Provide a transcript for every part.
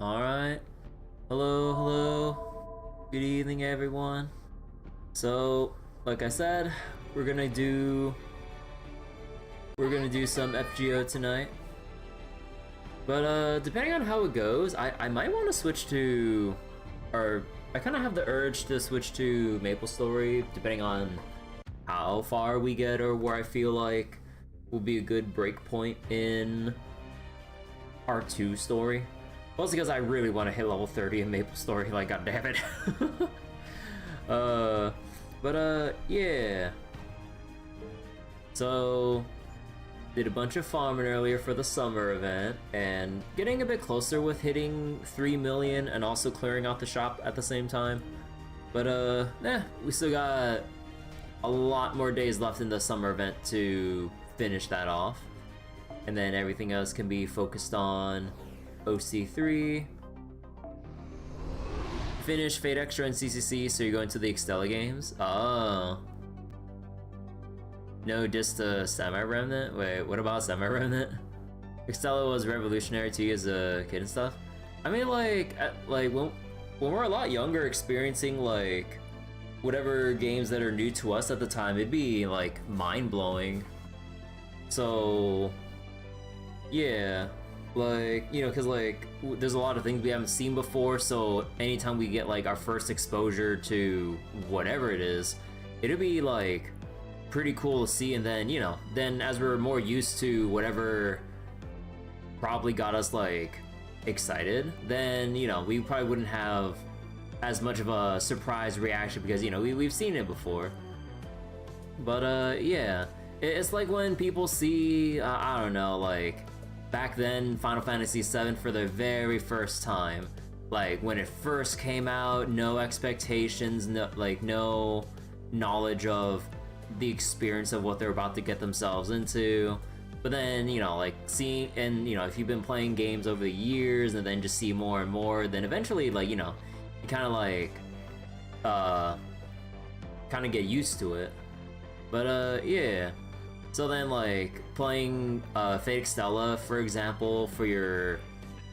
Alright. Hello, hello. Good evening, everyone. So, like I said, we're gonna do some FGO tonight. But depending on how it goes, I might want to switch to, or I kind of have the urge to switch to MapleStory, depending on how far we get or where I feel like will be a good break point in our 2 story. Mostly because I really want to hit level 30 in MapleStory, like, goddammit. Yeah. So, did a bunch of farming earlier for the summer event, and getting a bit closer with hitting 3 million and also clearing out the shop at the same time. But we still got a lot more days left in the summer event to finish that off. And then everything else can be focused on OC3. Finish Fate Extra and CCC, so you're going to the Extella games? Oh. No, just a Semi-Remnant? Wait, what about Semi-Remnant? Extella was revolutionary to you as a kid and stuff? I mean, like when we're a lot younger, experiencing, like, whatever games that are new to us at the time, it'd be, like, mind-blowing. So, yeah. Like, you know, because, like, there's a lot of things we haven't seen before, so anytime we get, like, our first exposure to whatever it is, it'll be, like, pretty cool to see. And then, you know, then as we're more used to whatever probably got us, like, excited, then, you know, we probably wouldn't have as much of a surprise reaction because, you know, we've seen it before. But, yeah. It's like when people see, I don't know, like, back then, Final Fantasy VII for the very first time. Like, when it first came out, no expectations, no knowledge of the experience of what they're about to get themselves into. But then, you know, like, seeing, and, you know, if you've been playing games over the years and then just see more and more, then eventually, like, you know, you kind of, like, kind of get used to it. But, yeah. So then, like, playing Fate Extella, for example, for your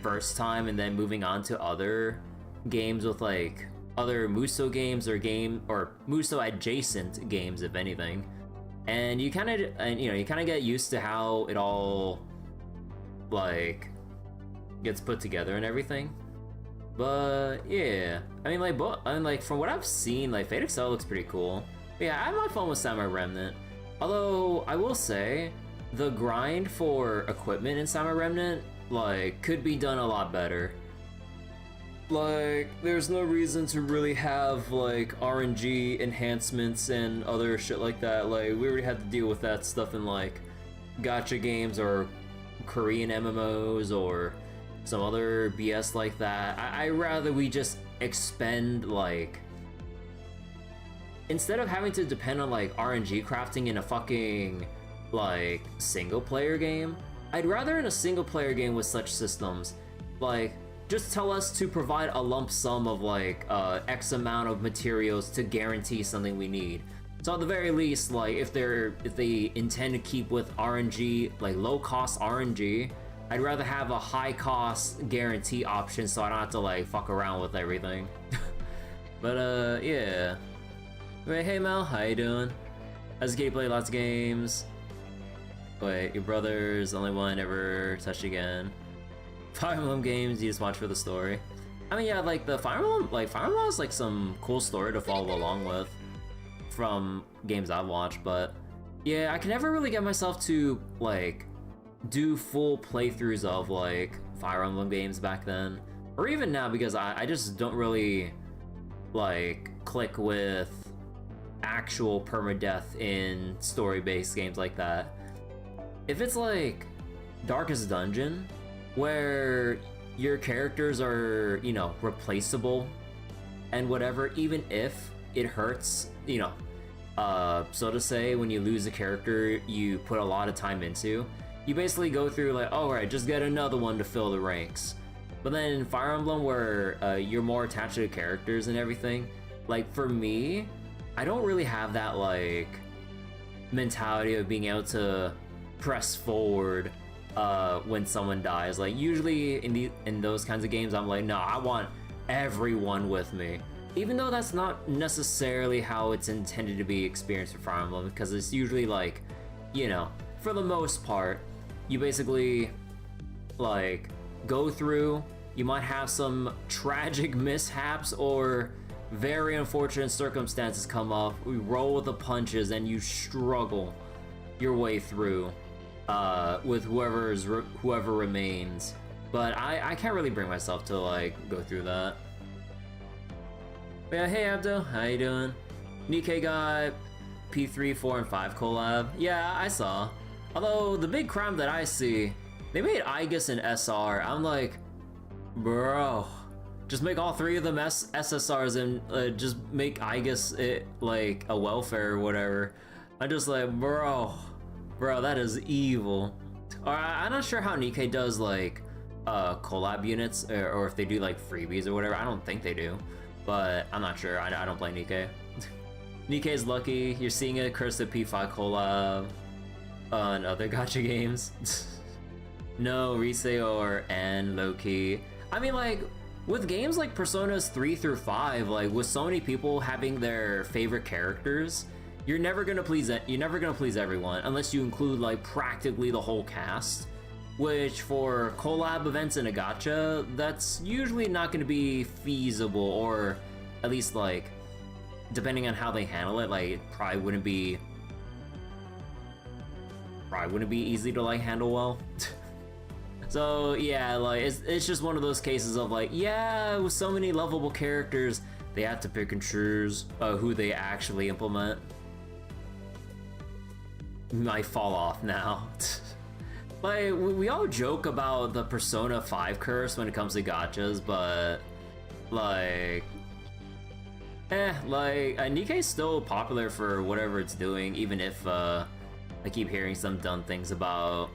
first time, and then moving on to other games with, like, other Muso games or Muso adjacent games, if anything, and you kind of get used to how it all, like, gets put together and everything. But yeah, I mean, like, from what I've seen, like, Fate Extella looks pretty cool. But yeah, I had my fun with Semi-Remnant. Although, I will say, the grind for equipment in Semi-Remnant, like, could be done a lot better. Like, there's no reason to really have, like, RNG enhancements and other shit like that. Like, we already had to deal with that stuff in, like, gacha games or Korean MMOs or some other BS like that. I'd rather we just expend, like, instead of having to depend on, like, RNG crafting in a fucking, like, single-player game, I'd rather in a single-player game with such systems, like, just tell us to provide a lump sum of, like, X amount of materials to guarantee something we need. So at the very least, like, if they intend to keep with RNG, like, low-cost RNG, I'd rather have a high-cost guarantee option so I don't have to, like, fuck around with everything. But, yeah. Wait, hey Mel, how you doing? As a kid, you play lots of games. Wait, your brother's the only one ever touched again. Fire Emblem games, you just watch for the story. I mean, yeah, like, the Fire Emblem is, like, some cool story to follow along with from games I've watched, but yeah, I can never really get myself to, like, do full playthroughs of, like, Fire Emblem games back then. Or even now, because I just don't really, like, click with actual permadeath in story-based games like that. If it's like Darkest Dungeon, where your characters are, you know, replaceable and whatever, even if it hurts, you know, so to say, when you lose a character you put a lot of time into, you basically go through like, oh right, just get another one to fill the ranks. But then in Fire Emblem, where you're more attached to the characters and everything, like, for me, I don't really have that, like, mentality of being able to press forward when someone dies. Like usually in those kinds of games, I'm like, no, I want everyone with me. Even though that's not necessarily how it's intended to be experienced for Fire Emblem, because it's usually like, you know, for the most part, you basically like go through, you might have some tragic mishaps or very unfortunate circumstances come up, we roll with the punches and you struggle your way through with whoever remains. But I can't really bring myself to like go through that. But yeah, hey Abdo, how you doing? Nikkei got P3, 4, and 5 collab. Yeah, I saw. Although the big crime that I see, they made Aegis and SR. I'm like, bro, just make all three of them SSRs and just make Aegis it like a welfare or whatever. I'm just like, bro, that is evil. Or I'm not sure how Nikkei does like collab units or if they do like freebies or whatever. I don't think they do, but I'm not sure. I don't play Nikkei. Nikkei's lucky. You're seeing a Curse of P5 collab on other gacha games. No, Rise or N low-key. I mean, like, with games like Personas 3 through 5, like, with so many people having their favorite characters, you're never gonna please everyone unless you include, like, practically the whole cast. Which, for collab events in a gacha, that's usually not gonna be feasible, or at least, like, depending on how they handle it, like, it probably wouldn't be easy to, like, handle well. So yeah, like it's just one of those cases of like, yeah, with so many lovable characters, they have to pick and choose who they actually implement. Might fall off now. Like we all joke about the Persona 5 curse when it comes to gachas, but like, Nikkei's still popular for whatever it's doing, even if I keep hearing some dumb things about.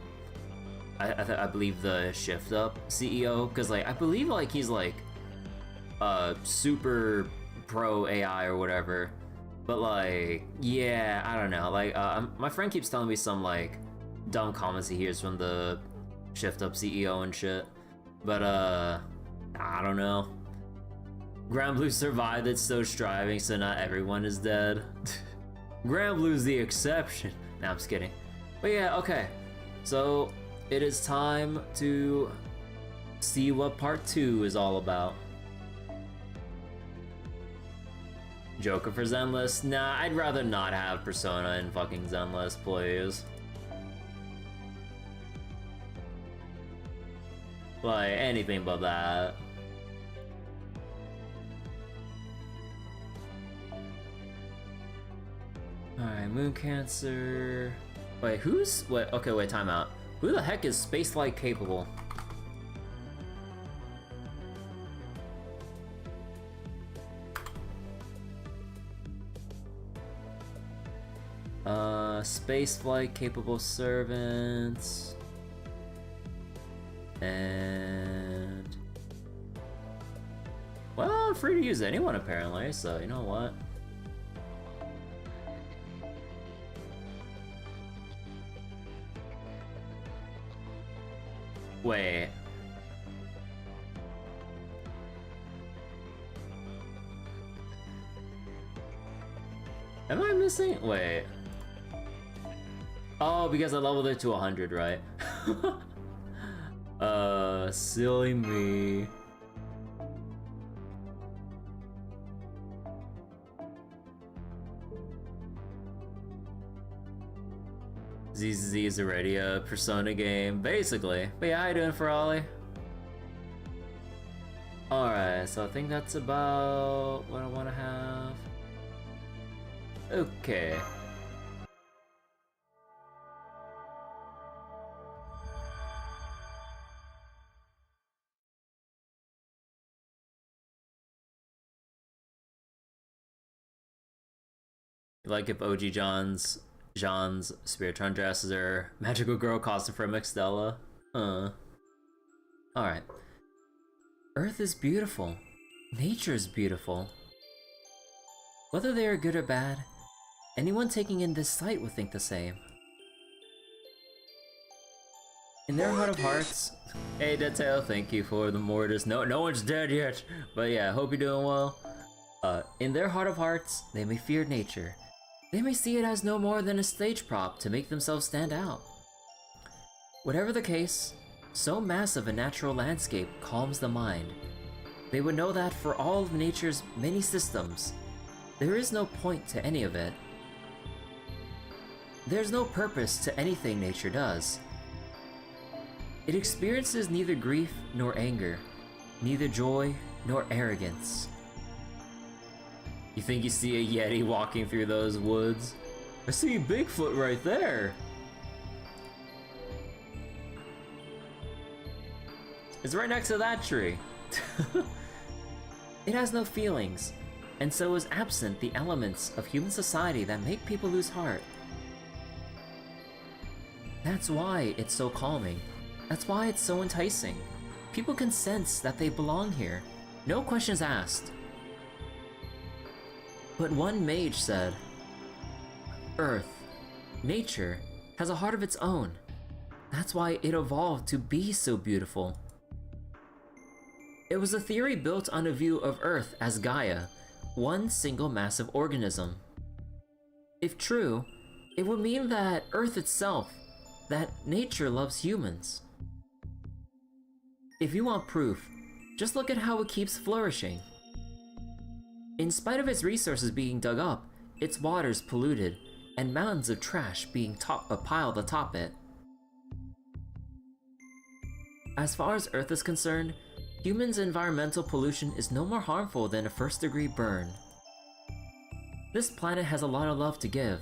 I believe the Shift Up CEO, because like I believe like he's like super pro AI or whatever, but like yeah, I don't know, like my friend keeps telling me some like dumb comments he hears from the Shift Up CEO and shit, but I don't know. Grand Blue survived, it's still striving, so not everyone is dead. Grand Blue's the exception. Nah, I'm just kidding. But yeah, okay, so it is time to see what part 2 is all about. Joker for Zenless? Nah, I'd rather not have Persona in fucking Zenless, please. Like, anything but that. Alright, Moon Cancer... Wait, okay, wait, time out. Who the heck is space-like capable? Space-flight capable servants. And... well, I'm free to use anyone apparently, so you know what? Wait. Am I missing? Wait. Oh, because I leveled it to 100, right? Silly me. ZZZ is already a Persona game, basically. But yeah, how you doing, Ferali? Alright, so I think that's about what I want to have. Okay. Like if OG John's Spiritron dresses her magical girl costume from Extella. Alright. Earth is beautiful. Nature is beautiful. Whether they are good or bad, anyone taking in this sight would think the same. In their heart of hearts, hey Deadtail, thank you for the mortis. No one's dead yet, but yeah, hope you're doing well. In their heart of hearts, they may fear nature. They may see it as no more than a stage prop to make themselves stand out. Whatever the case, so massive a natural landscape calms the mind. They would know that for all of nature's many systems, there is no point to any of it. There's no purpose to anything nature does. It experiences neither grief nor anger, neither joy nor arrogance. You think you see a Yeti walking through those woods? I see Bigfoot right there! It's right next to that tree. It has no feelings, and so is absent the elements of human society that make people lose heart. That's why it's so calming. That's why it's so enticing. People can sense that they belong here. No questions asked. But one mage said, Earth, nature, has a heart of its own. That's why it evolved to be so beautiful. It was a theory built on a view of Earth as Gaia, one single massive organism. If true, it would mean that Earth itself, that nature loves humans. If you want proof, just look at how it keeps flourishing. In spite of its resources being dug up, its waters polluted, and mountains of trash being piled atop it. As far as Earth is concerned, humans' environmental pollution is no more harmful than a first-degree burn. This planet has a lot of love to give.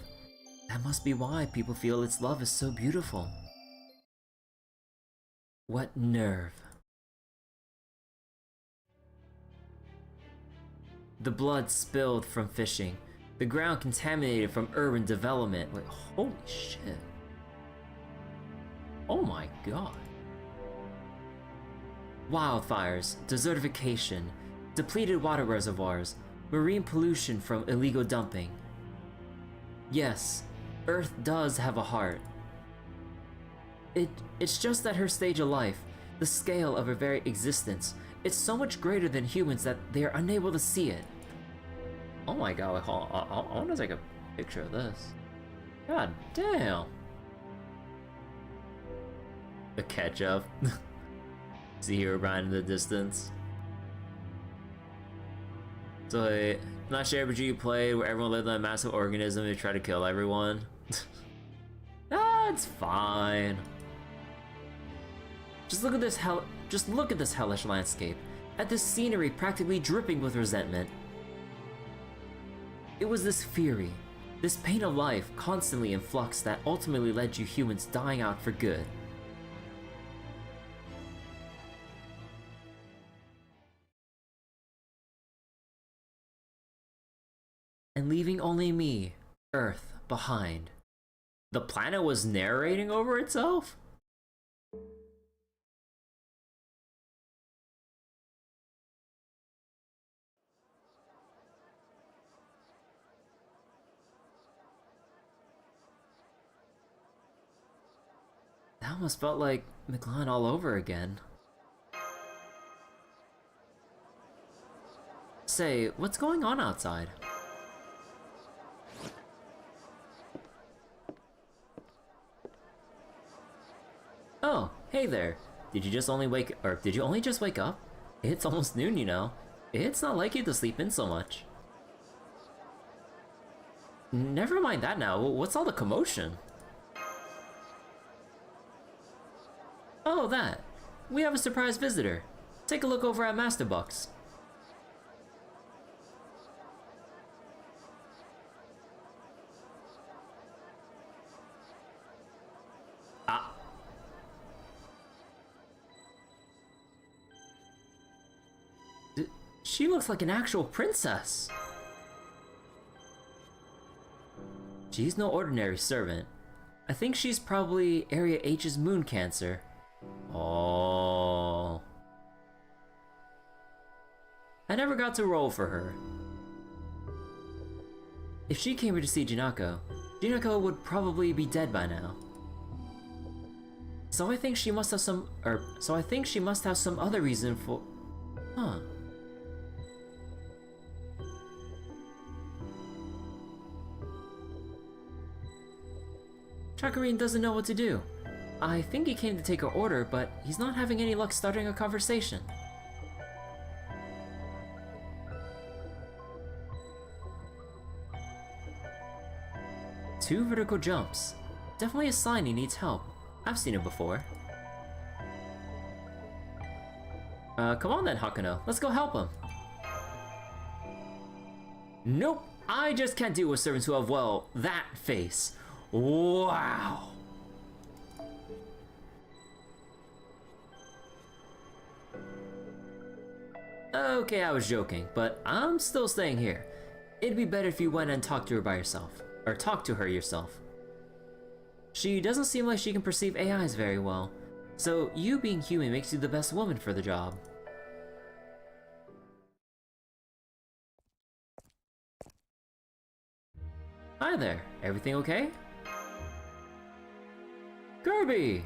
That must be why people feel its love is so beautiful. What nerve. The blood spilled from fishing, the ground contaminated from urban development. Wait, holy shit. Oh my god. Wildfires, desertification, depleted water reservoirs, marine pollution from illegal dumping. Yes, Earth does have a heart. It's just that her stage of life, the scale of her very existence, it's so much greater than humans that they are unable to see it. Oh my god, I want to take a picture of this. God damn. The ketchup. See here right in the distance. So, not sure RPG you played where everyone lived on a massive organism and tried to kill everyone. That's fine. Just look at this hellish landscape. At this scenery practically dripping with resentment. It was this fury, this pain of life constantly in flux that ultimately led you humans dying out for good. And leaving only me, Earth, behind. The planet was narrating over itself? That almost felt like McLaren all over again. Say, what's going on outside? Oh, hey there. Did you only just wake up? It's almost noon, you know. It's not like you to sleep in so much. Never mind that now. What's all the commotion? Oh, that. We have a surprise visitor. Take a look over at Master Bucks. Ah. She looks like an actual princess. She's no ordinary servant. I think she's probably Area H's moon cancer. Oh. I never got to roll for her. If she came here to see Jinako, Jinako would probably be dead by now. So I think she must have some other reason for... Huh. Chakarine doesn't know what to do. I think he came to take her order, but he's not having any luck starting a conversation. Two vertical jumps. Definitely a sign he needs help. I've seen it before. Come on then, Hakuno. Let's go help him. Nope. I just can't deal with servants who have, well, that face. Wow. Okay, I was joking, but I'm still staying here. It'd be better if you went and talked to her by yourself. Or talk to her yourself. She doesn't seem like she can perceive AIs very well, so you being human makes you the best woman for the job. Hi there, everything okay? Kirby!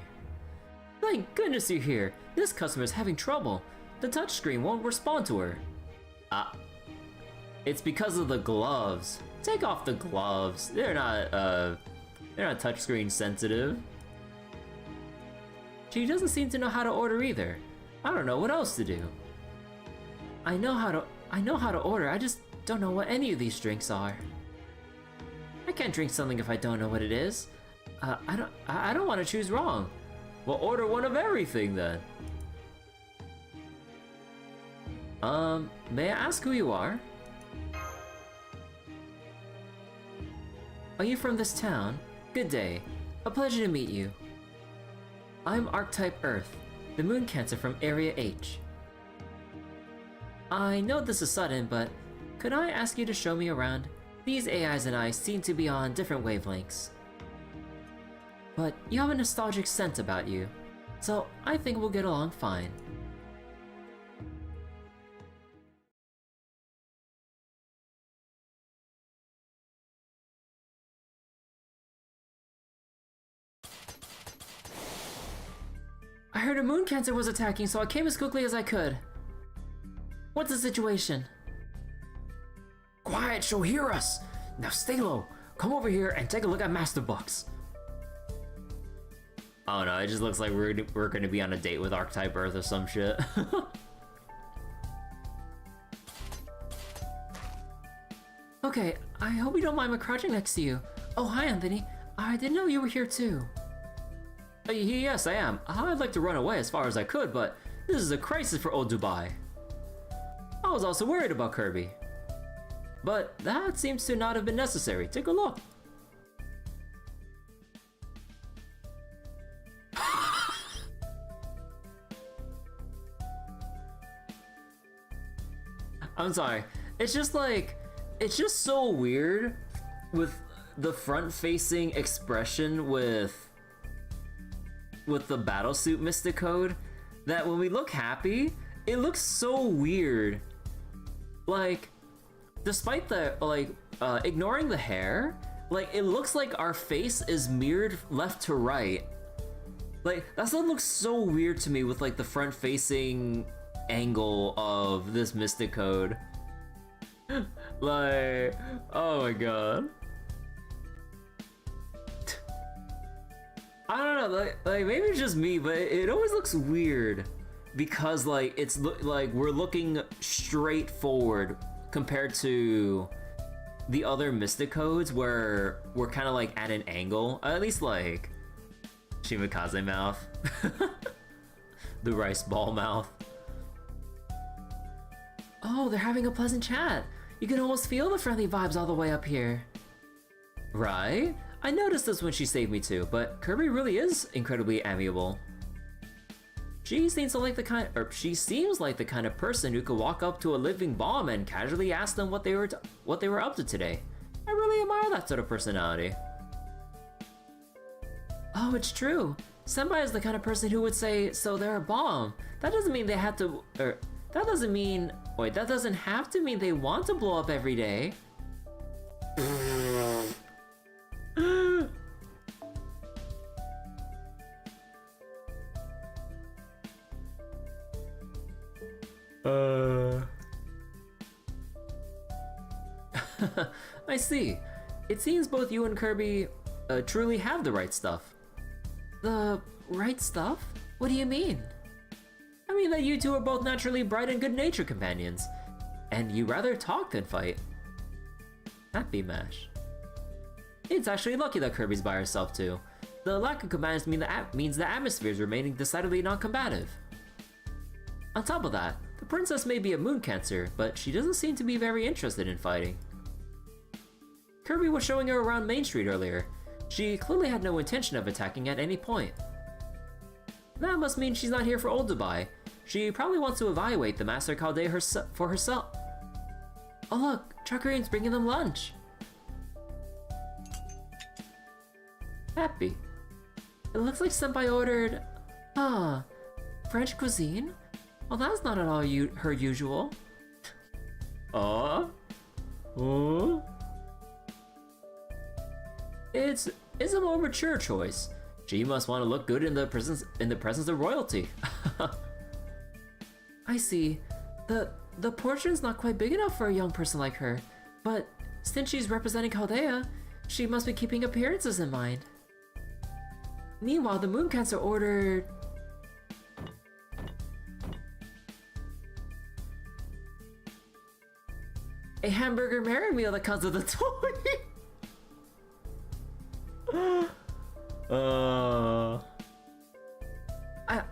Thank goodness you're here. This customer's having trouble. The touchscreen won't respond to her. It's because of the gloves. Take off the gloves. They're not touchscreen sensitive. She doesn't seem to know how to order either. I don't know what else to do. I know how to order, I just don't know what any of these drinks are. I can't drink something if I don't know what it is. I don't want to choose wrong. Well, order one of everything then. May I ask who you are? Are you from this town? Good day. A pleasure to meet you. I'm Archetype Earth, the Moon Cancer from Area H. I know this is sudden, but could I ask you to show me around? These AIs and I seem to be on different wavelengths. But you have a nostalgic scent about you, so I think we'll get along fine. I heard a moon cancer was attacking, so I came as quickly as I could. What's the situation? Quiet, she'll hear us! Now stay low. Come over here and take a look at Master Box. Oh no, it just looks like we're gonna be on a date with Archetype Earth or some shit. Okay, I hope you don't mind me crouching next to you. Oh, hi Anthony. I didn't know you were here too. Yes, I am. I'd like to run away as far as I could, but this is a crisis for old Dubai. I was also worried about Kirby. But that seems to not have been necessary. Take a look. I'm sorry. It's just so weird with the front-facing expression with the battlesuit Mystic Code, that when we look happy, it looks so weird. Like, despite the, ignoring the hair, like, it looks like our face is mirrored left to right. Like, that stuff looks so weird to me with, like, the front-facing angle of this Mystic Code. Like, oh my god. I don't know, like maybe it's just me, but it always looks weird because like it's like we're looking straight forward compared to the other Mystic Codes where we're kind of like at an angle, at least like Shimikaze mouth, the rice ball mouth. Oh, they're having a pleasant chat. You can almost feel the friendly vibes all the way up here. Right? I noticed this when she saved me too, but Kirby really is incredibly amiable. She seems like the kind of person who could walk up to a living bomb and casually ask them what they were up to today. I really admire that sort of personality. Oh, it's true. Senpai is the kind of person who would say, "So they're a bomb." That doesn't mean they have to, that doesn't have to mean they want to blow up every day. I see. It seems both you and Kirby truly have the right stuff. The right stuff? What do you mean? I mean that you two are both naturally bright and good-natured companions, and you rather talk than fight. Happy Mash. It's actually lucky that Kirby's by herself too. The lack of commands means the atmosphere is remaining decidedly non-combative. On top of that, the princess may be a moon cancer, but she doesn't seem to be very interested in fighting. Kirby was showing her around Main Street earlier. She clearly had no intention of attacking at any point. That must mean she's not here for Old Dubai. She probably wants to evaluate the Master Chaldea for herself. Oh look, Chakrian's bringing them lunch. Happy. It looks like Senpai ordered... French cuisine? Well, that's not at all her usual. It's a more mature choice. She must want to look good in the presence of royalty. I see. The portion's not quite big enough for a young person like her, but since she's representing Chaldea, she must be keeping appearances in mind. Meanwhile, the Moon Cancer ordered... a hamburger Mary meal that comes with a toy!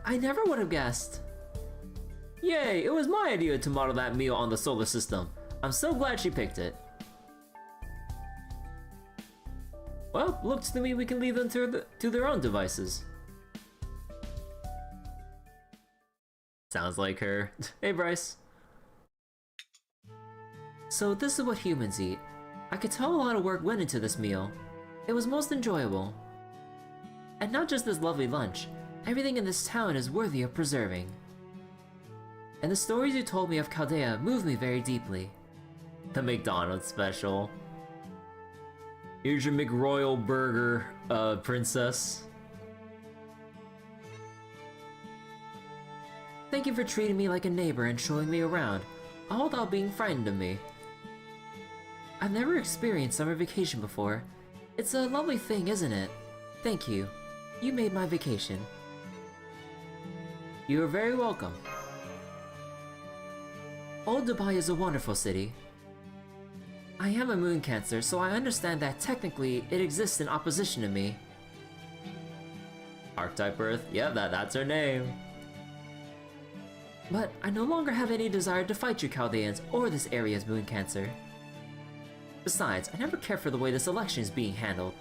I never would have guessed. Yay, it was my idea to model that meal on the solar system. I'm so glad she picked it. Well, looks to me we can leave them to their own devices. Sounds like her. Hey, Bryce. So this is what humans eat. I could tell a lot of work went into this meal. It was most enjoyable. And not just this lovely lunch, everything in this town is worthy of preserving. And the stories you told me of Chaldea moved me very deeply. The McDonald's special. Here's your McRoyal burger, princess. Thank you for treating me like a neighbor and showing me around, all without being frightened of me. I've never experienced summer vacation before. It's a lovely thing, isn't it? Thank you. You made my vacation. You are very welcome. Old Dubai is a wonderful city. I am a moon cancer, so I understand that technically it exists in opposition to me. Archetype Earth? Yeah, that's her name. But I no longer have any desire to fight you Chaldeans or this area's moon cancer. Besides, I never cared for the way this election is being handled.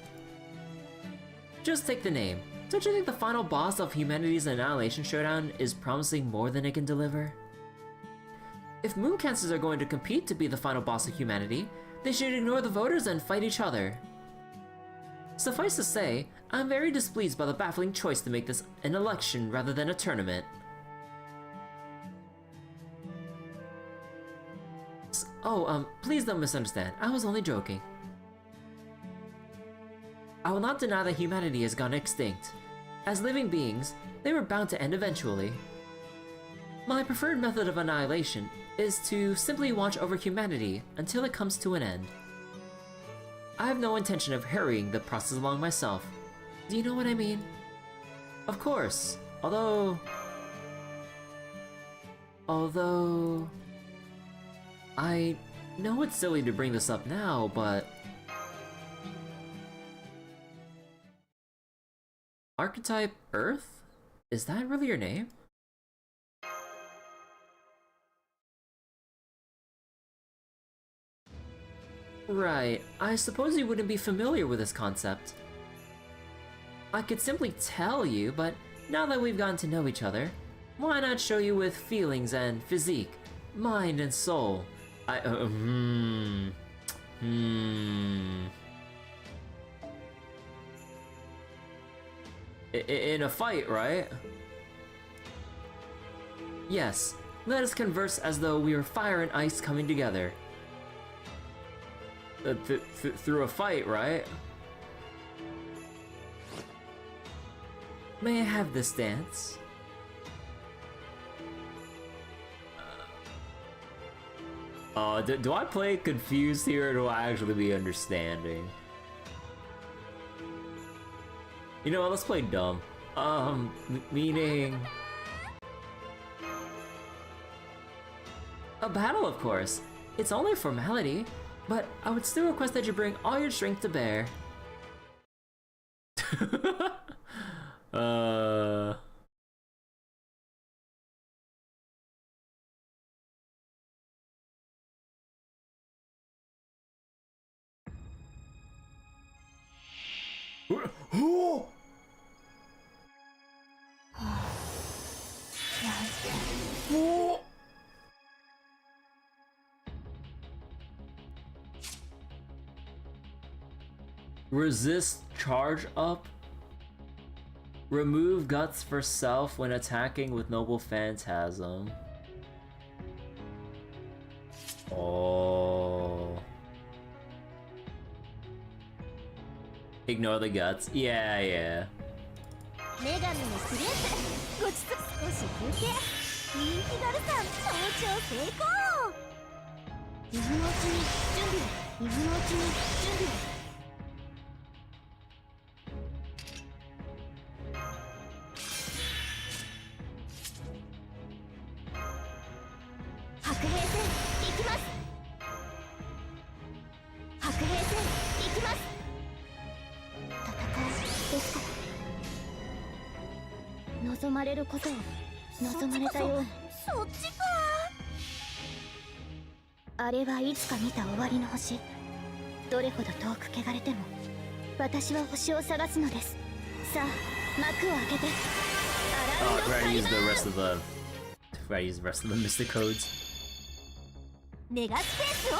Just take the name. Don't you think the final boss of humanity's Annihilation Showdown is promising more than it can deliver? If moon cancers are going to compete to be the final boss of humanity, they should ignore the voters and fight each other. Suffice to say, I'm very displeased by the baffling choice to make this an election rather than a tournament. Please don't misunderstand. I was only joking. I will not deny that humanity has gone extinct. As living beings, they were bound to end eventually. My preferred method of annihilation is to simply watch over humanity until it comes to an end. I have no intention of hurrying the process along myself. Do you know what I mean? Of course, although... I know it's silly to bring this up now, but... Archetype Earth? Is that really your name? Right, I suppose you wouldn't be familiar with this concept. I could simply tell you, but now that we've gotten to know each other, why not show you with feelings and physique, mind and soul? In a fight, right? Yes, let us converse as though we were fire and ice coming together. Through a fight, right? May I have this dance? Do I play confused here, or do I actually be understanding? You know what, let's play dumb. Meaning... A battle, of course. It's only a formality, but I would still request that you bring all your strength to bear. Resist charge up. Remove guts for self when attacking with noble phantasm. Oh. Ignore the guts. Yeah, yeah. Oh, try to use the rest of the... Try to use the rest of the mystic codes. メガスペースオー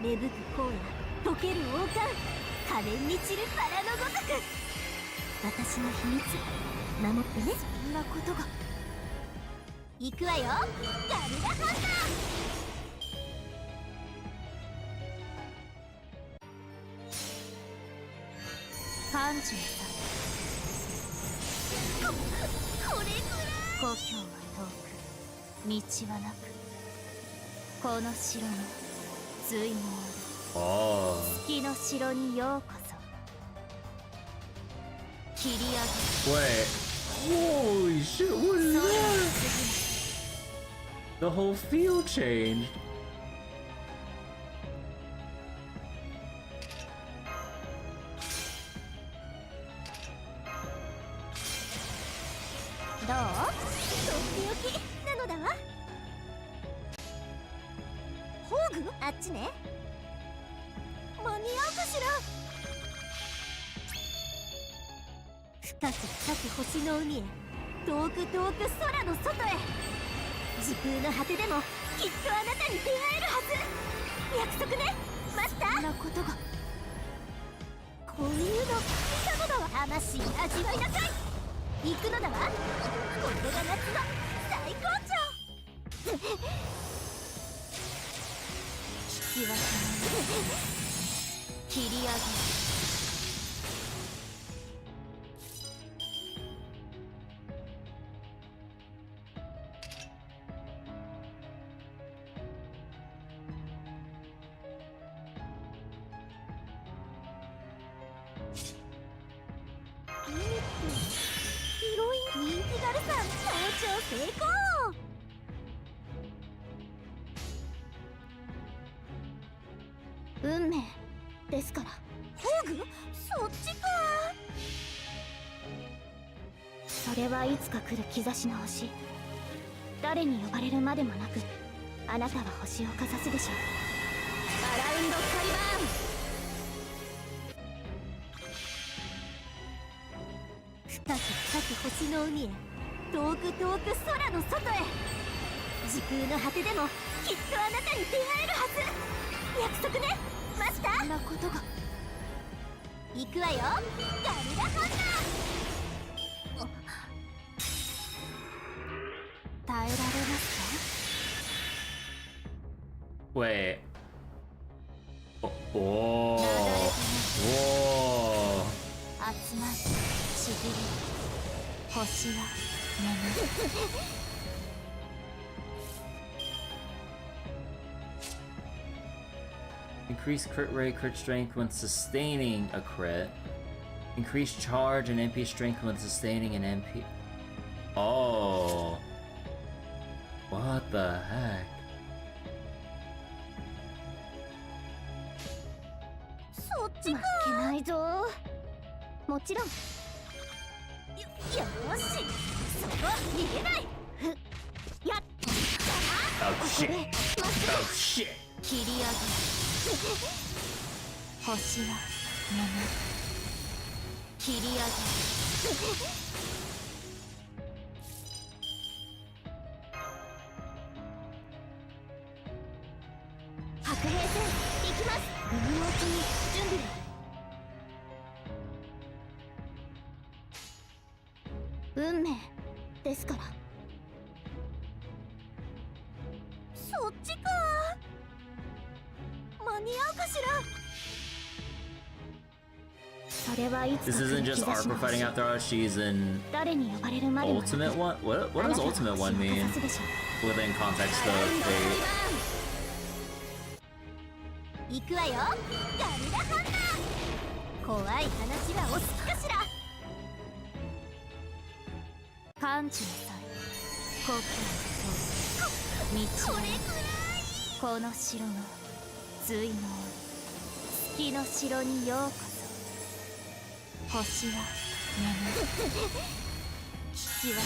プン。芽吹く荒野、溶ける王冠、可憐に散るバラのごとく。私の秘密、守ってね。そんなことが。行くわよ、ガルダハンター。カンチュさん。これくらい。故郷は遠く、道はなく。 この城の追問月の城にようこそ切り上げ Wait, holy shit, what is that? The whole field changed. Doう？とっておきなのだわ。 あっちね。間に合うかしら。深く深く星の海へ、遠く遠く空の外へ。時空の果てでもきっとあなたに出会えるはず。約束ね、マスター。そんなことが。こういうの見たのだわ。魂味わいなさい。行くのだわ。これが夏の最高潮。 切り上げ ヒロイン人気ガルさん登頂成功。 運命ですから。ホーグ、そっちか。それはいつか来る兆しの星。誰に呼ばれるまでもなく、あなたは星をかざすでしょう。アラウンドカリバーン。深く深く星の海へ、遠く遠く空の外へ。時空の果てでもきっとあなたに出会えるはず。約束ね、マスター。そんなことが。行くわよ、ガルダハンター。耐えられますか？ Wait. Oh. Whoa. 集まり、ちぎり、星は眠る。Increase crit rate, crit strength when sustaining a crit. Increase charge and MP strength when sustaining an MP. Oh. What the heck? そっちか。負けないぞ。もちろん。よーし。そこは逃げない。やっ。Oh shit. Oh shit. 切り上げ。星は眠る。切り上げ。白兵戦行きます。海のうちに準備。運命ですから。そっちか。間に合うかしら。それはいつ This か来る isn't 兆 just し Arc の fighting after all, she's in 誰に呼ばれるまでもなく Ultimate One? What does Ultimate One mean? Within context of Fate. 行くわよ。ガルダハンター。怖い話はお好きかしら。感知なさい。故郷と道を。これくらい。この城の水の月の城にようこそ。星は眠る。聞き分け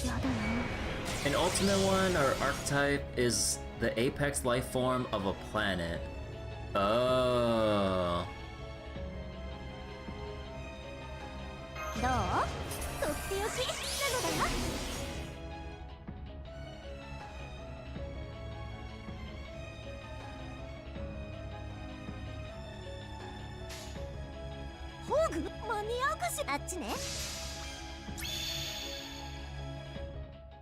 ない。やだな。An Ultimate One or Archetype is the apex life form of a planet. Oh. どう？とっておきなのだな。ホーグ？間に合うかしら。あっちね。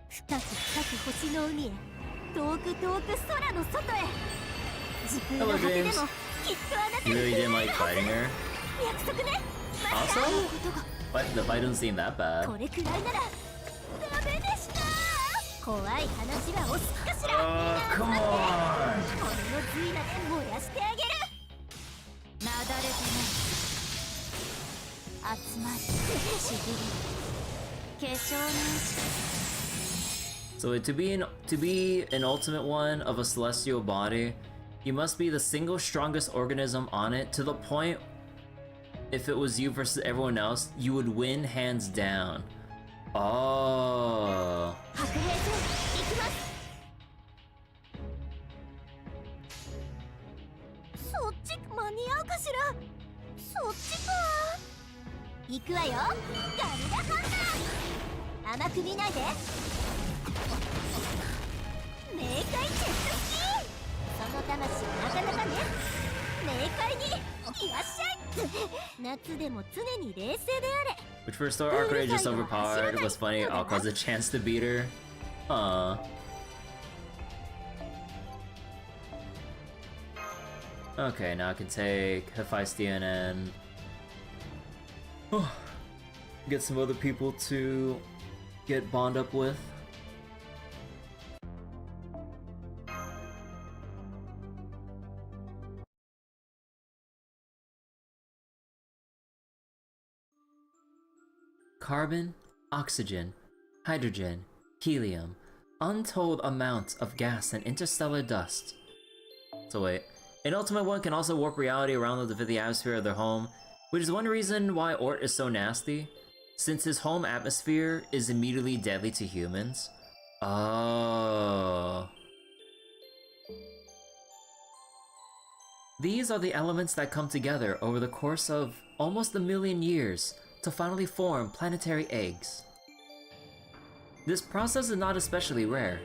深く深く星の海へ、遠く遠く空の外へ。時空の果てでもきっとあなた You に really 出会 didn't え like るはず。 fighting her? 約束ね。 Also? あのことが But the fight doesn't seem that bad. これくらいならダメでした。怖い話はお好きかしら。 Oh, come on! 俺の髄なで燃やしてあげる。なだれてない集まりちぎり化粧人 So to be an Ultimate One of a celestial body, you must be the single strongest organism on it, to the point if it was you versus everyone else, you would win hands down. Oh. 白兵戦行きます。そっち間に合うかしら。そっちか。行くわよ。ガルダハンター。甘く見ないで。冥界ジェットスキー。その魂なかなかね。冥界にいらっしゃい。夏でも常に冷静であれ。 Which for Star Archetype is just overpowered. What's funny, Alka has a chance to beat her. Aww. Okay, now I can take Hephaestion and get some other people to get bond up with. Carbon, oxygen, hydrogen, helium, untold amounts of gas and interstellar dust. So wait, an Ultimate One can also warp reality around the atmosphere of their home, which is one reason why Ort is so nasty, since his home atmosphere is immediately deadly to humans. Oh. These are the elements that come together over the course of almost 1 million years to finally form planetary eggs. This process is not especially rare.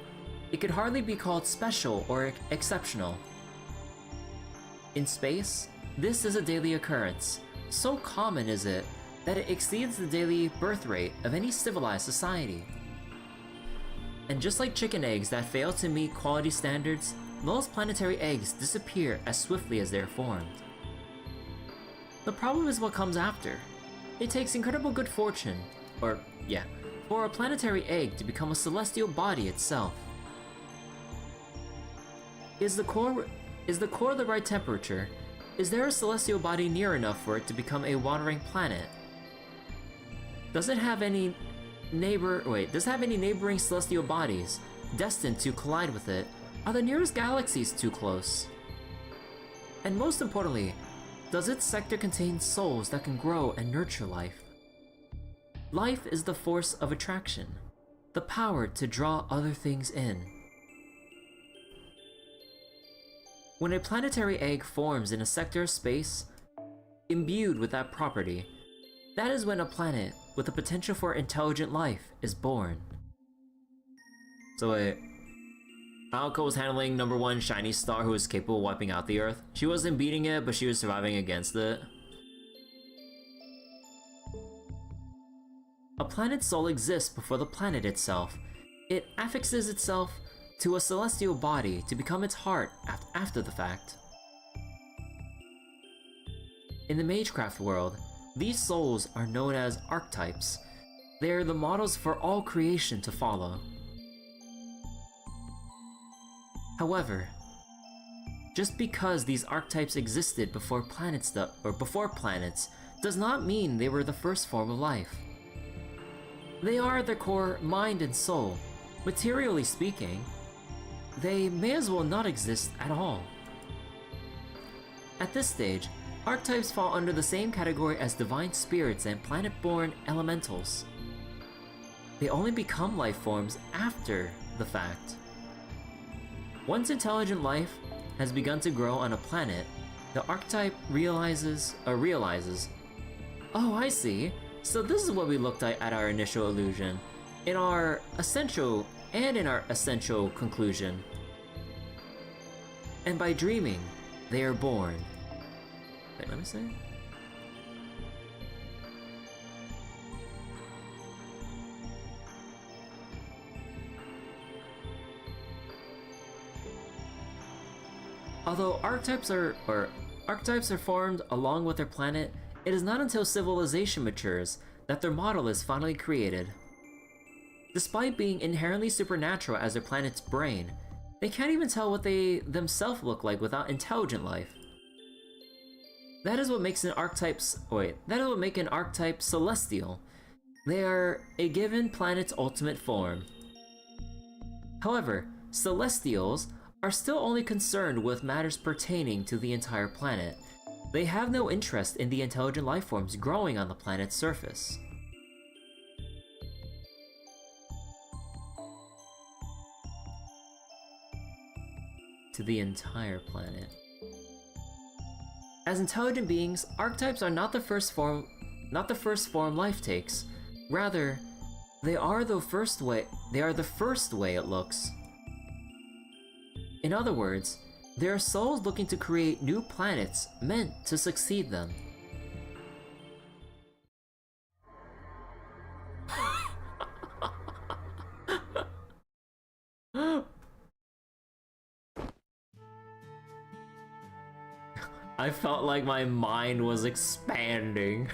It could hardly be called special or exceptional. In space, this is a daily occurrence. So common is it that it exceeds the daily birth rate of any civilized society. And just like chicken eggs that fail to meet quality standards, most planetary eggs disappear as swiftly as they are formed. The problem is what comes after. It takes incredible good fortune, or yeah, for a planetary egg to become a celestial body itself. Is the core the right temperature? Is there a celestial body near enough for it to become a wandering planet? Does it have any neighboring celestial bodies destined to collide with it? Are the nearest galaxies too close? And most importantly, does its sector contain souls that can grow and nurture life? Life is the force of attraction, the power to draw other things in. When a planetary egg forms in a sector of space imbued with that property, that is when a planet with the potential for intelligent life is born. So wait, Falco was handling number 1 shiny star who was capable of wiping out the Earth. She wasn't beating it, but she was surviving against it. A planet's soul exists before the planet itself. It affixes itself to a celestial body to become its heart after the fact. In the Magecraft world, these souls are known as archetypes. They are the models for all creation to follow. However, just because these archetypes existed before planets does not mean they were the first form of life. They are at their core mind and soul. Materially speaking, they may as well not exist at all. At this stage, archetypes fall under the same category as divine spirits and planet-born elementals. They only become life forms after the fact. Once intelligent life has begun to grow on a planet, the archetype realizes, oh, I see. So this is what we looked at our initial illusion, in our essential conclusion. And by dreaming, they are born. Wait, let me see. Although archetypes are formed along with their planet, it is not until civilization matures that their model is finally created. Despite being inherently supernatural as their planet's brain, they can't even tell what they themselves look like without intelligent life. That is what makes an archetype celestial. They are a given planet's ultimate form. However, celestials are still only concerned with matters pertaining to the entire planet. They have no interest in the intelligent life forms growing on the planet's surface. To the entire planet. As intelligent beings, archetypes are not the first form life takes. Rather, they are the first way it looks. In other words, they are souls looking to create new planets meant to succeed them. I felt like my mind was expanding.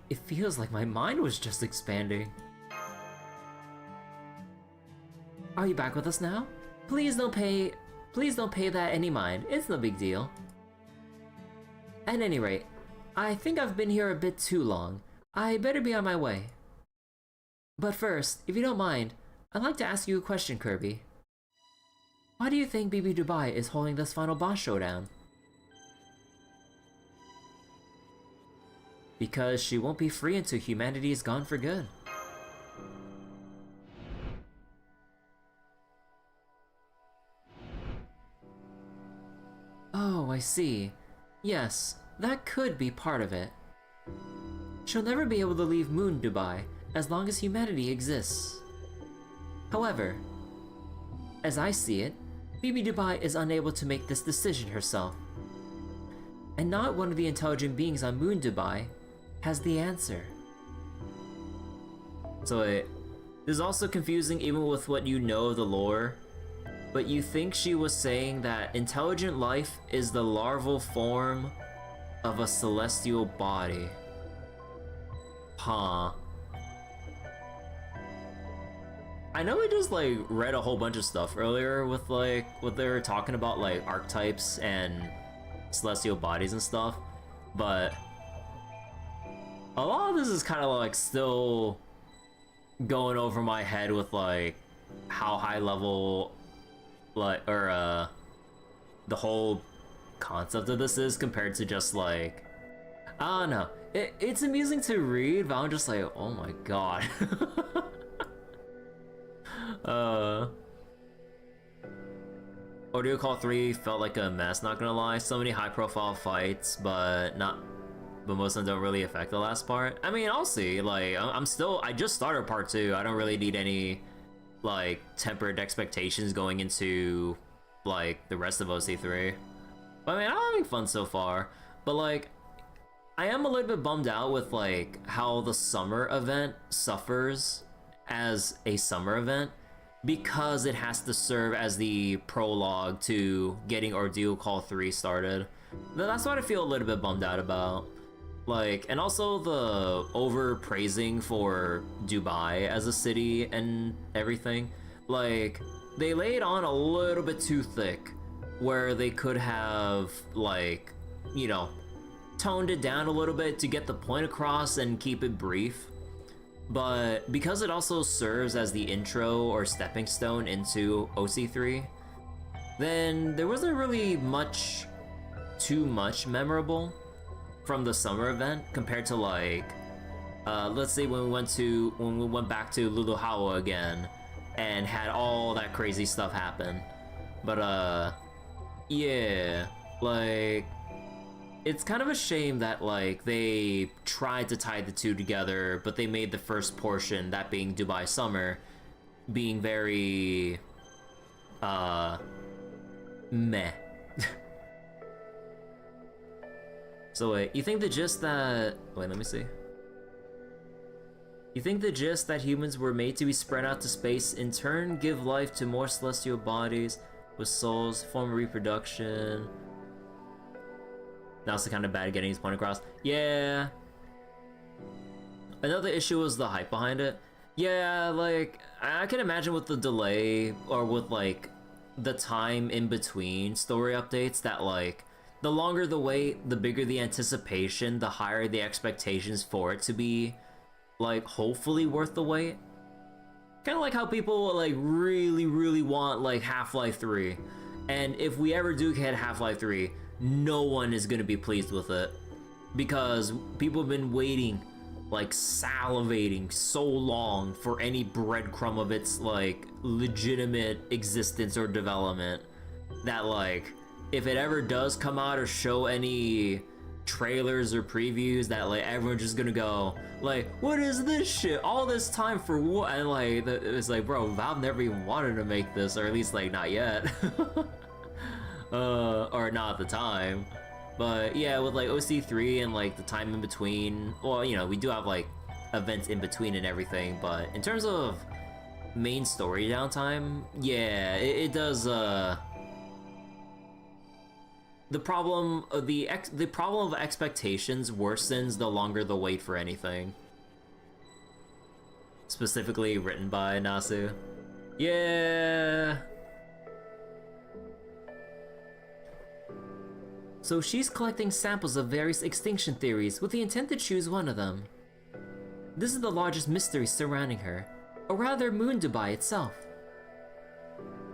It feels like my mind was just expanding. Are you back with us now? Please don't pay that any mind. It's no big deal. At any rate, I think I've been here a bit too long. I better be on my way. But first, if you don't mind, I'd like to ask you a question, Kirby. Why do you think BB Dubai is holding this final boss showdown? Because she won't be free until humanity is gone for good. Oh, I see. Yes, that could be part of it. She'll never be able to leave Moon Dubai as long as humanity exists. However, as I see it, BB Dubai is unable to make this decision herself. And not one of the intelligent beings on Moon Dubai has the answer. So this is also confusing even with what you know of the lore. But you think she was saying that intelligent life is the larval form of a celestial body. Huh. I know we just like read a whole bunch of stuff earlier with like what they were talking about, like archetypes and celestial bodies and stuff, but a lot of this is kind of like still going over my head with like how high level like the whole concept of this is compared to just like, I don't know. It's amusing to read, but I'm just like, oh my god. Ordeal Call 3 felt like a mess, not gonna lie. So many high profile fights, but most of them don't really affect the last part. I mean, I'll see. Like, I just started part 2. I don't really need any like tempered expectations going into like the rest of OC3. But I mean, I'm having fun so far. But like, I am a little bit bummed out with like how the summer event suffers as a summer event because it has to serve as the prologue to getting Ordeal Call 3 started. That's what I feel a little bit bummed out about. Like, and also the overpraising for Dubai as a city and everything. Like, they laid on a little bit too thick, where they could have, like, you know, toned it down a little bit to get the point across and keep it brief. But because it also serves as the intro or stepping stone into OC3, then there wasn't really too much memorable from the summer event compared to like, let's say when we went back to Luluhawa again and had all that crazy stuff happen. But yeah, like, it's kind of a shame that like they tried to tie the two together, but they made the first portion, that being Dubai Summer, being very meh. So wait, you think the gist that... Wait, let me see. You think the gist that humans were made to be spread out to space, in turn give life to more celestial bodies with souls, form of reproduction... Now it's kind of bad getting his point across. Yeah. Another issue was the hype behind it. Yeah, like, I can imagine with the delay, or with like, the time in between story updates, that like, the longer the wait, the bigger the anticipation, the higher the expectations for it to be, like, hopefully worth the wait. Kind of like how people, like, really want, like, Half-Life 3. And if we ever do get Half-Life 3, no one is gonna be pleased with it. Because people have been waiting, like, salivating so long for any breadcrumb of its, like, legitimate existence or development, that, like, if it ever does come out or show any trailers or previews, that like everyone's just gonna go like, what is this shit? All this time for what? And like, it's like, bro, Valve never even wanted to make this, or at least like not yet. Or not at the time. But yeah, with like OC3 and like the time in between, well, you know, we do have like events in between and everything, but in terms of main story downtime, yeah, it does the problem of expectations worsens the longer the wait for anything. Specifically written by Nasu. Yeah. So she's collecting samples of various extinction theories with the intent to choose one of them. This is the largest mystery surrounding her, or rather Moon Dubai itself.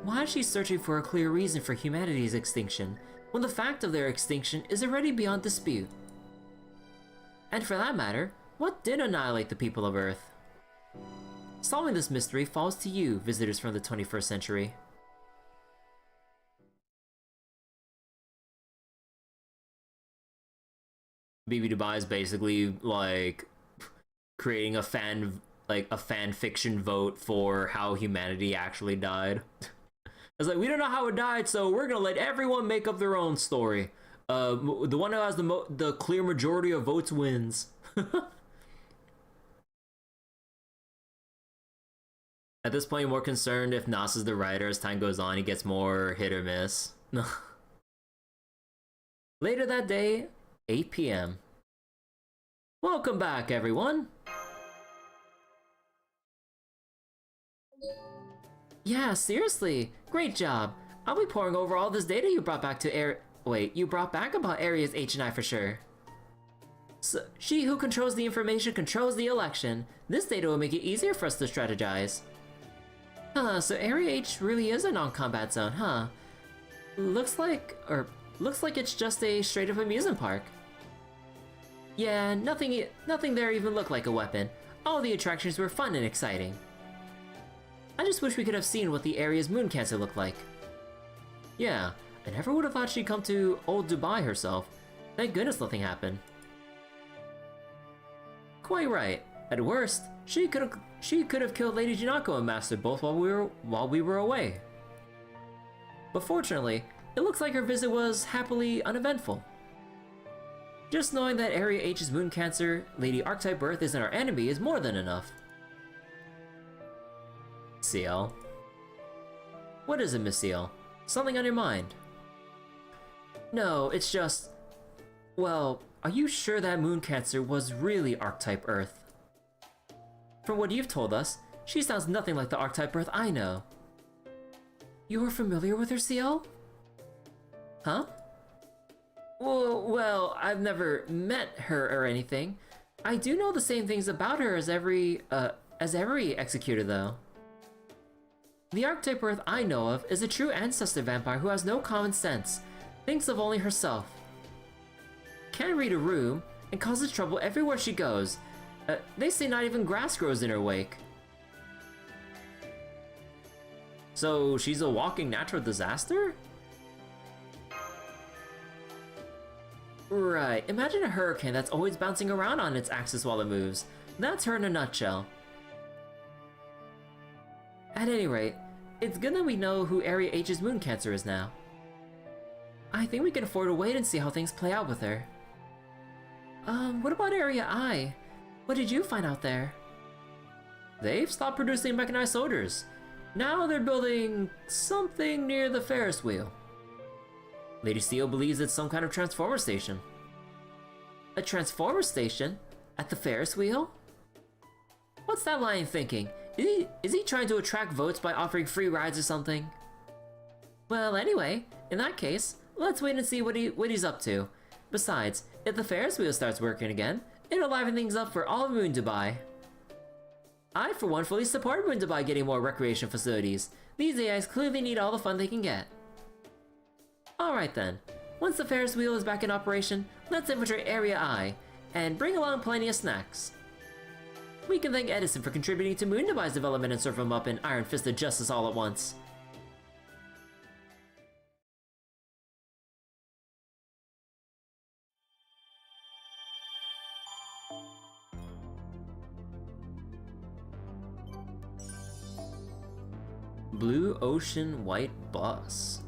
Why is she searching for a clear reason for humanity's extinction, when the fact of their extinction is already beyond dispute? And for that matter, what did annihilate the people of Earth? Solving this mystery falls to you, visitors from the 21st century. BB Dubai is basically like creating a fan fiction vote for how humanity actually died. It's like, we don't know how it died, so we're gonna let everyone make up their own story. The one who has the clear majority of votes wins. At this point, you're more concerned if Nas is the writer. As time goes on, he gets more hit or miss. Later that day, 8 p.m. Welcome back, everyone! Yeah, seriously! Great job! I'll be poring over all this data you brought back to Wait, you brought back about areas H and I for sure. So, she who controls the information controls the election. This data will make it easier for us to strategize. Huh, so Area H really is a non-combat zone, huh? Looks like it's just a straight-up amusement park. Yeah, nothing there even looked like a weapon. All the attractions were fun and exciting. I just wish we could have seen what the area's moon cancer looked like. Yeah, I never would have thought she'd come to old Dubai herself. Thank goodness nothing happened. Quite right. At worst, she could have killed Lady Jinako and Master both while we were away. But fortunately, it looks like her visit was happily uneventful. Just knowing that Area H's moon cancer, Lady Archetype Earth isn't our enemy is more than enough. CL. What is it, Miss CL? Something on your mind? No, it's just... Well, are you sure that moon cancer was really Archetype Earth? From what you've told us, she sounds nothing like the Archetype Earth I know. You are familiar with her, CL? Huh? Well, I've never met her or anything. I do know the same things about her as every executor, though. The Archetype Earth I know of is a true ancestor vampire who has no common sense, thinks of only herself. Can't read a room, and causes trouble everywhere she goes. They say not even grass grows in her wake. So she's a walking natural disaster? Right, imagine a hurricane that's always bouncing around on its axis while it moves. That's her in a nutshell. At any rate, it's good that we know who Area H's moon cancer is now. I think we can afford to wait and see how things play out with her. What about Area I? What did you find out there? They've stopped producing mechanized soldiers. Now they're building something near the Ferris wheel. Lady Seal believes it's some kind of transformer station. A transformer station? At the Ferris wheel? What's that lion thinking? Is he trying to attract votes by offering free rides or something? Well, anyway, in that case, let's wait and see what he's up to. Besides, if the Ferris wheel starts working again, it'll liven things up for all of Moon Dubai. I, for one, fully support Moon Dubai getting more recreation facilities. These AIs clearly need all the fun they can get. Alright then, once the Ferris wheel is back in operation, let's infiltrate Area I, and bring along plenty of snacks. We can thank Edison for contributing to Moon Dubai's development and serve him up an Iron Fist of Justice all at once. Blue Ocean White Bus.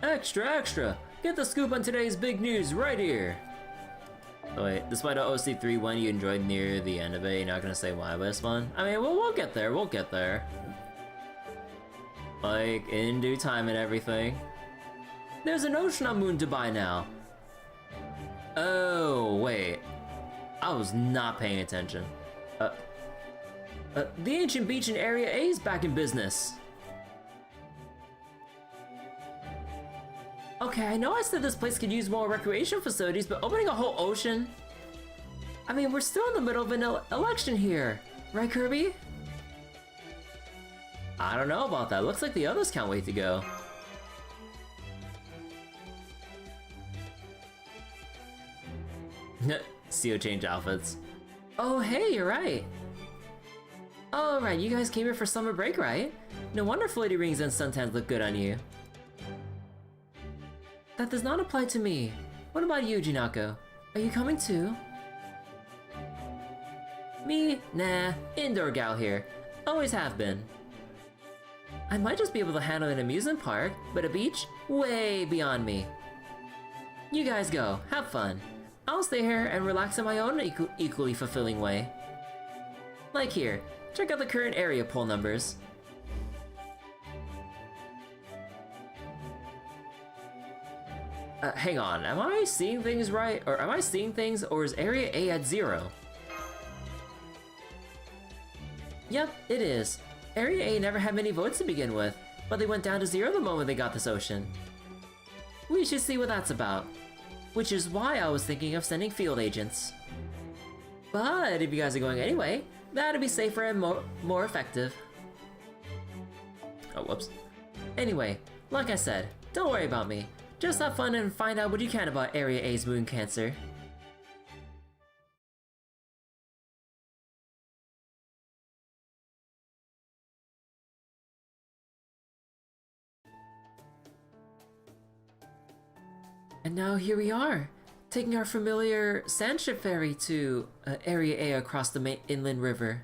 Extra, extra! Get the scoop on today's big news right here! Oh wait, despite the OC3 one you enjoyed near the end of it, you're not gonna say why, but it's fun? I mean, we'll get there, we'll get there. Like, in due time and everything. There's an ocean on Moon Dubai now. Oh, wait. I was not paying attention. The ancient beach in Area A is back in business. Okay, I know I said this place could use more recreation facilities, but opening a whole ocean? I mean, we're still in the middle of an election here, right, Kirby? I don't know about that. Looks like the others can't wait to go. CO change outfits. Oh, hey, you're right. Alright, you guys came here for summer break, right? No wonder floaty rings and suntans look good on you. That does not apply to me. What about you, Jinako? Are you coming too? Me? Nah, indoor gal here. Always have been. I might just be able to handle an amusement park, but a beach? Way beyond me. You guys go, have fun. I'll stay here and relax in my own equally fulfilling way. Like here, check out the current area poll numbers. Hang on, am I seeing things right? Or am I seeing things, or is Area A at 0? Yep, it is. Area A never had many votes to begin with, but they went down to 0 the moment they got this ocean. We should see what that's about. Which is why I was thinking of sending field agents. But if you guys are going anyway, that'd be safer and more effective. Oh, whoops. Anyway, like I said, don't worry about me. Just have fun and find out what you can about Area A's moon cancer. And now here we are, taking our familiar sandship ferry to Area A across the main inland river.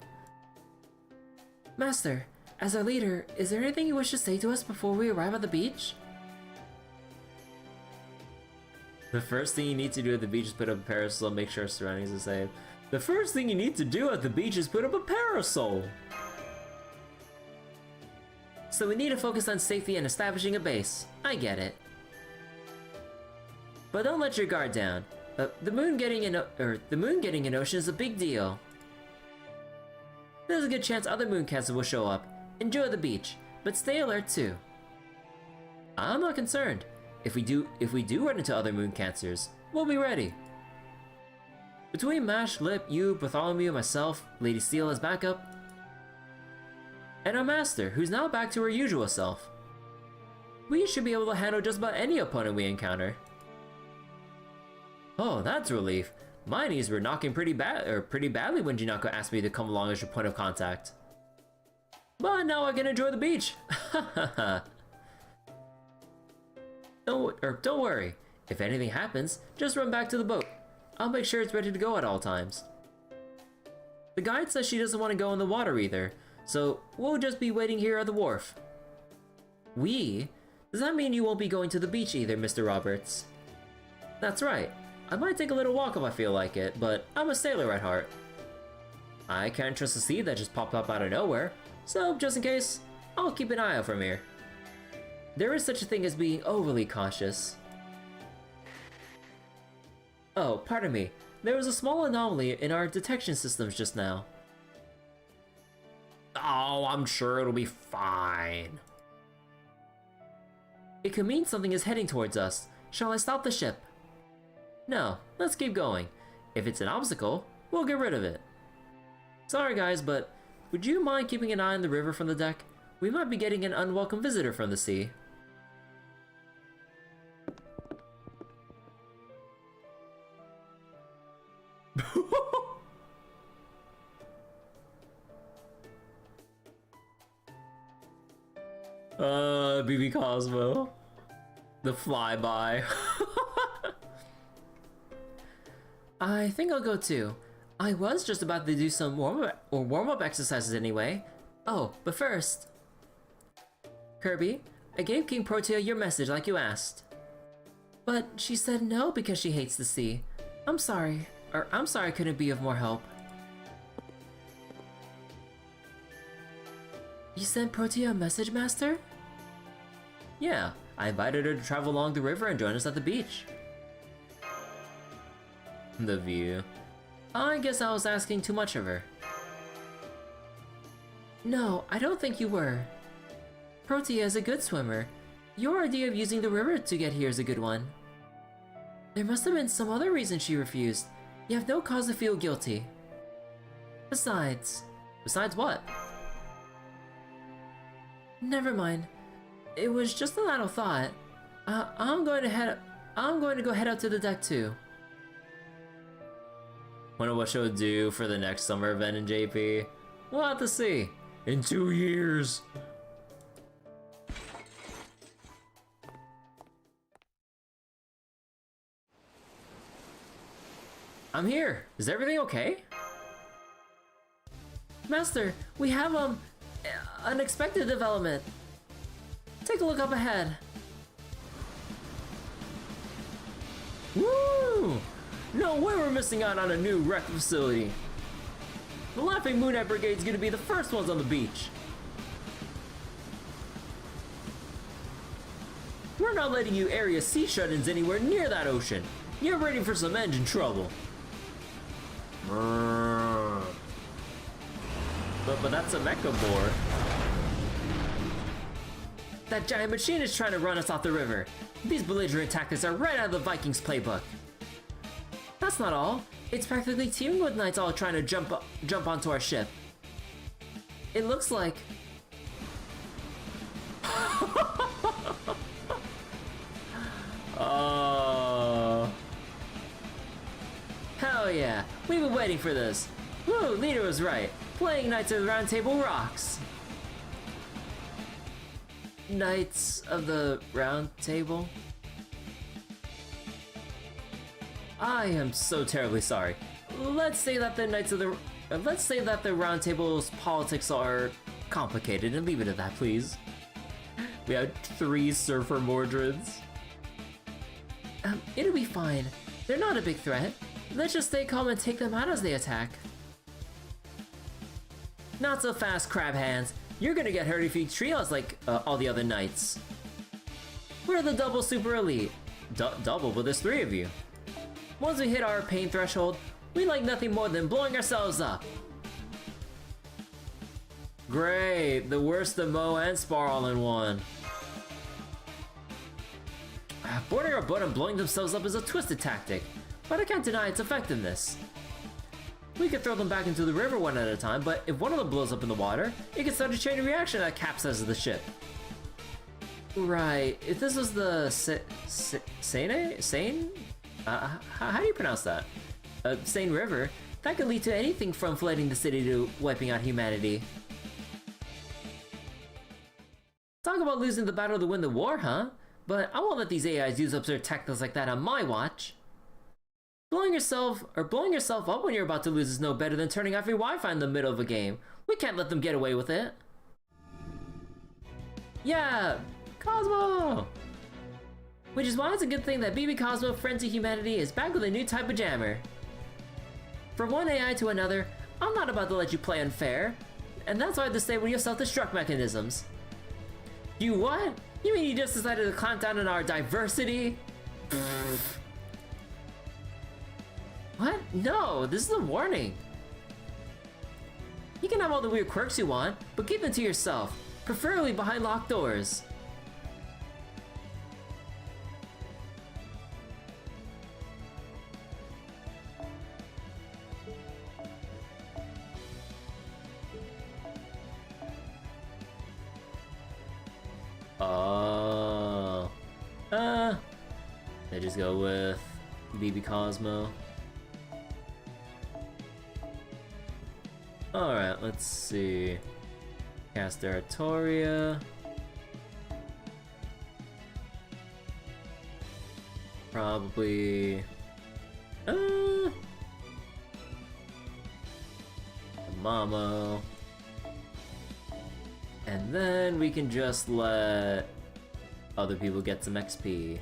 Master, as our leader, is there anything you wish to say to us before we arrive at the beach? The first thing you need to do at the beach is put up a parasol, make sure our surroundings are safe. The first thing you need to do at the beach is put up a parasol! So we need to focus on safety and establishing a base. I get it. But don't let your guard down. The moon getting an ocean is a big deal. There's a good chance other moon cancers will show up. Enjoy the beach, but stay alert too. I'm not concerned. If we do run into other moon cancers, we'll be ready. Between Mash, Lip, you, Bartholomew, myself, Lady Steel as backup, and our master, who's now back to her usual self, we should be able to handle just about any opponent we encounter. Oh, that's a relief. My knees were knocking pretty badly when Jinako asked me to come along as your point of contact. But now I can enjoy the beach. Don't worry. If anything happens, just run back to the boat. I'll make sure it's ready to go at all times. The guide says she doesn't want to go in the water either, so we'll just be waiting here at the wharf. We? Does that mean you won't be going to the beach either, Mr. Roberts? That's right. I might take a little walk if I feel like it, but I'm a sailor at heart. I can't trust a sea that just popped up out of nowhere, so just in case, I'll keep an eye out from here. There is such a thing as being overly cautious. Oh, pardon me. There was a small anomaly in our detection systems just now. Oh, I'm sure it'll be fine. It could mean something is heading towards us. Shall I stop the ship? No, let's keep going. If it's an obstacle, we'll get rid of it. Sorry guys, but would you mind keeping an eye on the river from the deck? We might be getting an unwelcome visitor from the sea. BB Cosmo. The flyby. I think I'll go too. I was just about to do some warm-up exercises anyway. Oh, but first... Kirby, I gave King Protea your message like you asked. But she said no because she hates the sea. I'm sorry I couldn't be of more help. You sent Protea a message, Master? Yeah, I invited her to travel along the river and join us at the beach. The view. I guess I was asking too much of her. No, I don't think you were. Protea is a good swimmer. Your idea of using the river to get here is a good one. There must have been some other reason she refused. You have no cause to feel guilty. Besides what? Never mind. It was just an idle thought. I'm going to go head out to the deck too. Wonder what she'll do for the next summer event in JP. We'll have to see. In 2 years. I'm here. Is everything okay? Master, we have, unexpected development. Take a look up ahead. Woo! No way we're missing out on a new rec facility. The Laughing Moonlight Brigade's gonna be the first ones on the beach. We're not letting you area sea shut-ins anywhere near that ocean. You're ready for some engine trouble. But that's a mecha boar. That giant machine is trying to run us off the river. These belligerent tactics are right out of the Vikings playbook. That's not all. It's practically teeming with knights all trying to jump onto our ship. It looks like... Oh. Hell yeah, we've been waiting for this. Woo, leader was right. Playing Knights of the Round Table rocks. Knights of the Round Table? I am so terribly sorry. Let's say that the Round Table's politics are complicated and leave it at that, please. We have 3 Surfer Mordreds. It'll be fine. They're not a big threat. Let's just stay calm and take them out as they attack. Not so fast, crab hands. You're gonna get hurt if you treat us like all the other knights. We're the double super elite. Double, but there's 3 of you. Once we hit our pain threshold, we like nothing more than blowing ourselves up. Great, the worst of Mo and Spar all in one. Boarding our boat and blowing themselves up is a twisted tactic, but I can't deny its effectiveness. We could throw them back into the river one at a time, but if one of them blows up in the water, it can start a chain reaction that capsizes the ship. Right, if this was the Seine? How do you pronounce that? Seine River, that could lead to anything from flooding the city to wiping out humanity. Talk about losing the battle to win the war, huh? But I won't let these AIs use up their tactics like that on my watch. Blowing yourself up when you're about to lose is no better than turning off your Wi-Fi in the middle of a game. We can't let them get away with it. Yeah, Cosmo! Which is why it's a good thing that BB Cosmo Frenzy Humanity is back with a new type of jammer. From one AI to another, I'm not about to let you play unfair, and that's why I have to stay with your self-destruct mechanisms. You what? You mean you just decided to clamp down on our diversity? What? No, this is a warning. You can have all the weird quirks you want, but keep them to yourself, preferably behind locked doors. Oh. They just go with BB Cosmo. Alright, let's see. Cast Aratoria. Probably... Mamo. And then we can just let other people get some XP.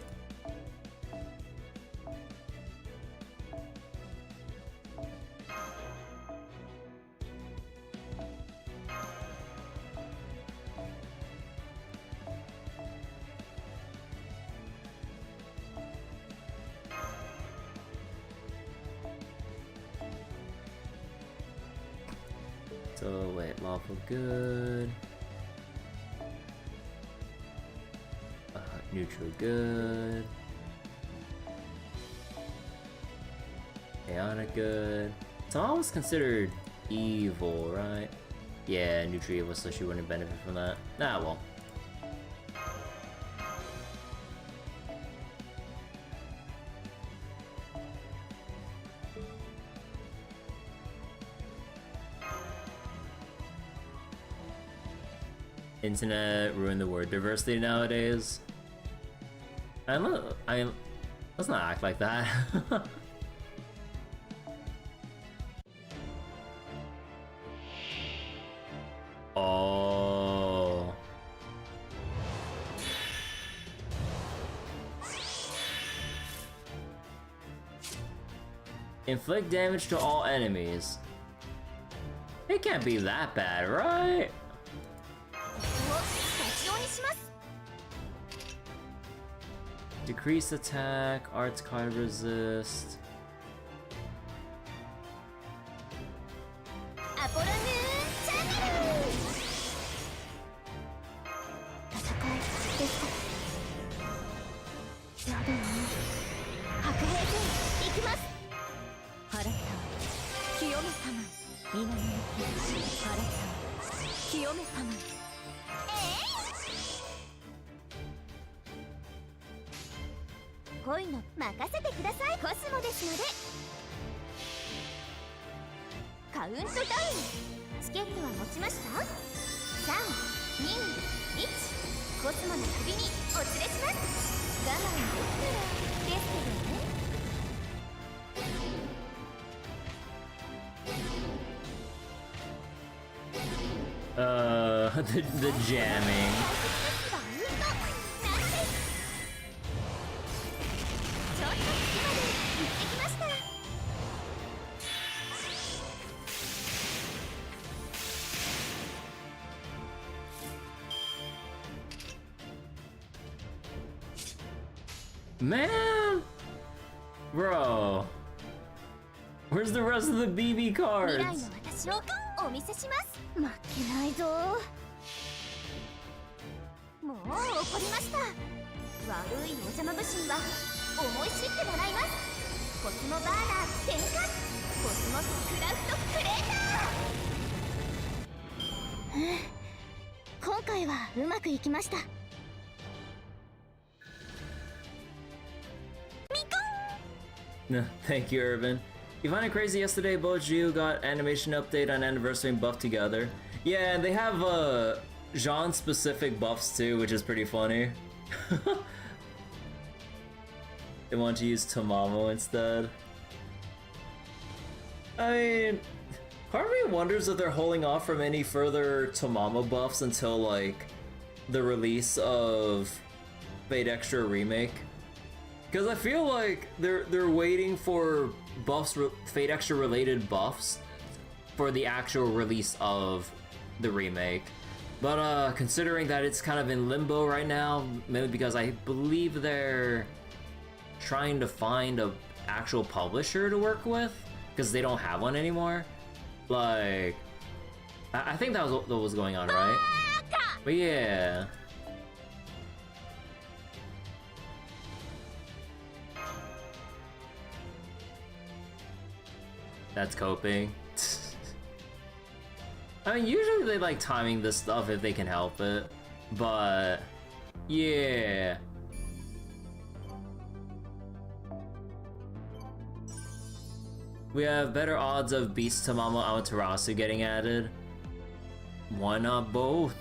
So wait, lawful good. Neutral good. Chaotic good. So I was considered evil, right? Yeah, neutral evil, so she wouldn't benefit from that. Ah, well. Internet ruined the word diversity nowadays. Let's not act like that. Inflict damage to all enemies. It can't be that bad, right? Decrease attack, arts card resist. The jamming. Man! Bro. Where's the rest of the BB cards? No, thank you, Urban. You find it crazy yesterday both Geo got animation update on anniversary and buff together? Yeah, and they have genre-specific buffs too, which is pretty funny. They want to use Tamamo instead. I mean, part of me wonders if they're holding off from any further Tamamo buffs until like the release of Fate Extra Remake. Because I feel like they're waiting for buffs, Fate Extra related buffs, for the actual release of the remake. But considering that it's kind of in limbo right now, maybe because I believe they're trying to find a actual publisher to work with, because they don't have one anymore. Like, I think that was what was going on, right? But yeah. That's coping. I mean, usually they like timing this stuff if they can help it, but yeah. We have better odds of Beast Tamamo Amaterasu getting added. Why not both?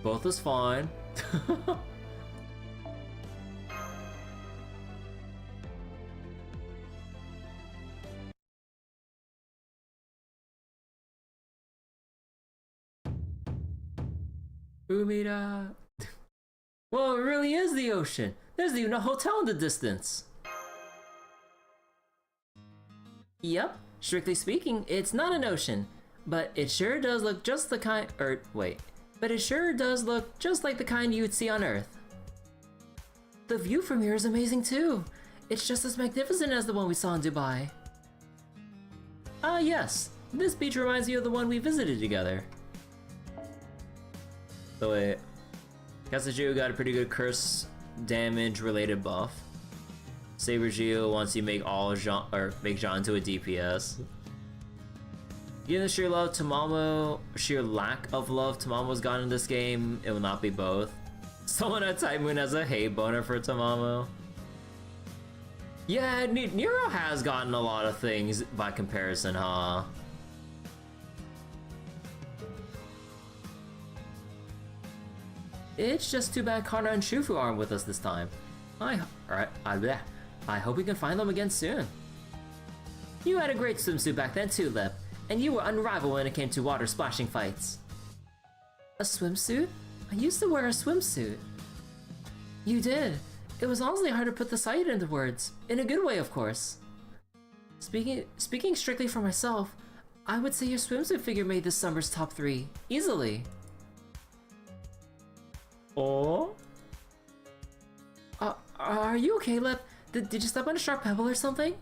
Both is fine. Umida. Well, it really is the ocean. There's even a hotel in the distance. Yep, strictly speaking, it's not an ocean, but it sure does look just the kind, but it sure does look just like the kind you would see on Earth. The view from here is amazing too. It's just as magnificent as the one we saw in Dubai. Ah yes, this beach reminds me of the one we visited together. So wait, Kazuju got a pretty good curse damage related buff. Saber Geo once you make make Jean into a DPS. Given the sheer love Tamamo, sheer lack of love Tamamo's gotten in this game, it will not be both. Someone at Type Moon has a hate boner for Tamamo. Yeah, Nero has gotten a lot of things by comparison, huh? It's just too bad Kana and Shufu aren't with us this time. I hope we can find them again soon. You had a great swimsuit back then too, Lip, and you were unrivaled when it came to water splashing fights. A swimsuit? I used to wear a swimsuit. You did. It was honestly hard to put the sight into words. In a good way, of course. Speaking strictly for myself, I would say your swimsuit figure made this summer's top 3, easily. Oh? Are you okay, Lep? Did you step on a sharp pebble or something?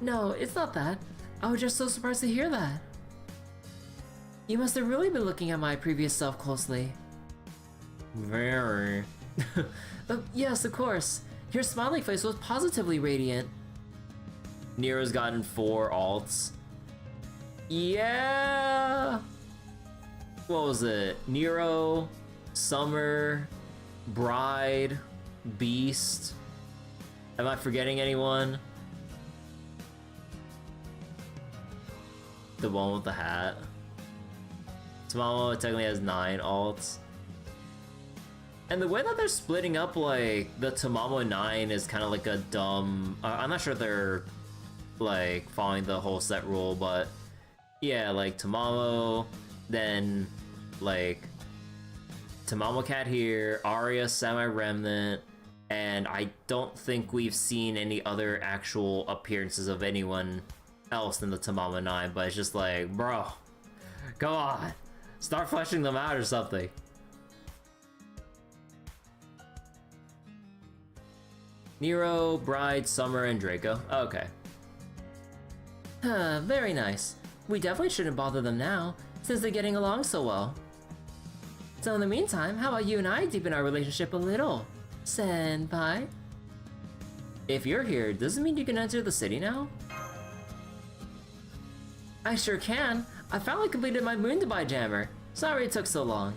No, it's not that. I was just so surprised to hear that. You must have really been looking at my previous self closely. Very. Yes, of course. Your smiling face was positively radiant. Nero's gotten 4 alts. Yeah! What was it? Nero, Summer, Bride, Beast. Am I forgetting anyone? The one with the hat. Tamamo technically has 9 alts. And the way that they're splitting up, like, the Tamamo 9 is kind of like a dumb... I'm not sure if they're, like, following the whole set rule, but... Yeah, like, Tamamo, then, like... Tamamo Cat here, Arya, Semi-Remnant, and I don't think we've seen any other actual appearances of anyone else than the Tamamo 9, but it's just like, bro, come on, start fleshing them out or something. Nero, Bride, Summer, and Draco. Okay. Very nice. We definitely shouldn't bother them now, since they're getting along so well. So in the meantime, how about you and I deepen our relationship a little, Senpai? If you're here, does it mean you can enter the city now? I sure can. I finally completed my Moon Dubai Jammer. Sorry it took so long.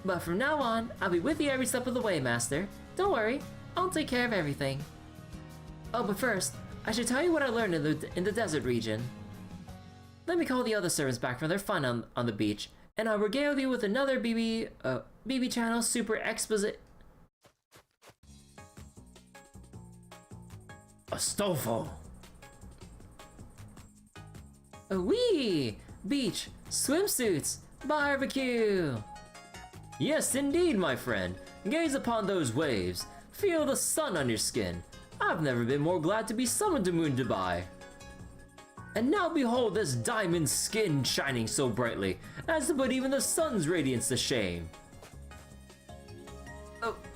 But from now on, I'll be with you every step of the way, Master. Don't worry, I'll take care of everything. Oh, but first, I should tell you what I learned in the desert region. Let me call the other servants back from their fun on the beach, and I'll regale you with another BB channel super exposit. Astolfo! Wee! Beach, swimsuits, barbecue! Yes, indeed, my friend. Gaze upon those waves. Feel the sun on your skin. I've never been more glad to be summoned to Moon Dubai. And now behold this diamond skin shining so brightly as to put even the sun's radiance to shame.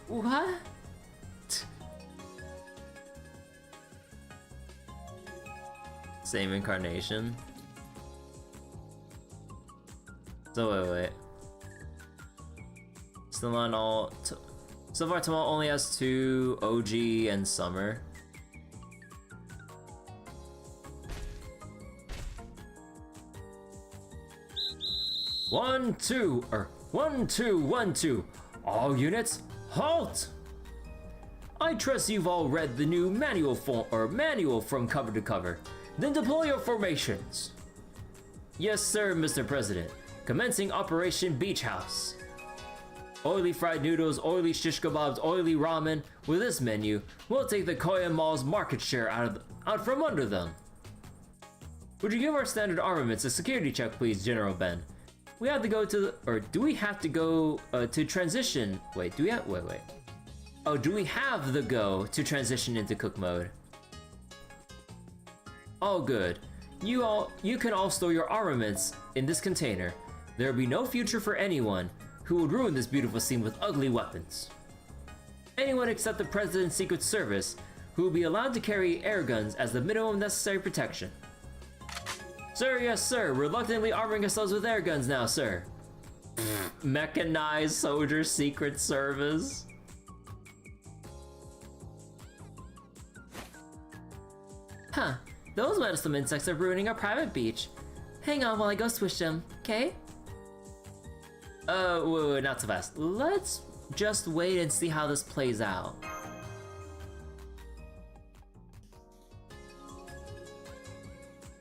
What? Same incarnation? So wait. Still on all... So far Tamal only has 2, OG and Summer. One, two, 1, 2, 1, 2. All units, halt! I trust you've all read the new manual from cover to cover. Then deploy your formations. Yes, sir, Mr. President. Commencing Operation Beach House. Oily fried noodles, oily shish kebabs, oily ramen. With this menu, we'll take the Koyan Mall's market share out from under them. Would you give our standard armaments a security check, please, General Ben? We have to go to do we have to go to transition? Wait, do we have, wait. Oh, do we have the go to transition into cook mode? All good. You can all store your armaments in this container. There will be no future for anyone who would ruin this beautiful scene with ugly weapons. Anyone except the President's Secret Service who will be allowed to carry air guns as the minimum necessary protection. Sir, yes sir, reluctantly arming ourselves with air guns now, sir. Mechanized Soldier Secret Service. Huh, those meddlesome insects are ruining our private beach. Hang on while I go swish them, okay? Wait, not so fast. Let's just wait and see how this plays out.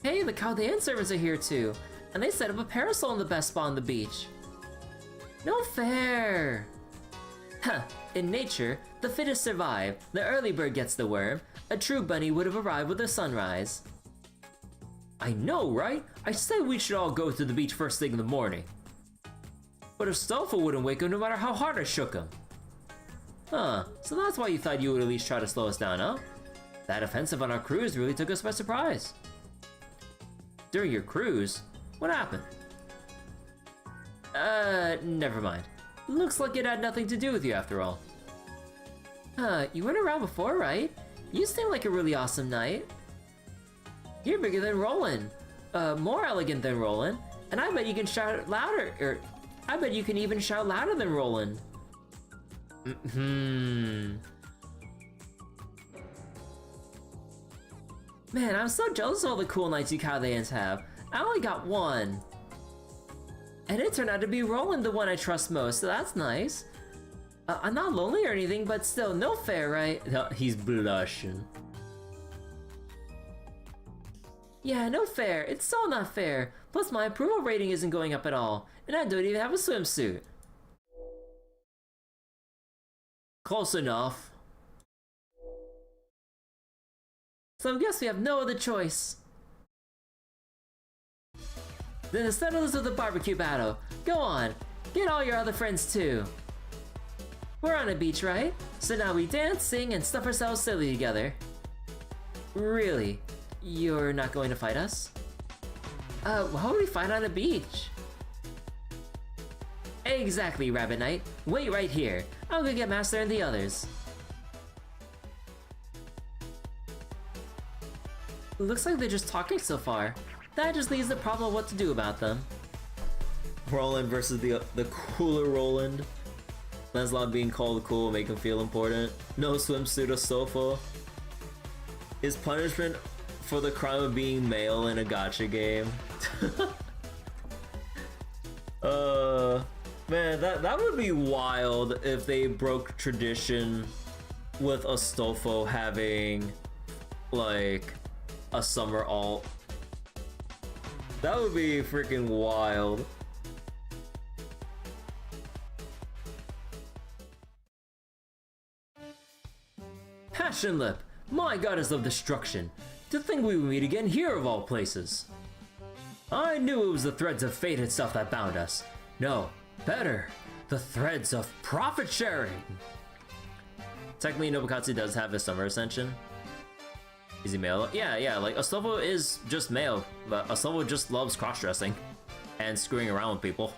Hey, the Chaldean servants are here too, and they set up a parasol in the best spot on the beach. No fair! Huh, in nature, the fittest survive, the early bird gets the worm. A true bunny would have arrived with the sunrise. I know, right? I said we should all go to the beach first thing in the morning. But Astolfo wouldn't wake up no matter how hard I shook him. Huh, so that's why you thought you would at least try to slow us down, huh? That offensive on our cruise really took us by surprise. During your cruise? What happened? Never mind. Looks like it had nothing to do with you after all. You weren't around before, right? You seem like a really awesome knight. You're bigger than Roland. More elegant than Roland. And I bet you can shout louder, or I bet you can even shout louder than Roland. Man, I'm so jealous of all the cool knights you Chaldeans have. I only got one. And it turned out to be Roland, the one I trust most, so that's nice. I'm not lonely or anything, but still, no fair, right? No, he's blushing. Yeah, no fair. It's so not fair. Plus, my approval rating isn't going up at all, and I don't even have a swimsuit. Close enough. So I guess we have no other choice. Then to settle this with a barbecue battle, go on, get all your other friends too. We're on a beach, right? So now we dance, sing, and stuff ourselves silly together. Really? You're not going to fight us? Why would we fight on a beach? Exactly, Rabbit Knight. Wait right here. I'll go get Master and the others. Looks like they're just talking so far. That just leaves the problem of what to do about them. Roland versus the cooler Roland. Lancelot being called cool make him feel important. No swimsuit or sofa. His punishment for the crime of being male in a gacha game. Man, that would be wild if they broke tradition with Astolfo having like a summer alt. That would be freaking wild. Passion Lip, my goddess of destruction. To think we would meet again here of all places. I knew it was the threads of fate itself that bound us. No, better, the threads of profit sharing. Technically, Nobukatsu does have his summer ascension. Is he male? Yeah, like Astolfo is just male, but Astolfo just loves cross-dressing and screwing around with people.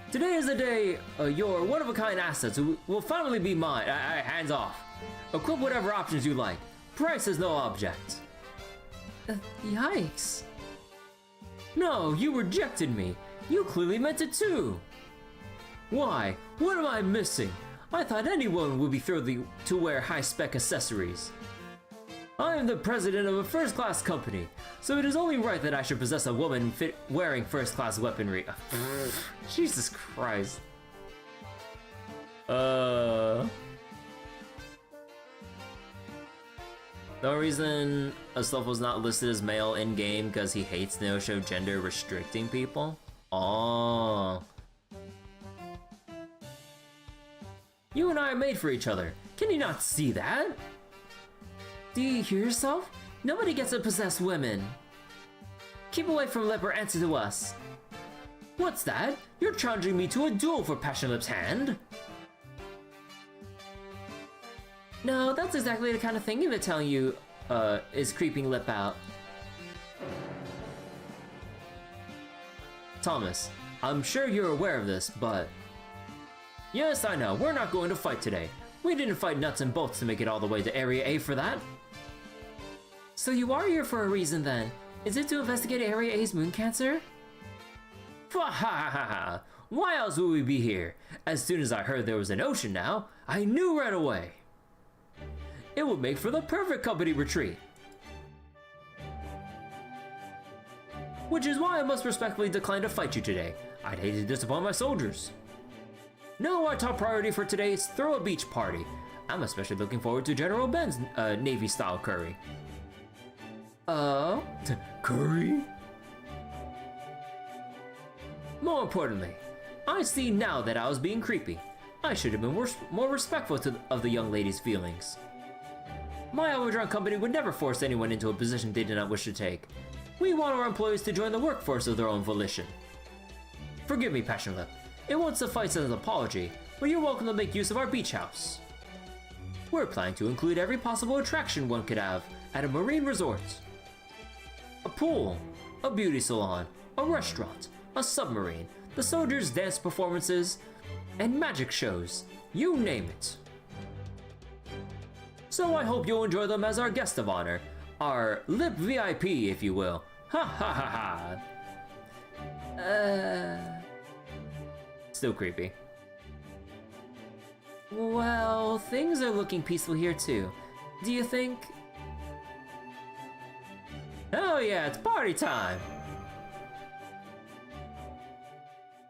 Today is the day your one-of-a-kind assets will finally be mine. Hands off. Equip whatever options you like. Price is no object. Yikes. No, you rejected me. You clearly meant it too. Why? What am I missing? I thought anyone would be thrilled to wear high-spec accessories. I am the president of a first-class company, so it is only right that I should possess a woman wearing first-class weaponry. Jesus Christ. The only reason Astolfo's not listed as male in-game because he hates no-show gender restricting people? Oh. You and I are made for each other. Can you not see that? Do you hear yourself? Nobody gets to possess women. Keep away from Lip or answer to us. What's that? You're challenging me to a duel for Passion Lip's hand? No, that's exactly the kind of thing they're telling you is creeping Lip out. Thomas, I'm sure you're aware of this, but... Yes, I know, we're not going to fight today. We didn't fight nuts and bolts to make it all the way to Area A for that. So you are here for a reason then. Is it to investigate Area A's moon cancer? Ha ha ha ha! Why else would we be here? As soon as I heard there was an ocean now, I knew right away. It would make for the perfect company retreat. Which is why I must respectfully decline to fight you today. I'd hate to disappoint my soldiers. No, our top priority for today is throw a beach party. I'm especially looking forward to General Ben's Navy-style curry. Curry? More importantly, I see now that I was being creepy. I should have been more respectful of the young lady's feelings. My Overdrunk company would never force anyone into a position they did not wish to take. We want our employees to join the workforce of their own volition. Forgive me, Passion Lip. It won't suffice as an apology, well, you're welcome to make use of our beach house. We're planning to include every possible attraction one could have at a marine resort. A pool, a beauty salon, a restaurant, a submarine, the soldiers' dance performances, and magic shows, you name it. So I hope you'll enjoy them as our guest of honor, our lip VIP, if you will. Ha ha ha ha. Still creepy. Well, things are looking peaceful here too. Do you think? Oh yeah, it's party time!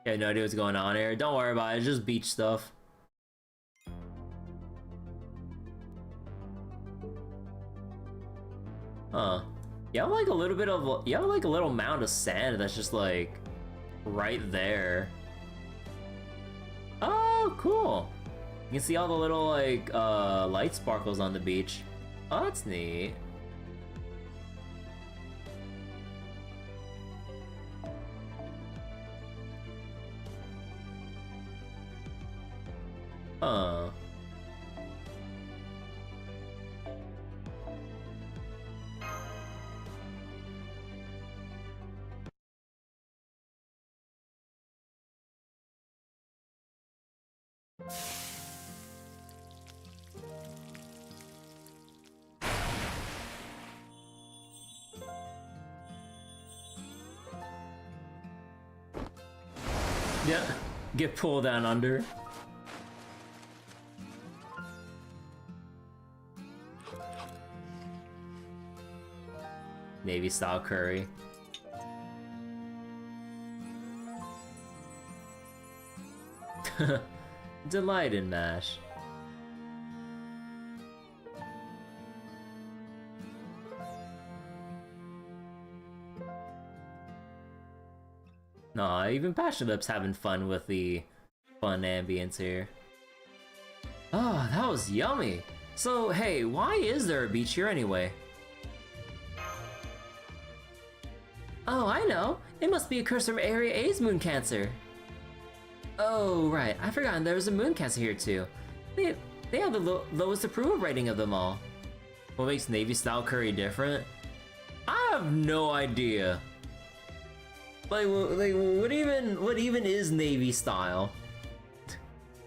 I have no idea what's going on here. Don't worry about it, it's just beach stuff. Huh. You have like a little bit of, you have like a little mound of sand that's just like right there. Oh, cool. You can see all the little like light sparkles on the beach. Oh, that's neat. Huh. Yeah, get pulled down under. Navy style curry. Delight in mash. Nah, even Passion Lips having fun with the fun ambience here. Oh, that was yummy! So, hey, why is there a beach here anyway? Oh, I know! It must be a curse from Area A's moon cancer! Oh, right, I forgot there was a moon cancer here too. They have the lowest approval rating of them all. What makes Navy style curry different? I have no idea. Like what even is Navy style?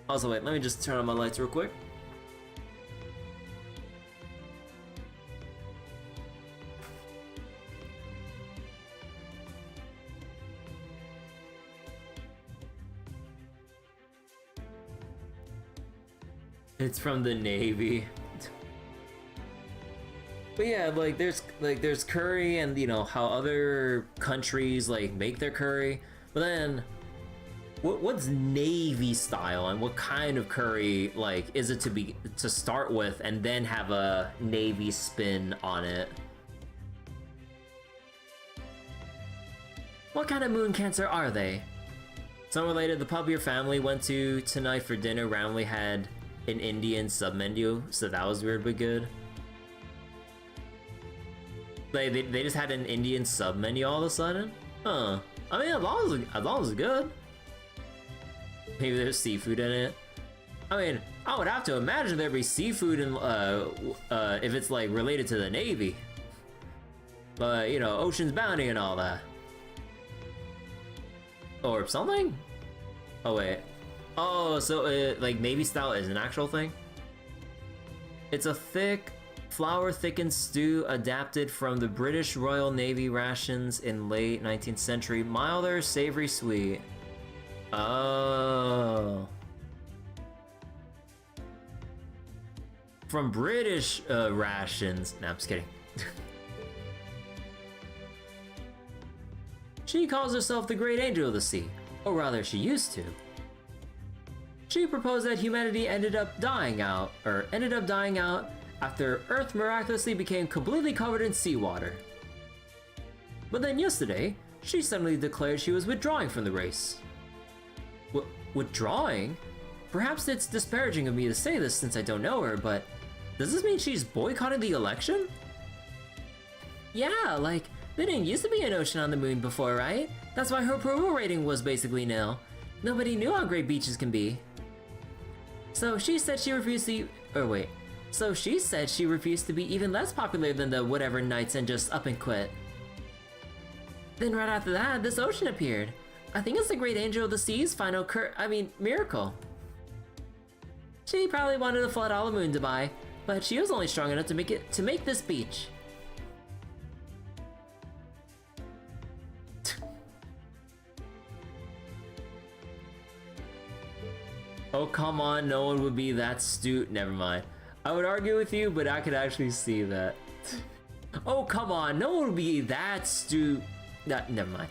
Also, wait, let me just turn on my lights real quick. It's from the Navy. But yeah, like there's curry, and you know how other countries like make their curry. But then what's Navy style, and what kind of curry like is it to start with, and then have a Navy spin on it? What kind of moon cancer are they? Some related, the pub your family went to tonight for dinner randomly had an Indian sub menu, so that was weird but good. They just had an Indian sub menu all of a sudden? Huh. I mean, as long as it's good. Maybe there's seafood in it. I mean, I would have to imagine there'd be seafood in, if it's like related to the Navy. But, you know, Ocean's Bounty and all that. Or something? Oh, wait. Oh, so, like, Navy style is an actual thing? It's a thick, flour-thickened stew adapted from the British Royal Navy rations in late 19th century. Milder, savory, sweet. Oh. From British rations. Nah, I'm just kidding. She calls herself the Great Angel of the Sea. Or rather, she used to. She proposed that humanity ended up dying out after Earth miraculously became completely covered in seawater. But then yesterday, she suddenly declared she was withdrawing from the race. Withdrawing? Perhaps it's disparaging of me to say this since I don't know her, but does this mean she's boycotting the election? Yeah, like, there didn't used to be an ocean on the moon before, right? That's why her approval rating was basically nil. Nobody knew how great beaches can be. So she said she refused to. Or wait. So she said she refused to be even less popular than the whatever knights and just up and quit. Then right after that, this ocean appeared. I think it's the Great Angel of the Sea's final miracle. She probably wanted to flood all of Moon Dubai, but she was only strong enough to make this beach. Oh come on, no one would be that never mind. I would argue with you, but I could actually see that. Oh come on, no one would be that never mind.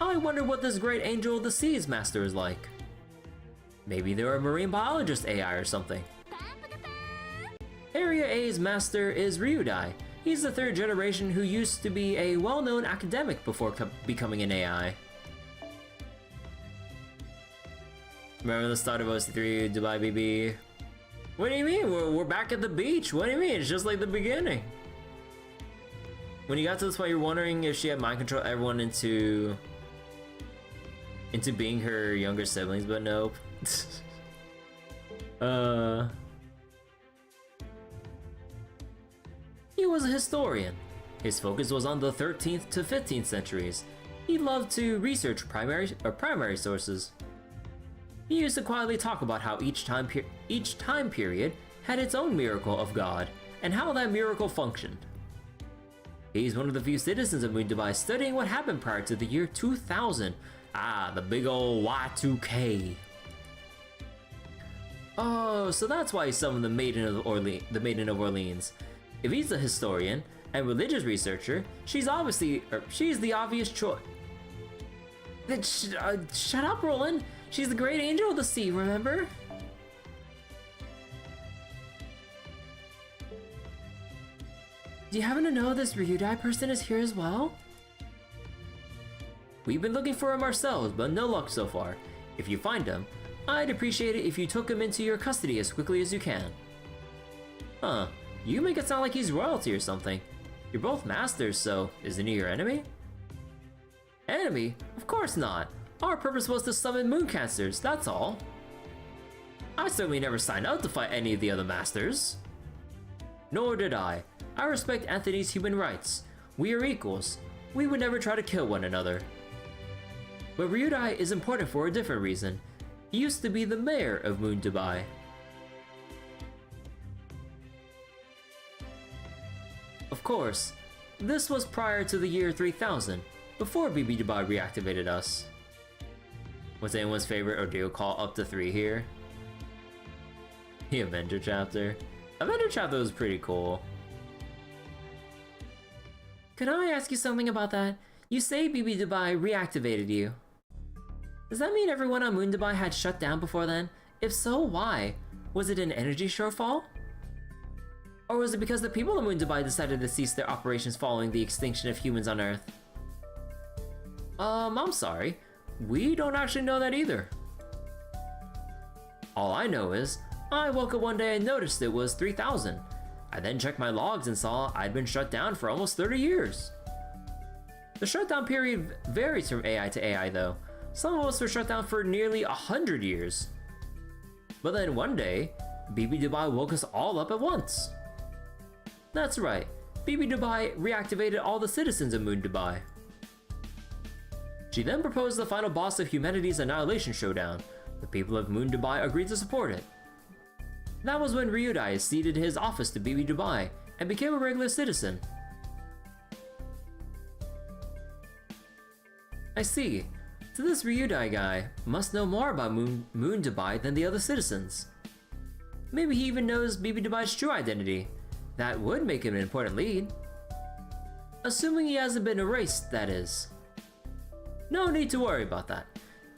I wonder what this Great Angel of the Seas master is like. Maybe they're a marine biologist AI or something. Area A's master is Ryudai. He's the third generation who used to be a well-known academic before becoming an AI. Remember the start of OC3, Dubai BB? What do you mean? We're back at the beach. What do you mean? It's just like the beginning. When you got to this point, you're wondering if she had mind control everyone into being her younger siblings, but nope. He was a historian. His focus was on the 13th to 15th centuries. He loved to research primary sources. He used to quietly talk about how each time period had its own miracle of God, and how that miracle functioned. He's one of the few citizens of Moon Dubai studying what happened prior to the year 2000. Ah, the big ol' Y2K. Oh, so that's why he summoned the Maiden of Orleans. If he's a historian and religious researcher, she's the obvious choice. Shut up, Roland. She's the Great Angel of the Sea, remember? Do you happen to know this Ryudai person is here as well? We've been looking for him ourselves, but no luck so far. If you find him, I'd appreciate it if you took him into your custody as quickly as you can. Huh, you make it sound like he's royalty or something. You're both masters, so isn't he your enemy? Enemy? Of course not. Our purpose was to summon mooncancers, that's all. I certainly never signed up to fight any of the other masters. Nor did I. I respect Anthony's human rights. We are equals. We would never try to kill one another. But Ryudai is important for a different reason. He used to be the mayor of Moon Dubai. Of course, this was prior to the year 3000, before BB Dubai reactivated us. What's anyone's favorite Ordeal call up to 3 here? The Avenger chapter. Avenger chapter was pretty cool. Could I ask you something about that? You say BB Dubai reactivated you. Does that mean everyone on Moon Dubai had shut down before then? If so, why? Was it an energy shortfall? Or was it because the people of Moon Dubai decided to cease their operations following the extinction of humans on Earth? I'm sorry. We don't actually know that either. All I know is, I woke up one day and noticed it was 3000. I then checked my logs and saw I'd been shut down for almost 30 years. The shutdown period varies from AI to AI though. Some of us were shut down for nearly 100 years. But then one day, BB Dubai woke us all up at once. That's right, BB Dubai reactivated all the citizens of Moon Dubai. She then proposed the final boss of humanity's annihilation showdown. The people of Moon Dubai agreed to support it. That was when Ryudai ceded his office to BB Dubai and became a regular citizen. I see. So this Ryudai guy must know more about Moon Dubai than the other citizens. Maybe he even knows BB Dubai's true identity. That would make him an important lead. Assuming he hasn't been erased, that is. No need to worry about that.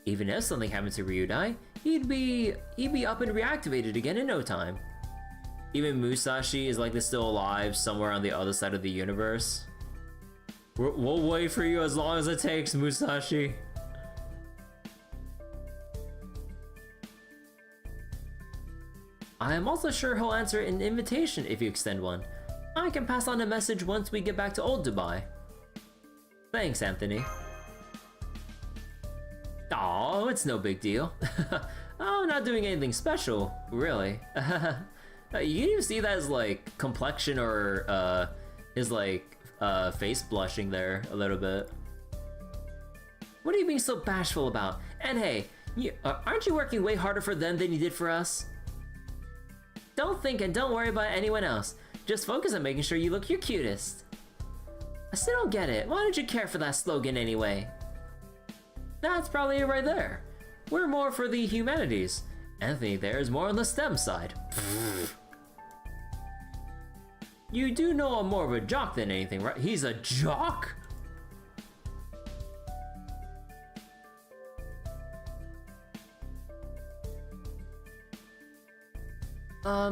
Even if something happened to Ryudai, he'd be up and reactivated again in no time. Even Musashi is likely still alive somewhere on the other side of the universe. We'll wait for you as long as it takes, Musashi. I am also sure he'll answer an invitation if you extend one. I can pass on a message once we get back to Old Dubai. Thanks, Anthony. Aw, Oh, it's no big deal. Oh, I'm not doing anything special, really. You can even see that as like complexion or his like face blushing there a little bit. What are you being so bashful about? And hey, aren't you working way harder for them than you did for us? Don't think and don't worry about anyone else. Just focus on making sure you look your cutest. I still don't get it. Why don't you care for that slogan anyway? That's probably it right there. We're more for the humanities. Anthony there is more on the STEM side. You do know I'm more of a jock than anything, right? He's a jock?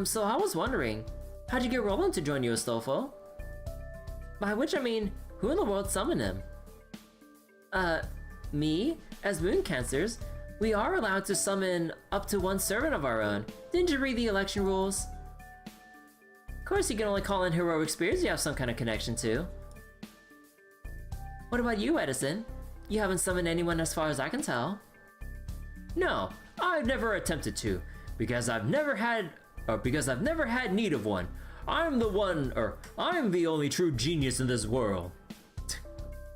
So I was wondering, how'd you get Roland to join you, Astolfo? By which I mean, who in the world summoned him? Me? As Moon Cancers, we are allowed to summon up to one servant of our own. Didn't you read the election rules? Of course you can only call in heroic spirits you have some kind of connection to. What about you, Edison? You haven't summoned anyone as far as I can tell. No, I've never attempted to, because I've never had need of one. I'm the only true genius in this world.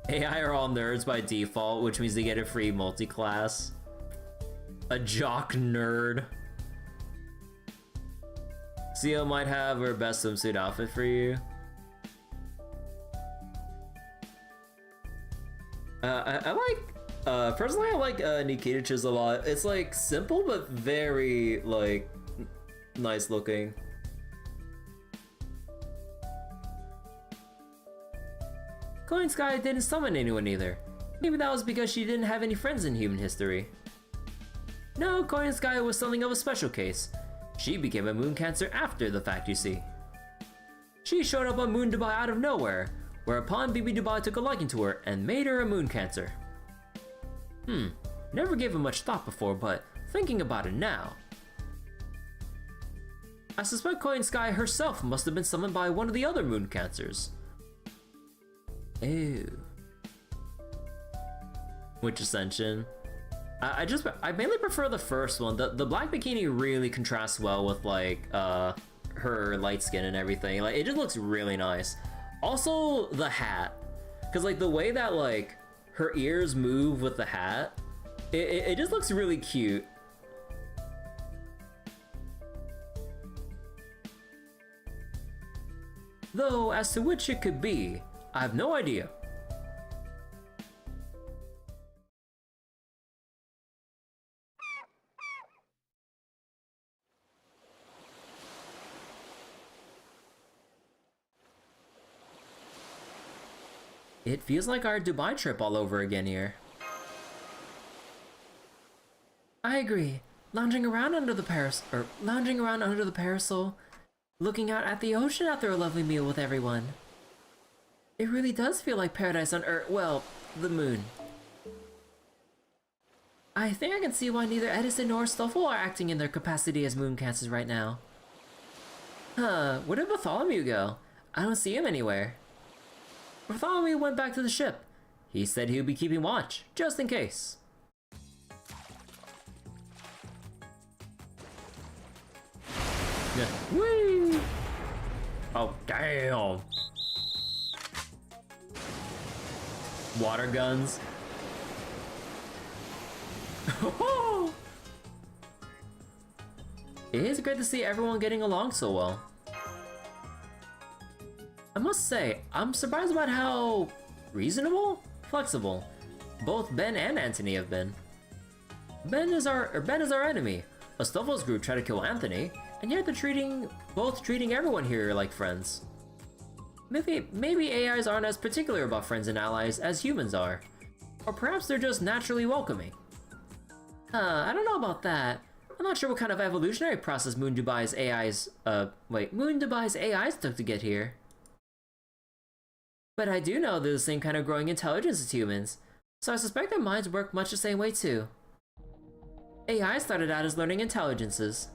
AI are all nerds by default, which means they get a free multi-class. A jock nerd. Cio might have her best swimsuit outfit for you. Personally I like Nikita's a lot. It's like simple but very like nice looking. Coin Sky didn't summon anyone either. Maybe that was because she didn't have any friends in human history. No, Coin Sky was something of a special case. She became a Moon Cancer after the fact, you see. She showed up on Moon Dubai out of nowhere, whereupon BB Dubai took a liking to her and made her a Moon Cancer. Never gave it much thought before, but thinking about it now, I suspect Coin Sky herself must have been summoned by one of the other Moon Cancers. Ew. Witch Ascension. I mainly prefer the first one. The black bikini really contrasts well with like her light skin and everything. Like it just looks really nice. Also the hat, because like the way that like her ears move with the hat, it just looks really cute. Though as to which it could be, I have no idea. It feels like our Dubai trip all over again here. I agree. Lounging around under the parasol, looking out at the ocean after a lovely meal with everyone. It really does feel like paradise on Earth. Well, the moon. I think I can see why neither Edison nor Stoffel are acting in their capacity as Moon Cancers right now. Huh, where did Bartholomew go? I don't see him anywhere. Bartholomew went back to the ship. He said he would be keeping watch, just in case. Yeah. Whee! Oh, damn! Water guns. It is great to see everyone getting along so well. I must say, I'm surprised about how reasonable, flexible both Ben and Anthony have been. Ben is our enemy. Astolfo's group tried to kill Anthony, and yet they're both treating everyone here like friends. Maybe AIs aren't as particular about friends and allies as humans are. Or perhaps they're just naturally welcoming. I don't know about that. I'm not sure what kind of evolutionary process Moon Dubai's AIs took to get here. But I do know they're the same kind of growing intelligence as humans, so I suspect their minds work much the same way too. AI started out as learning intelligences.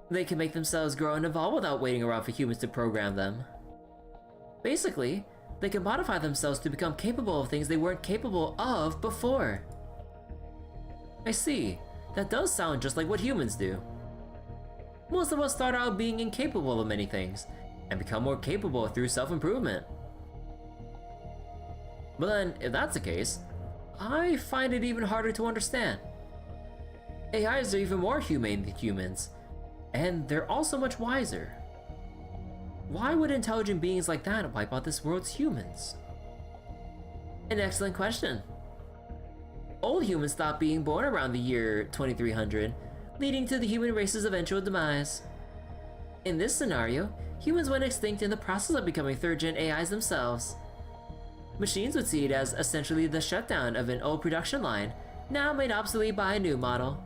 They can make themselves grow and evolve without waiting around for humans to program them. Basically, they can modify themselves to become capable of things they weren't capable of before. I see. That does sound just like what humans do. Most of us start out being incapable of many things, and become more capable through self-improvement. But then, if that's the case, I find it even harder to understand. AIs are even more humane than humans, and they're also much wiser. Why would intelligent beings like that wipe out this world's humans? An excellent question. Old humans stopped being born around the year 2300, leading to the human race's eventual demise. In this scenario, humans went extinct in the process of becoming third-gen AIs themselves. Machines would see it as essentially the shutdown of an old production line, now made obsolete by a new model.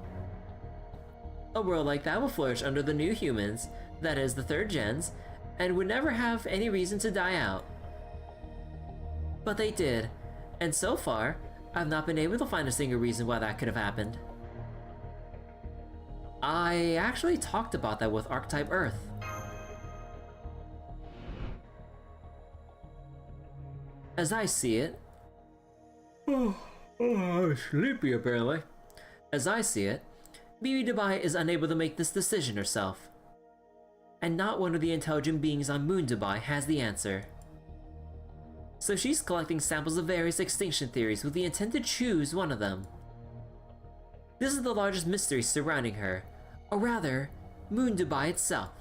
A world like that will flourish under the new humans, that is, the third gens, and would never have any reason to die out. But they did, and so far, I've not been able to find a single reason why that could have happened. I actually talked about that with Archetype Earth. As I see it... sleepy apparently. As I see it, Bibi Dubai is unable to make this decision herself. And not one of the intelligent beings on Moon Dubai has the answer. So she's collecting samples of various extinction theories with the intent to choose one of them. This is the largest mystery surrounding her, or rather, Moon Dubai itself.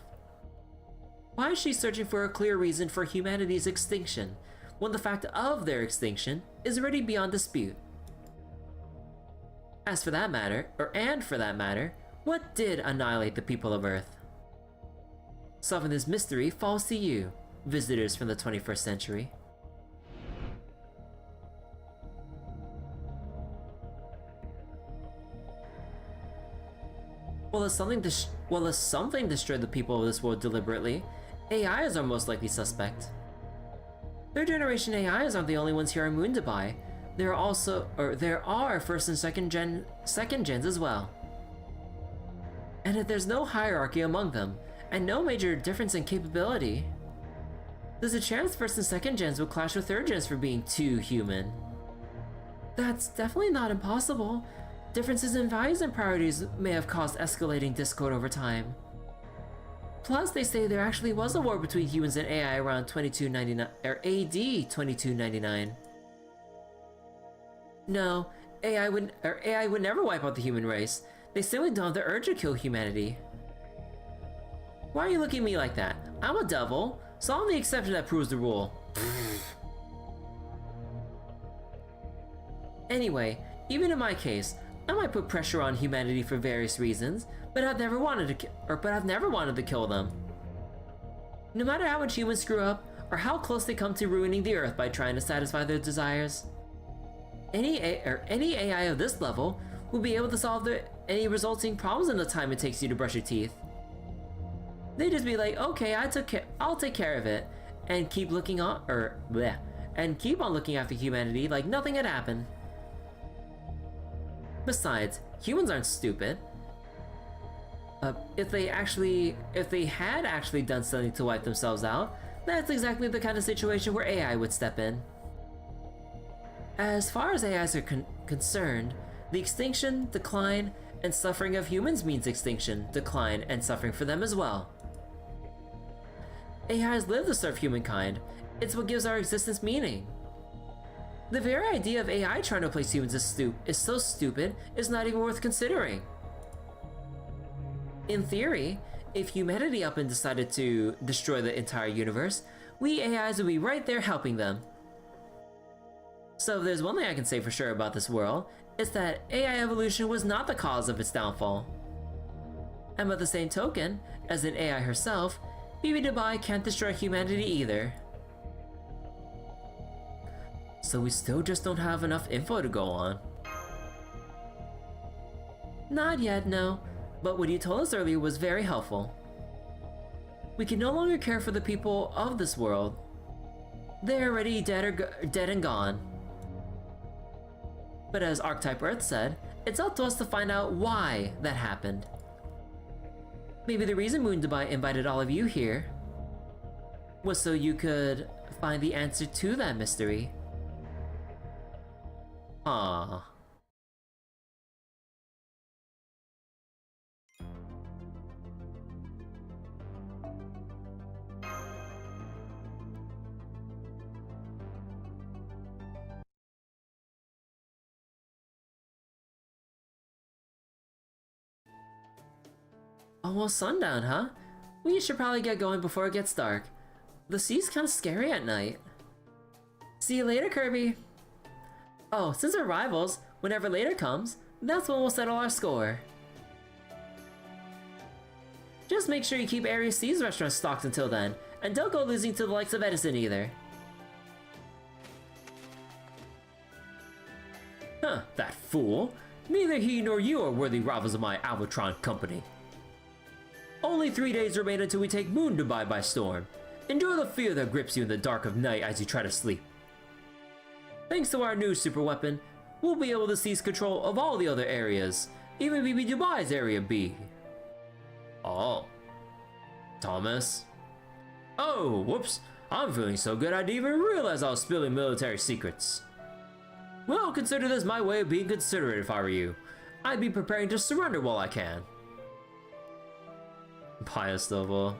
Why is she searching for a clear reason for humanity's extinction, when the fact of their extinction is already beyond dispute? And for that matter, what did annihilate the people of Earth? Solving this mystery falls to you, visitors from the 21st century. Well, if something destroyed the people of this world deliberately, AIs are most likely suspect. Third generation AIs aren't the only ones here on Moon Dubai. There are first and second gens as well. And if there's no hierarchy among them, and no major difference in capability, there's a chance first and second gens will clash with third gens for being too human. That's definitely not impossible. Differences in values and priorities may have caused escalating discord over time. Plus, they say there actually was a war between humans and AI around 2299 or AD 2299. No, AI would never wipe out the human race. They simply don't have the urge to kill humanity. Why are you looking at me like that? I'm a devil, so I'm the exception that proves the rule. Anyway, even in my case, I might put pressure on humanity for various reasons, but I've never wanted to kill them. No matter how much humans screw up, or how close they come to ruining the Earth by trying to satisfy their desires, any AI of this level will be able to solve any resulting problems in the time it takes you to brush your teeth. They just be like, okay, I'll take care of it, and keep looking on, and keep on looking after humanity like nothing had happened. Besides, humans aren't stupid. If they had actually done something to wipe themselves out, that's exactly the kind of situation where AI would step in. As far as AIs are concerned, the extinction, decline, and suffering of humans means extinction, decline, and suffering for them as well. AIs live to serve humankind. It's what gives our existence meaning. The very idea of AI trying to replace humans is so stupid, it's not even worth considering. In theory, if humanity up and decided to destroy the entire universe, we AIs would be right there helping them. So if there's one thing I can say for sure about this world, it's that AI evolution was not the cause of its downfall. And by the same token, as an AI herself, Bibi Dubai can't destroy humanity either. So we still just don't have enough info to go on. Not yet, no, but what you told us earlier was very helpful. We can no longer care for the people of this world. They're already dead and gone. But as Archetype Earth said, it's up to us to find out why that happened. Maybe the reason Moon Dubai invited all of you here was so you could find the answer to that mystery. Aww. Almost sundown, huh? We should probably get going before it gets dark. The sea's kind of scary at night. See you later, Kirby. Oh, since we're rivals, whenever later comes, that's when we'll settle our score. Just make sure you keep Area C's restaurant stocked until then, and don't go losing to the likes of Edison either. Huh, that fool. Neither he nor you are worthy rivals of my Albatron company. Only 3 days remain until we take Moon Dubai by storm. Endure the fear that grips you in the dark of night as you try to sleep. Thanks to our new super weapon, we'll be able to seize control of all the other areas, even BB Dubai's Area B. Oh. Thomas? Oh, whoops. I'm feeling so good I didn't even realize I was spilling military secrets. Well, consider this my way of being considerate if I were you. I'd be preparing to surrender while I can. Piostoval.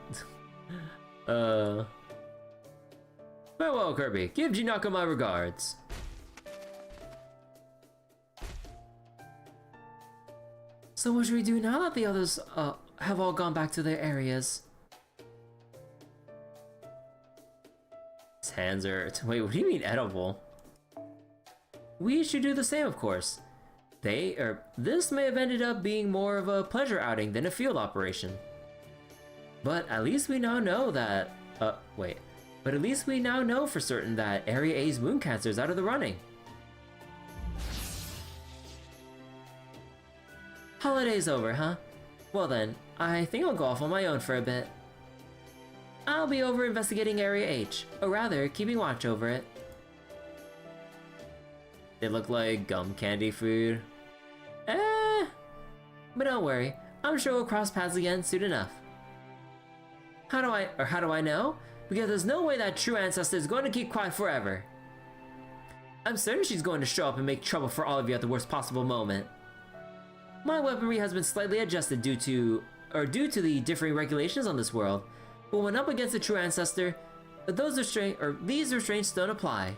Farewell, Kirby. Give Jinaka my regards. So what should we do now that the others, have all gone back to their areas? His hands are... Wait, what do you mean edible? We should do the same, of course. This may have ended up being more of a pleasure outing than a field operation. But at least we now know that... But at least we now know for certain that Area A's moon cancer is out of the running. Holiday's over, huh? Well then, I think I'll go off on my own for a bit. I'll be over investigating Area H, or rather, keeping watch over it. They look like gum candy food. But don't worry, I'm sure we'll cross paths again soon enough. How do I know? Because there's no way that true ancestor is going to keep quiet forever. I'm certain she's going to show up and make trouble for all of you at the worst possible moment. My weaponry has been slightly adjusted due to the differing regulations on this world, but when up against a true ancestor, these restraints don't apply.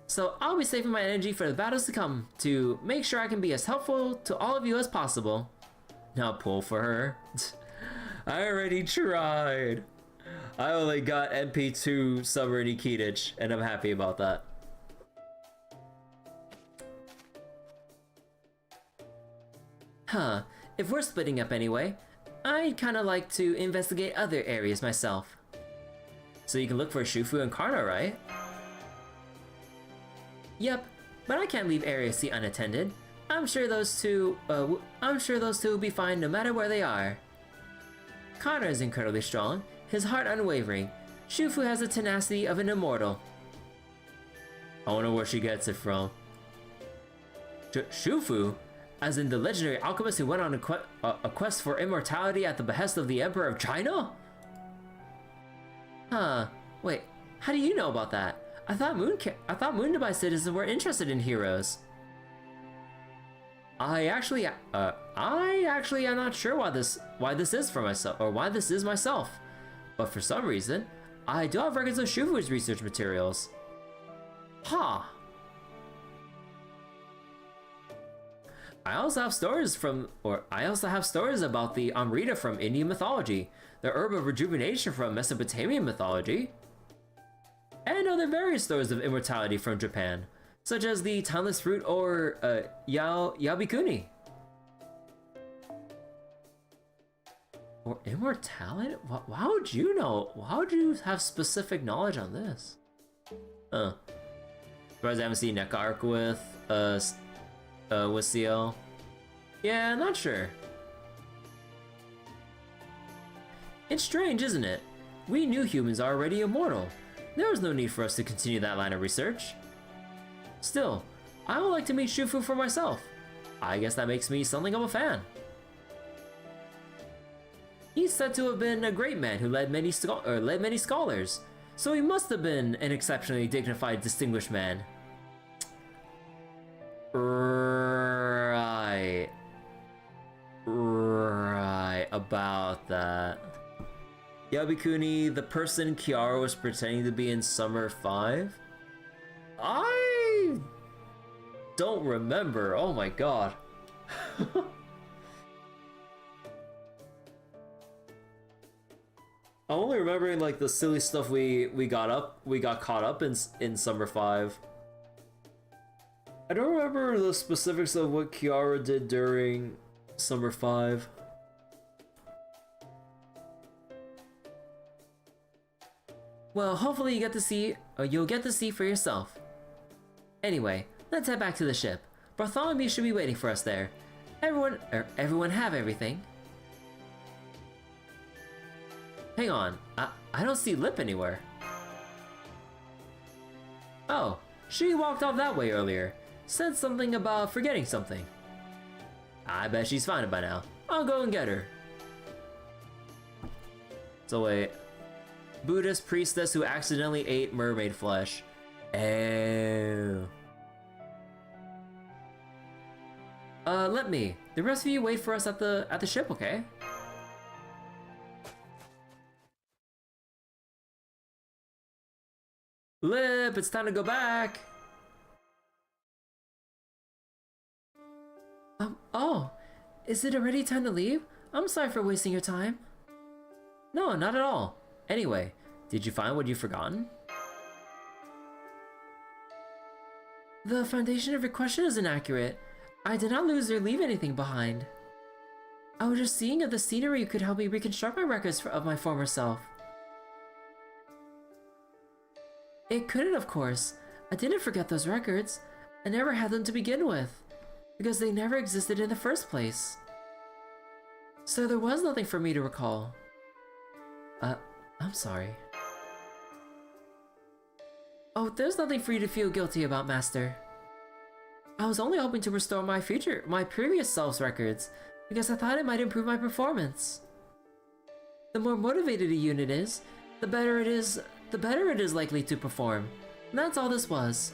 So I'll be saving my energy for the battles to come to make sure I can be as helpful to all of you as possible. Now pull for her. I already tried. I only got MP2 Summer Nikitich, and I'm happy about that. Huh, if we're splitting up anyway, I'd kinda like to investigate other areas myself. So you can look for Shufu and Karna, right? Yep, but I can't leave Area C unattended. I'm sure those two will be fine no matter where they are. Karna is incredibly strong, his heart unwavering. Shufu has the tenacity of an immortal. I wonder where she gets it from. Shufu? As in the legendary alchemist who went on a quest for immortality at the behest of the Emperor of China? Huh, wait, how do you know about that? I thought Moon Dubai citizens were interested in heroes. I actually am not sure why this is for myself, or why this is myself. But for some reason, I do have records of Shufu's research materials. Huh. I also have stories about the Amrita from Indian mythology, the herb of rejuvenation from Mesopotamian mythology, and other various stories of immortality from Japan, such as the timeless fruit or Yabikuni. Or immortality? Why would you know? Why would you have specific knowledge on this? Surprised I haven't seen Neck Arc with CL. Yeah, not sure. It's strange, isn't it? We new humans are already immortal. There was no need for us to continue that line of research. Still, I would like to meet Shufu for myself. I guess that makes me something of a fan. He's said to have been a great man who led many scholars, so he must have been an exceptionally dignified, distinguished man. Right about that. Yabikuni, the person Kiara was pretending to be in Summer 5? I don't remember. Oh my god. I'm only remembering like the silly stuff we got caught up in Summer 5. I don't remember the specifics of what Kiara did during Summer 5. Well, hopefully you'll get to see for yourself. Anyway, let's head back to the ship. Bartholomew should be waiting for us there. Everyone have everything? Hang on, I don't see Lip anywhere. Oh, she walked off that way earlier. Said something about forgetting something. I bet she's fine by now. I'll go and get her. So wait. Buddhist priestess who accidentally ate mermaid flesh. Oh. Let me. The rest of you wait for us at the ship, okay? Lip, it's time to go back. Oh, is it already time to leave? I'm sorry for wasting your time. No, not at all. Anyway, did you find what you've forgotten? The foundation of your question is inaccurate. I did not lose or leave anything behind. I was just seeing if the scenery could help me reconstruct my records of my former self. It couldn't, of course. I didn't forget those records. I never had them to begin with, because they never existed in the first place. So there was nothing for me to recall. I'm sorry. Oh, there's nothing for you to feel guilty about, Master. I was only hoping to restore my previous self's records, because I thought it might improve my performance. The more motivated a unit is, the better it is likely to perform. And that's all this was.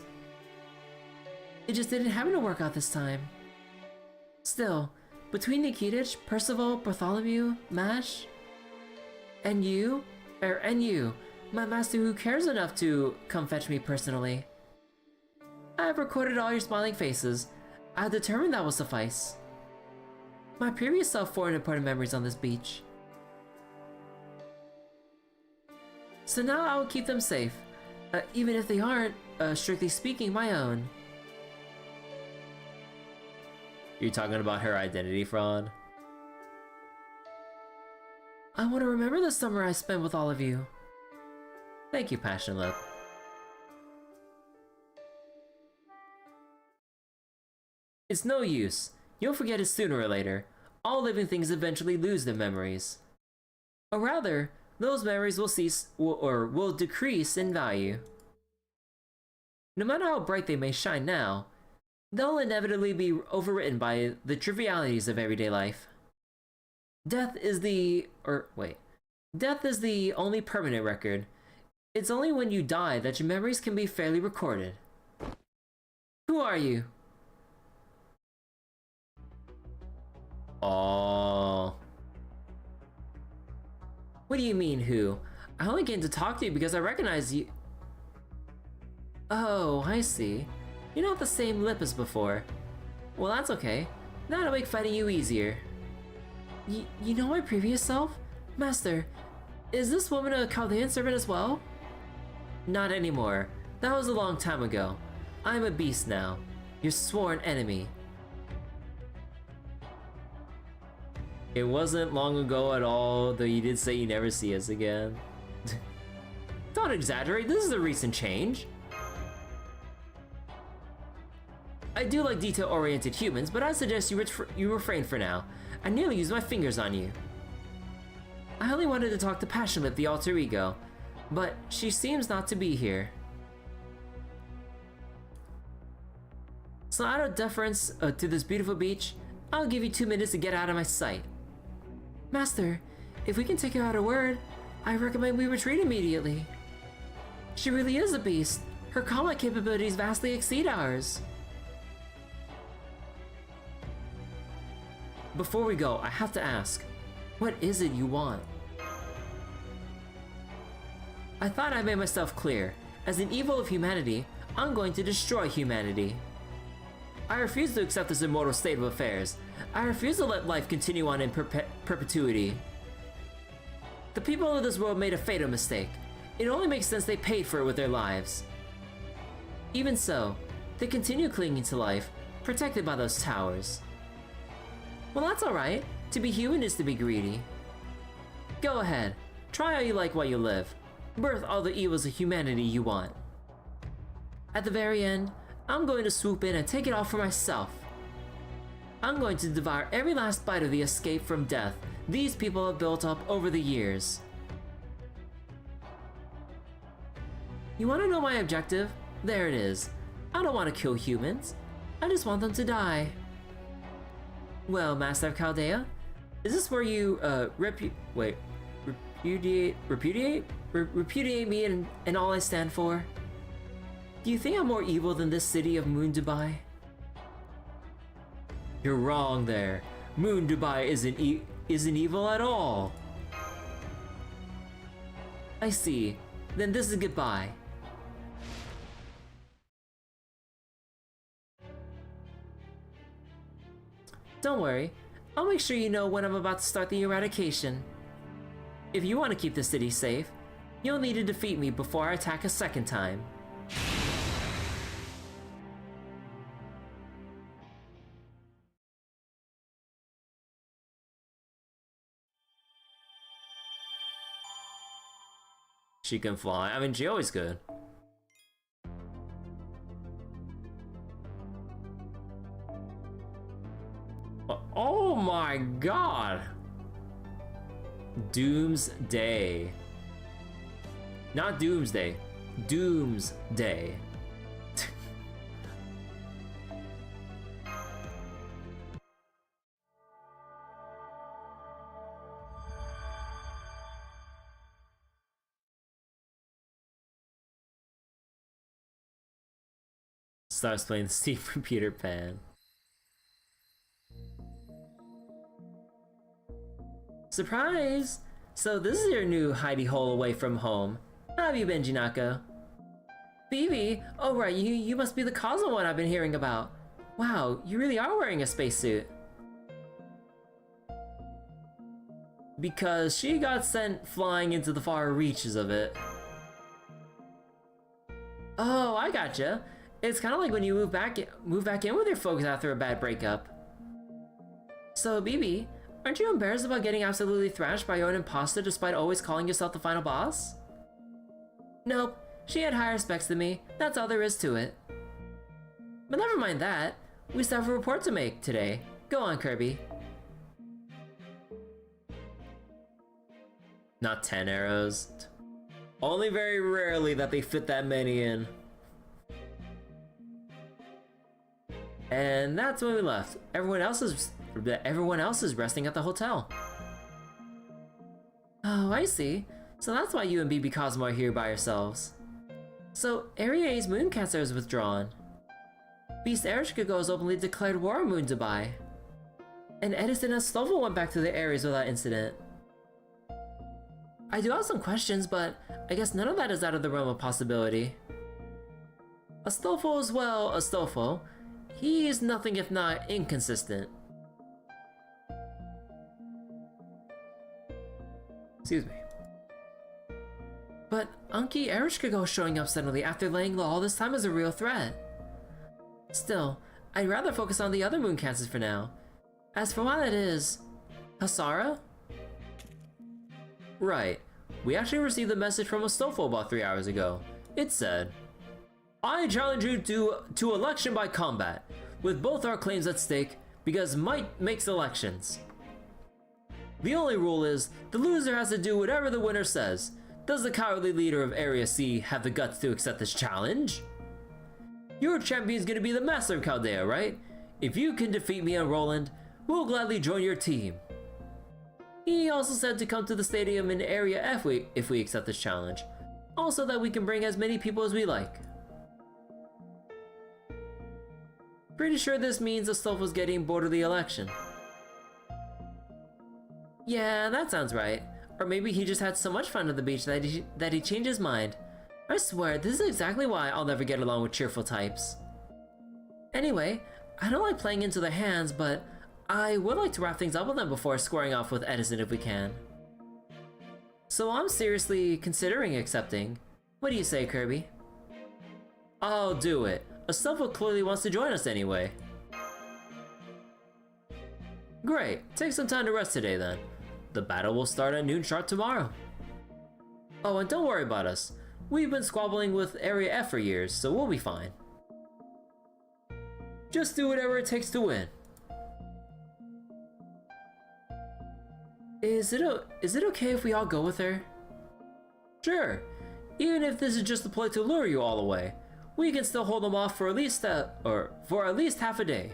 It just didn't happen to work out this time. Still, between Nikitich, Percival, Bartholomew, Mash, and you, my master who cares enough to come fetch me personally. I have recorded all your smiling faces. I have determined that will suffice. My previous self formed important memories on this beach. So now I will keep them safe, even if they aren't, strictly speaking, my own. You're talking about her identity fraud? I want to remember the summer I spent with all of you. Thank you, Passion Lip. It's no use. You'll forget it sooner or later. All living things eventually lose their memories. Or rather, those memories will decrease in value. No matter how bright they may shine now, they'll inevitably be overwritten by the trivialities of everyday life. Death is the only permanent record. It's only when you die that your memories can be fairly recorded. Who are you? Oh. What do you mean, who? I only came to talk to you because I recognize you. Oh, I see. You're not the same Lip as before. Well, that's okay. That'll make fighting you easier. You know my previous self? Master, is this woman a Chaldean servant as well? Not anymore. That was a long time ago. I'm a beast now. Your sworn enemy. It wasn't long ago at all, though you did say you never see us again. Don't exaggerate, this is a recent change. I do like detail-oriented humans, but I suggest you refrain for now. I nearly used my fingers on you. I only wanted to talk to Passion Lip, the alter ego, but she seems not to be here. So out of deference to this beautiful beach, I'll give you 2 minutes to get out of my sight. Master, if we can take her at her word, I recommend we retreat immediately. She really is a beast. Her combat capabilities vastly exceed ours. Before we go, I have to ask, what is it you want? I thought I made myself clear. As an evil of humanity, I'm going to destroy humanity. I refuse to accept this immortal state of affairs. I refuse to let life continue on in perpetuity. The people of this world made a fatal mistake. It only makes sense they paid for it with their lives. Even so, they continue clinging to life, protected by those towers. Well, that's alright. To be human is to be greedy. Go ahead. Try how you like while you live. Birth all the evils of humanity you want. At the very end, I'm going to swoop in and take it all for myself. I'm going to devour every last bite of the escape from death these people have built up over the years. You want to know my objective? There it is. I don't want to kill humans. I just want them to die. Well, Master of Chaldea, is this where you repudiate me and all I stand for? Do you think I'm more evil than this city of Moon Dubai? You're wrong there. Moon Dubai isn't evil at all. I see. Then this is goodbye. Don't worry. I'll make sure you know when I'm about to start the eradication. If you want to keep the city safe, you'll need to defeat me before I attack a second time. She can fly. I mean, she always could. Oh my god! Doomsday. Not Doomsday. Doomsday. Starts playing Steve from Peter Pan. Surprise! So this is your new hidey hole away from home. How have you been, Jinako? Phoebe? Oh right, you must be the Cosmo one I've been hearing about. Wow, you really are wearing a spacesuit. Because she got sent flying into the far reaches of it. Oh, I gotcha. It's kind of like when you move back in with your folks after a bad breakup. So, BB, aren't you embarrassed about getting absolutely thrashed by your own imposter despite always calling yourself the final boss? Nope, she had higher specs than me, that's all there is to it. But never mind that, we still have a report to make today. Go on, Kirby. Not 10 arrows. Only very rarely that they fit that many in. And that's when we left. Everyone else is resting at the hotel. Oh, I see. So that's why you and BB Cosmo are here by yourselves. So, Area A's moon cancer is withdrawn. Beast Ereshkigal has openly declared war on Moon Dubai. And Edison and Stoffel went back to their areas without incident. I do have some questions, but I guess none of that is out of the realm of possibility. Astolfo as well, Astolfo. He is nothing if not inconsistent. Excuse me. But Anki Ereshkigal showing up suddenly after laying low all this time is a real threat. Still, I'd rather focus on the other moon cancers for now. As for why that is... Hasara? Right. We actually received a message from Astolfo about 3 hours ago. It said, I challenge you to election by combat, with both our claims at stake, because might makes elections. The only rule is, the loser has to do whatever the winner says. Does the cowardly leader of Area C have the guts to accept this challenge? Your champion's gonna be the Master of Chaldea, right? If you can defeat me and Roland, we'll gladly join your team. He also said to come to the stadium in Area F if we accept this challenge. Also that we can bring as many people as we like. Pretty sure this means Astolfo's getting bored of the election. Yeah, that sounds right. Or maybe he just had so much fun at the beach that he changed his mind. I swear, this is exactly why I'll never get along with cheerful types. Anyway, I don't like playing into their hands, but I would like to wrap things up with them before squaring off with Edison if we can. So I'm seriously considering accepting. What do you say, Kirby? I'll do it. Astolfo clearly wants to join us anyway. Great, take some time to rest today then. The battle will start at noon sharp tomorrow. Oh, and don't worry about us. We've been squabbling with Area F for years, so we'll be fine. Just do whatever it takes to win. Is it okay if we all go with her? Sure. Even if this is just a ploy to lure you all away, we can still hold them off for at least half a day.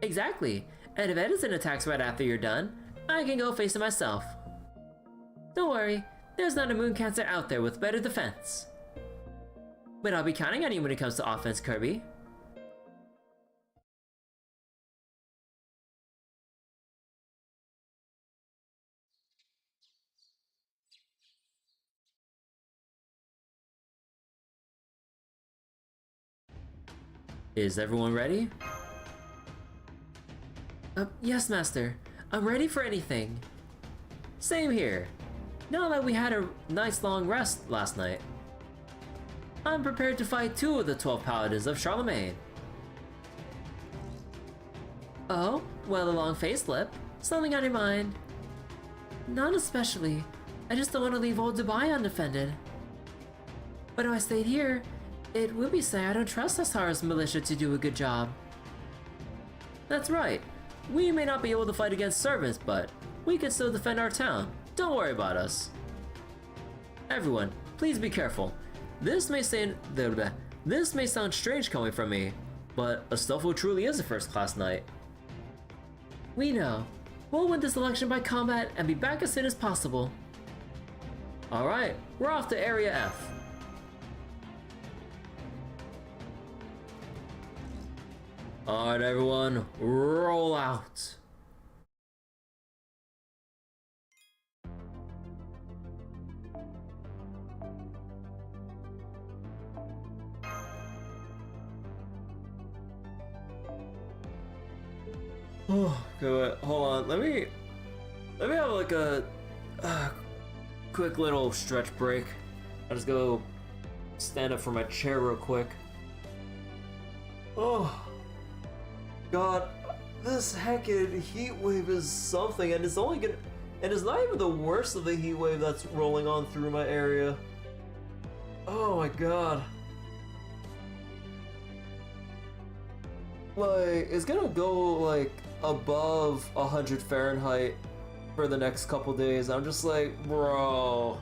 Exactly. And if Edison attacks right after you're done, I can go face it myself. Don't worry, there's not a moon cancer out there with better defense. But I'll be counting on you when it comes to offense, Kirby. Is everyone ready? Yes, Master. I'm ready for anything. Same here. Now that we had a nice long rest last night, I'm prepared to fight 2 of the 12 paladins of Charlemagne. Oh, well, a long facelift. Something on your mind? Not especially. I just don't want to leave old Dubai undefended. But if I stayed here, it would be saying I don't trust Asara's militia to do a good job. That's right. We may not be able to fight against servants, but we can still defend our town. Don't worry about us. Everyone, please be careful. This may sound strange coming from me, but Astolfo truly is a first-class knight. We know. We'll win this election by combat and be back as soon as possible. Alright, we're off to Area F. Alright everyone, roll out. Oh, good. Hold on. Let me have like a quick little stretch break. I'll just go stand up from my chair real quick. Oh God, this heckin' heat wave is something, and it's not even the worst of the heat wave that's rolling on through my area. Oh my God. Like, it's gonna go like above 100 Fahrenheit for the next couple days. I'm just like, bro,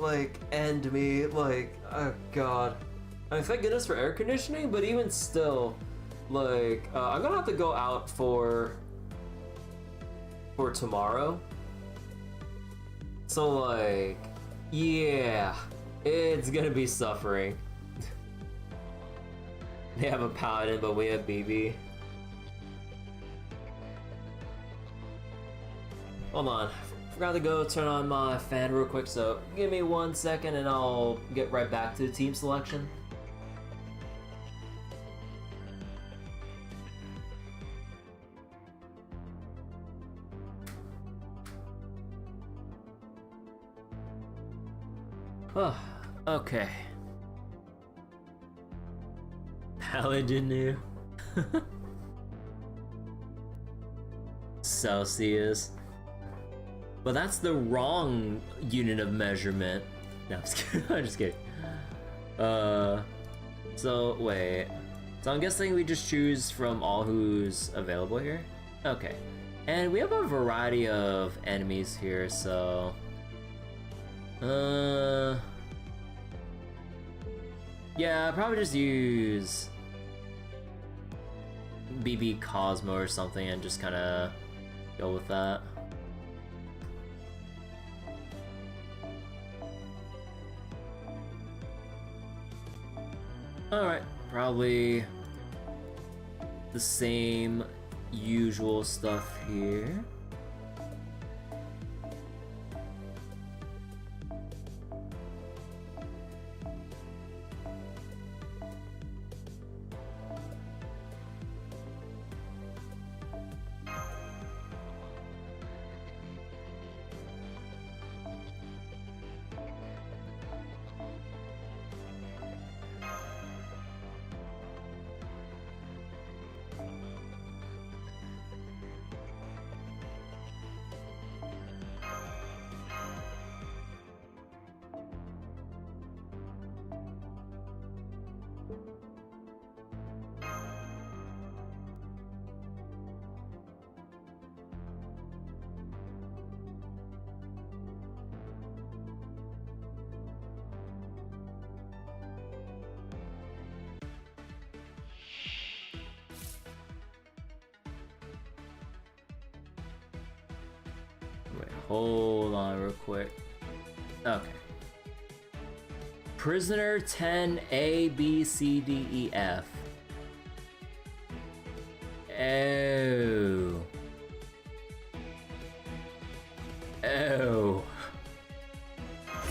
like, end me, like, oh God. I mean, thank goodness for air conditioning, but even still, like, I'm gonna have to go out for tomorrow. So like, yeah, it's gonna be suffering. They have a paladin, but we have BB. Hold on, forgot to go turn on my fan real quick, so give me 1 second and I'll get right back to team selection. Oh, okay. Paladin new. Celsius. But that's the wrong unit of measurement. No, I'm just kidding. I'm just kidding. So wait. So I'm guessing we just choose from all who's available here? Okay. And we have a variety of enemies here, so yeah, I'll probably just use BB Cosmo or something and just kinda go with that. Alright, probably the same usual stuff here. hold on real quick. Okay. Prisoner 10 A, B, C, D, E, F. Oh. Oh.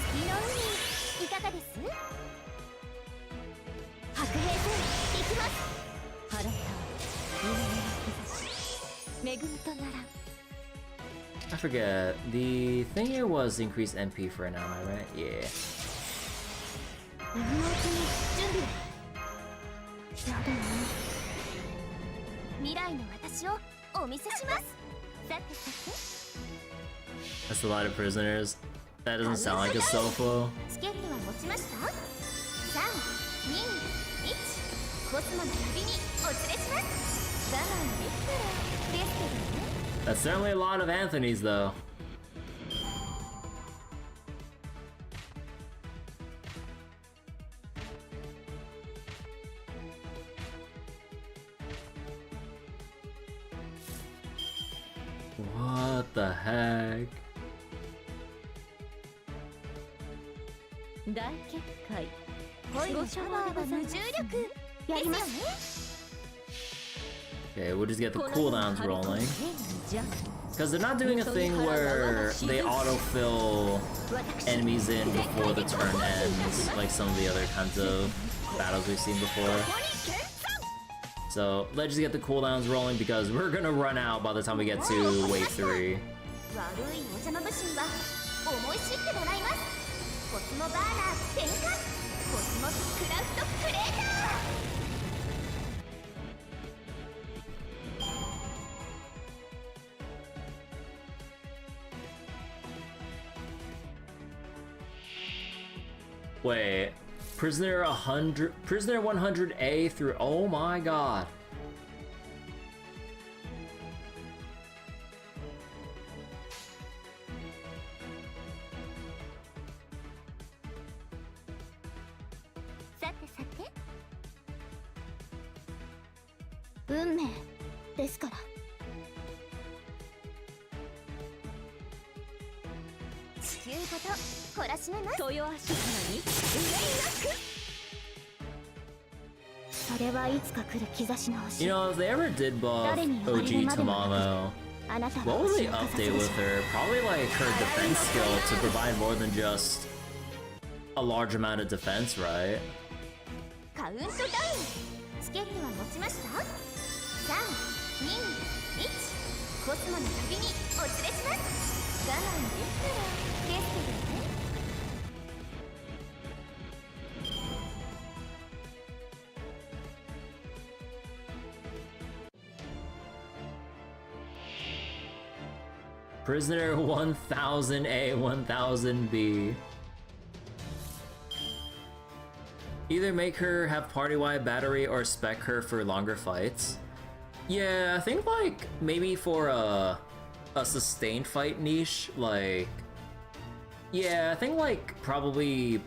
月の海いかがです？白兵戦行きます。腹た夢の兆し恵みとならん。 I forget. The thing here was increase MP for an ally, right? Yeah. 今のうちに準備を。やだな。未来の私をお見せします。さてさて。 That's a lot of prisoners. That doesn't sound like a solo flow. チケットは持ちました？ 3、2、1、コスモの旅にお連れします。我慢できたらですけどね。 That's certainly a lot of Anthony's, though. What the heck? 大結界。恋のシャワーは無重力。やりますね。 Okay, we'll just get the cooldowns rolling. Because they're not doing a thing where they autofill enemies in before the turn ends, like some of the other kinds of battles we've seen before. So let's just get the cooldowns rolling because we're gonna run out by the time we get to wave 3. コスモバーナー展開。コスモスクラフトクレーター。 Wait, prisoner 100A through, oh my god. You know, if they ever did buff OG Tamamo, what would they update with her? Probably like her defense skill to provide more than just a large amount of defense, right? カウントダウン。チケットは持ちました？ 3、2、1、コスモの旅にお連れします。我慢できたらですけどね。 Prisoner 1000A, 1000B. Either make her have party-wide battery or spec her for longer fights. Yeah, I think like maybe for a sustained fight niche, like yeah, I think like probably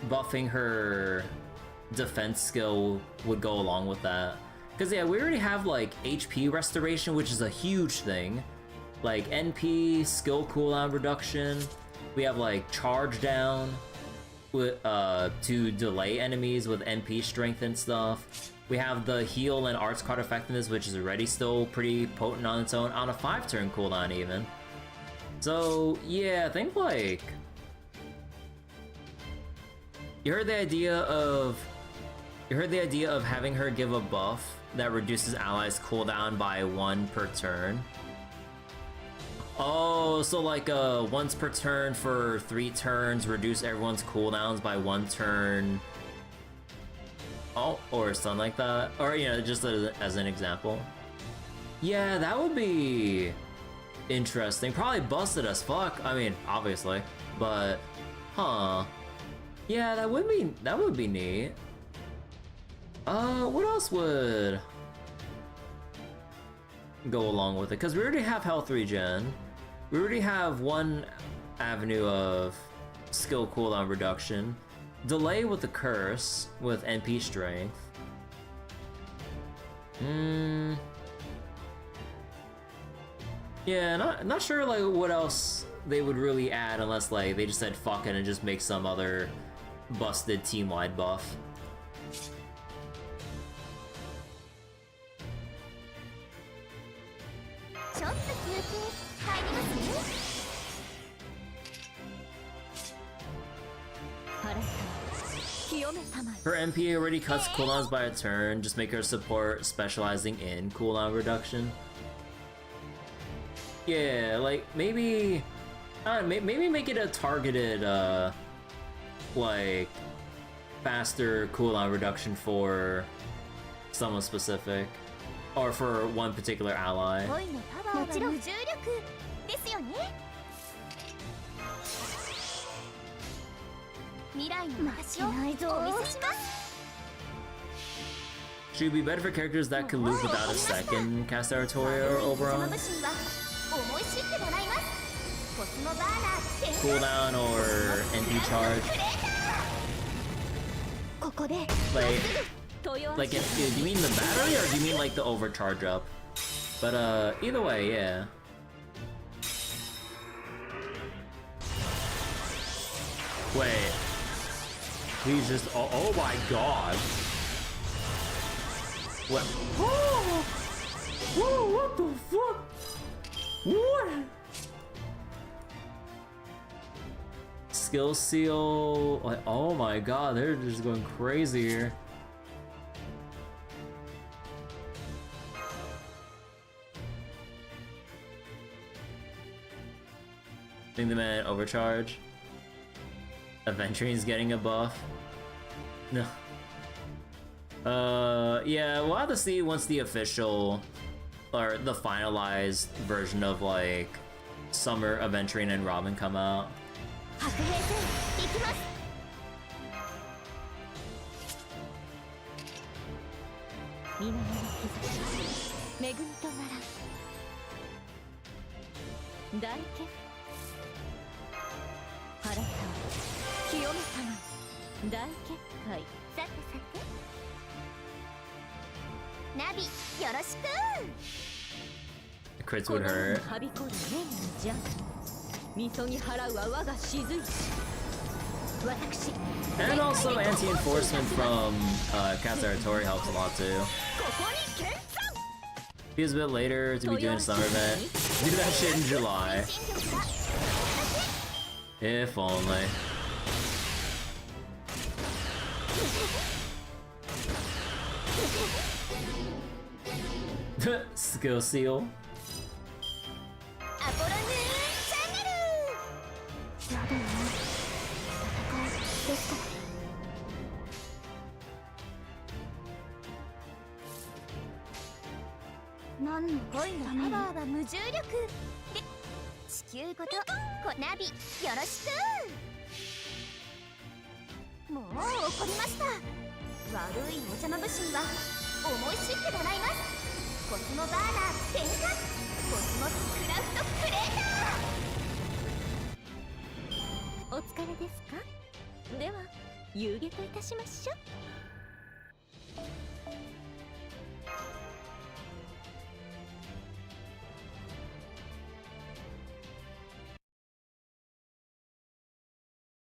buffing her defense skill would go along with that. Cause yeah, we already have like HP restoration, which is a huge thing. Like NP, skill cooldown reduction. We have like charge down with to delay enemies with NP strength and stuff. We have the heal and arts card effectiveness, which is already still pretty potent on its own on a 5-turn cooldown even. So yeah, I think like you heard the idea of having her give a buff that reduces allies cooldown by 1 per turn. Oh, so like once per turn for 3 turns, reduce everyone's cooldowns by 1 turn. Oh, or something like that. Or, you know, just as an example. Yeah, that would be interesting. Probably busted as fuck. I mean, obviously. But, huh. Yeah, that would be neat. What else would go along with it? Because we already have health regen. We already have 1 avenue of skill cooldown reduction. Delay with the curse with NP strength. Yeah, not sure like what else they would really add unless like they just said fuck it and just make some other busted team-wide buff. Her MP already cuts cooldowns by a turn, just make her support specializing in cooldown reduction. Yeah, like maybe maybe make it a targeted like faster cooldown reduction for someone specific or for one particular ally. Should be better for characters that can loop without a second cast territory or Oberon. Cooldown or NP charge. Like do you mean the battery or do you mean like the overcharge up? But either way, yeah. Wait. He's just oh my god. What? Whoa! Whoa, what the fuck? What? Skill seal, like, oh my god, they're just going crazy here. I think they meant overcharge. Aventuring's getting a buff. No. Yeah, we'll have to see once the official or the finalized version of like Summer, Aventuring, and Robin come out. Crits would hurt. And also anti-enforcement from Cast Territory helps a lot too. Feels a bit later to be doing a summer event. Do that shit in July. If only. Skill seal.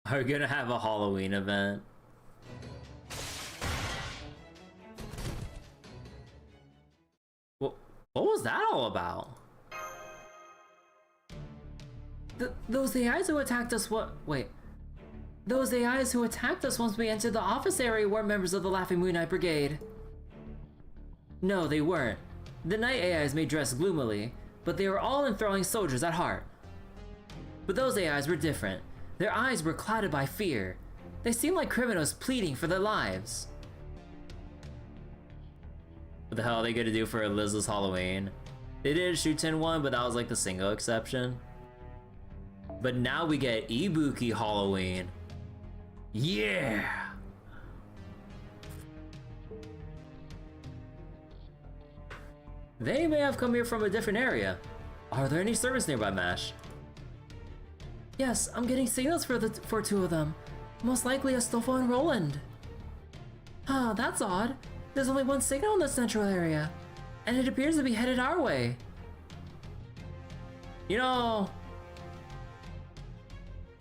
Are we gonna have a Halloween event? What was that all about? Those AIs who attacked us Those AIs who attacked us once we entered the office area were members of the Laughing Moon Knight Brigade. No, they weren't. The night AIs may dress gloomily, but they were all enthralling soldiers at heart. But those AIs were different. Their eyes were clouded by fear. They seemed like criminals pleading for their lives. What the hell are they gonna do for Liz's Halloween? They did a Shuten one, but that was like the single exception. But now we get Ibuki Halloween. Yeah! They may have come here from a different area. Are there any servants nearby, MASH? Yes, I'm getting signals for two of them. Most likely Astolfo and Roland. Huh, that's odd. There's only one signal in the central area, and it appears to be headed our way. You know...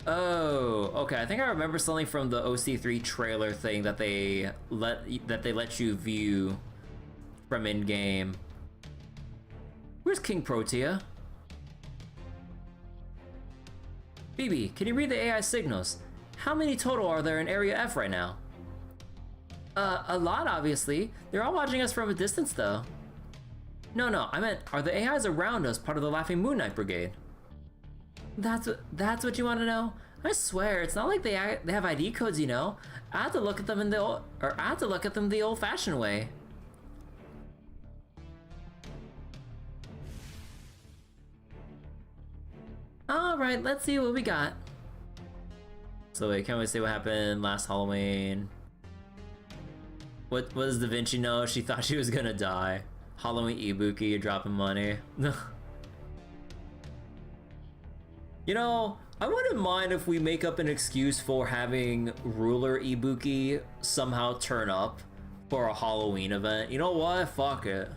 Oh, okay. I think I remember something from the OC3 trailer thing that they let you view from in-game. Where's King Protea? BB, can you read the AI signals? How many total are there in Area F right now? A lot, obviously. They're all watching us from a distance, though. No, I meant, are the AIs around us part of the Laughing Moon Knight Brigade? That's what you want to know? I swear, it's not like they have ID codes, you know. I had to look at them the old-fashioned way. All right, let's see what we got. So wait, can't we say what happened last Halloween? What does Da Vinci know? She thought she was gonna die. Halloween Ibuki, you're dropping money. You know, I wouldn't mind if we make up an excuse for having Ruler Ibuki somehow turn up for a Halloween event. You know what? Fuck it.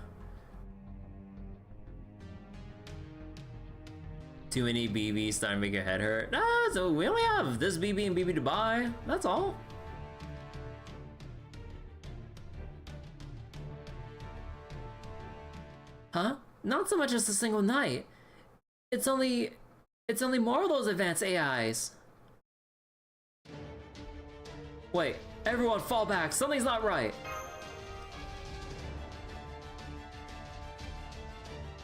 Too many BBs starting to make your head hurt. Nah, so we only have this BB and BB to buy. That's all. Huh? Not so much as a single night. It's only more of those advanced AIs. Wait, everyone fall back. Something's not right.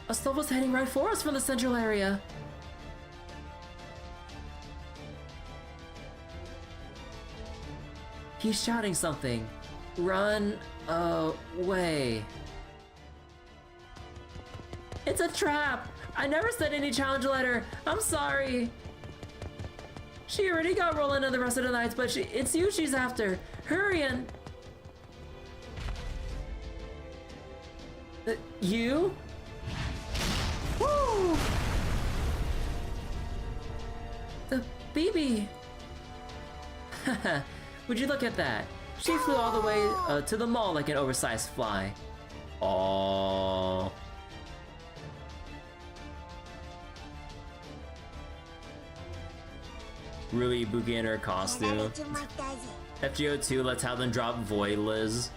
Astolfo's heading right for us from the central area. He's shouting something. Run away. It's a trap! I never sent any challenge letter. I'm sorry. She already got rolling in the rest of the nights, but it's you she's after. Hurry and... you? Woo! The BB. Haha, would you look at that? She flew all the way to the mall like an oversized fly. Aww. Really Ibuki in her costume. FGO 2, let's have them drop Void Liz.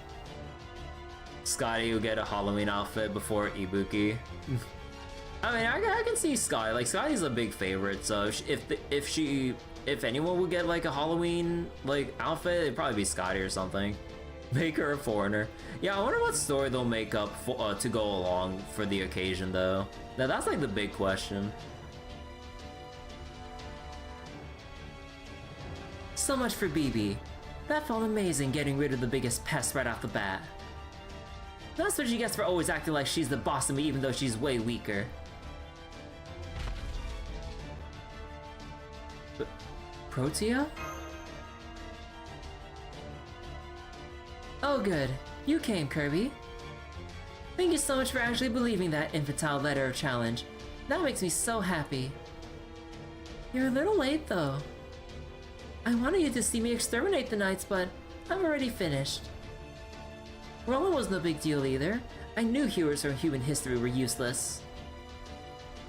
Scotty will get a Halloween outfit before Ibuki. I mean, I can see Scotty. Like, Scotty's a big favorite, so if anyone would get like a Halloween like outfit, it'd probably be Scotty or something. Make her a foreigner. Yeah, I wonder what story they'll make up for, to go along for the occasion, though. Now that's like the big question. So much for BB. That felt amazing, getting rid of the biggest pest right off the bat. That's what she gets for always acting like she's the boss of me, even though she's way weaker. Protea? Oh good, you came, Kirby. Thank you so much for actually believing that infantile letter of challenge. That makes me so happy. You're a little late though. I wanted you to see me exterminate the knights, but I'm already finished. Roland was no big deal either. I knew heroes from human history were useless.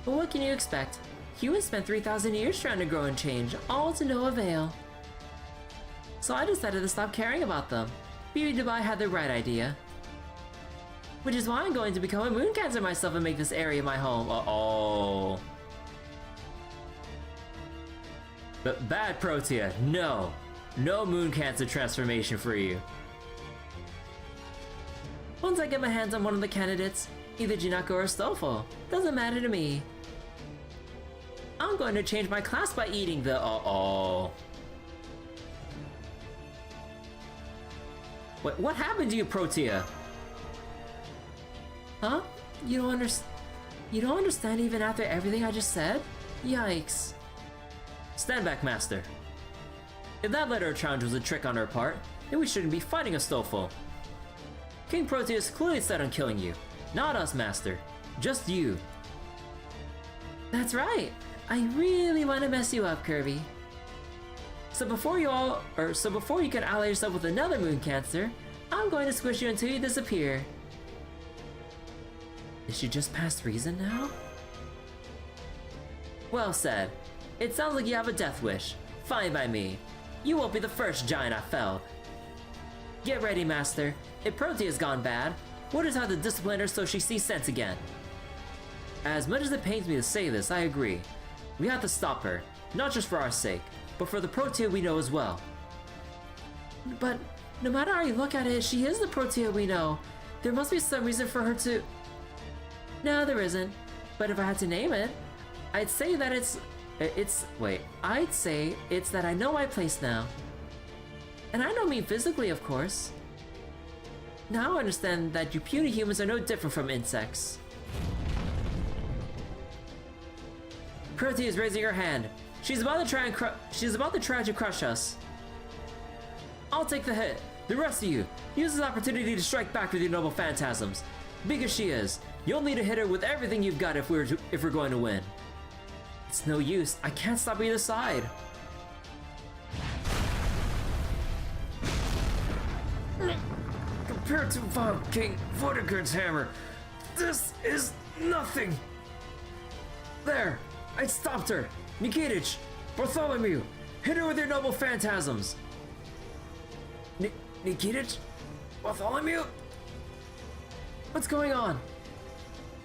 But what can you expect? Humans spent 3,000 years trying to grow and change, all to no avail. So I decided to stop caring about them. BB Dubai had the right idea. Which is why I'm going to become a moon cancer myself and make this area my home. Uh-oh. But bad Protea, no. No moon cancer transformation for you. Once I get my hands on one of the candidates, either Jinako or Astolfo, doesn't matter to me. I'm going to change my class by eating the uh-oh. What happened to you, Protea? Huh? You don't understand even after everything I just said? Yikes. Stand back, Master. If that letter of challenge was a trick on her part, then we shouldn't be fighting Astolfo. King Protea is clearly set on killing you. Not us, Master. Just you. That's right. I really want to mess you up, Kirby. So before you can ally yourself with another moon cancer, I'm going to squish you until you disappear. Is she just past reason now? Well said. It sounds like you have a death wish. Fine by me. You won't be the first giant I felled. Get ready, Master. If Protea's gone bad, we'll just have to discipline her so she sees sense again. As much as it pains me to say this, I agree. We have to stop her, not just for our sake, but for the Protea we know as well. But no matter how you look at it, she is the Protea we know. There must be some reason for her to... No, there isn't. But if I had to name it, I'd say that I'd say it's that I know my place now. And I don't mean physically, of course. Now I understand that you puny humans are no different from insects. Protea is raising her hand. She's about to try to crush us. I'll take the hit. The rest of you, use this opportunity to strike back with your noble phantasms. Big as she is, you'll need to hit her with everything you've got if we're going to win. It's no use. I can't stop either side. Compared to Von King Vortigern's hammer, this is nothing. There, I stopped her. Nikitich, Bartholomew, hit her with your noble phantasms. Nikitich? Bartholomew? What's going on?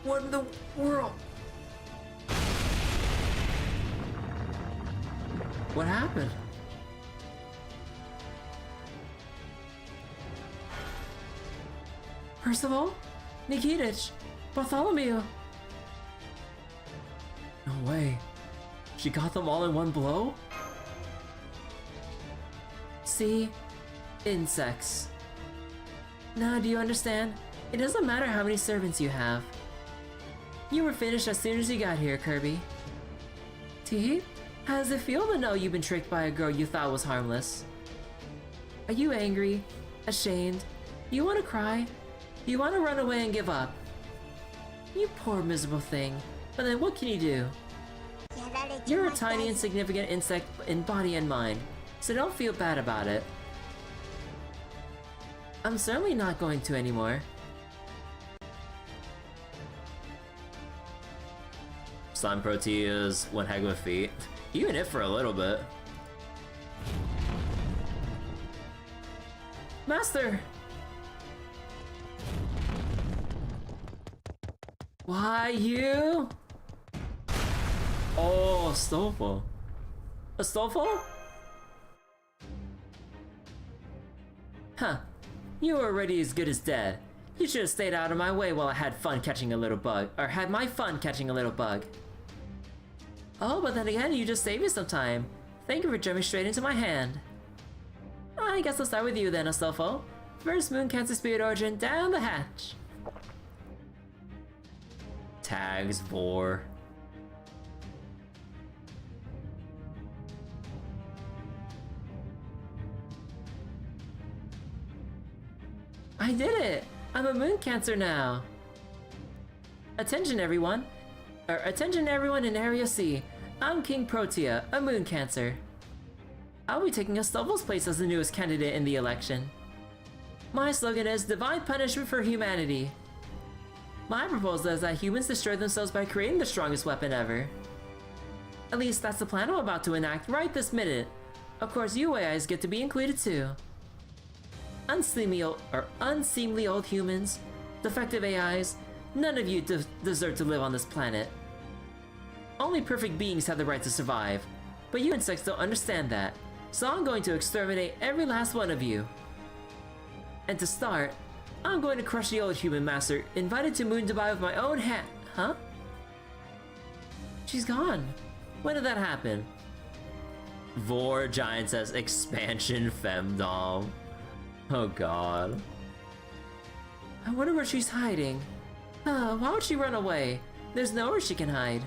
What in the world? What happened? Percival? Nikitich? Bartholomew? No way. She got them all in one blow? See? Insects. Now, do you understand? It doesn't matter how many servants you have. You were finished as soon as you got here, Kirby. Tee? How does it feel to know you've been tricked by a girl you thought was harmless? Are you angry? Ashamed? You want to cry? You want to run away and give up? You poor miserable thing. But then what can you do? You're a tiny insignificant insect in body and mind, so don't feel bad about it. I'm certainly not going to anymore. Slime Protea's one heck of a feat. Even if for a little bit. Master! Why you? Oh, Astolfo. Astolfo? Huh. You were already as good as dead. You should have stayed out of my way while I had fun catching a little bug. Or had my fun catching a little bug. Oh, but then again, you just saved me some time. Thank you for jumping straight into my hand. I guess I'll start with you then, Astolfo. First Moon Cancer Spirit Origin, down the hatch. Tags, Vor. I did it! I'm a Moon Cancer now! Attention everyone! Attention everyone in Area C. I'm King Protea, a Moon Cancer. I'll be taking Astolfo's place as the newest candidate in the election. My slogan is Divine Punishment for Humanity. My proposal is that humans destroy themselves by creating the strongest weapon ever. At least that's the plan I'm about to enact right this minute. Of course, you AIs get to be included too. Unseemly old humans, defective AIs, none of you deserve to live on this planet. Only perfect beings have the right to survive, but you insects don't understand that, so I'm going to exterminate every last one of you. And to start, I'm going to crush the old human master invited to Moon Dubai with my own hand. Huh? She's gone. When did that happen? Vor Giant says expansion femdom. Oh god. I wonder where she's hiding. Why would she run away? There's nowhere she can hide.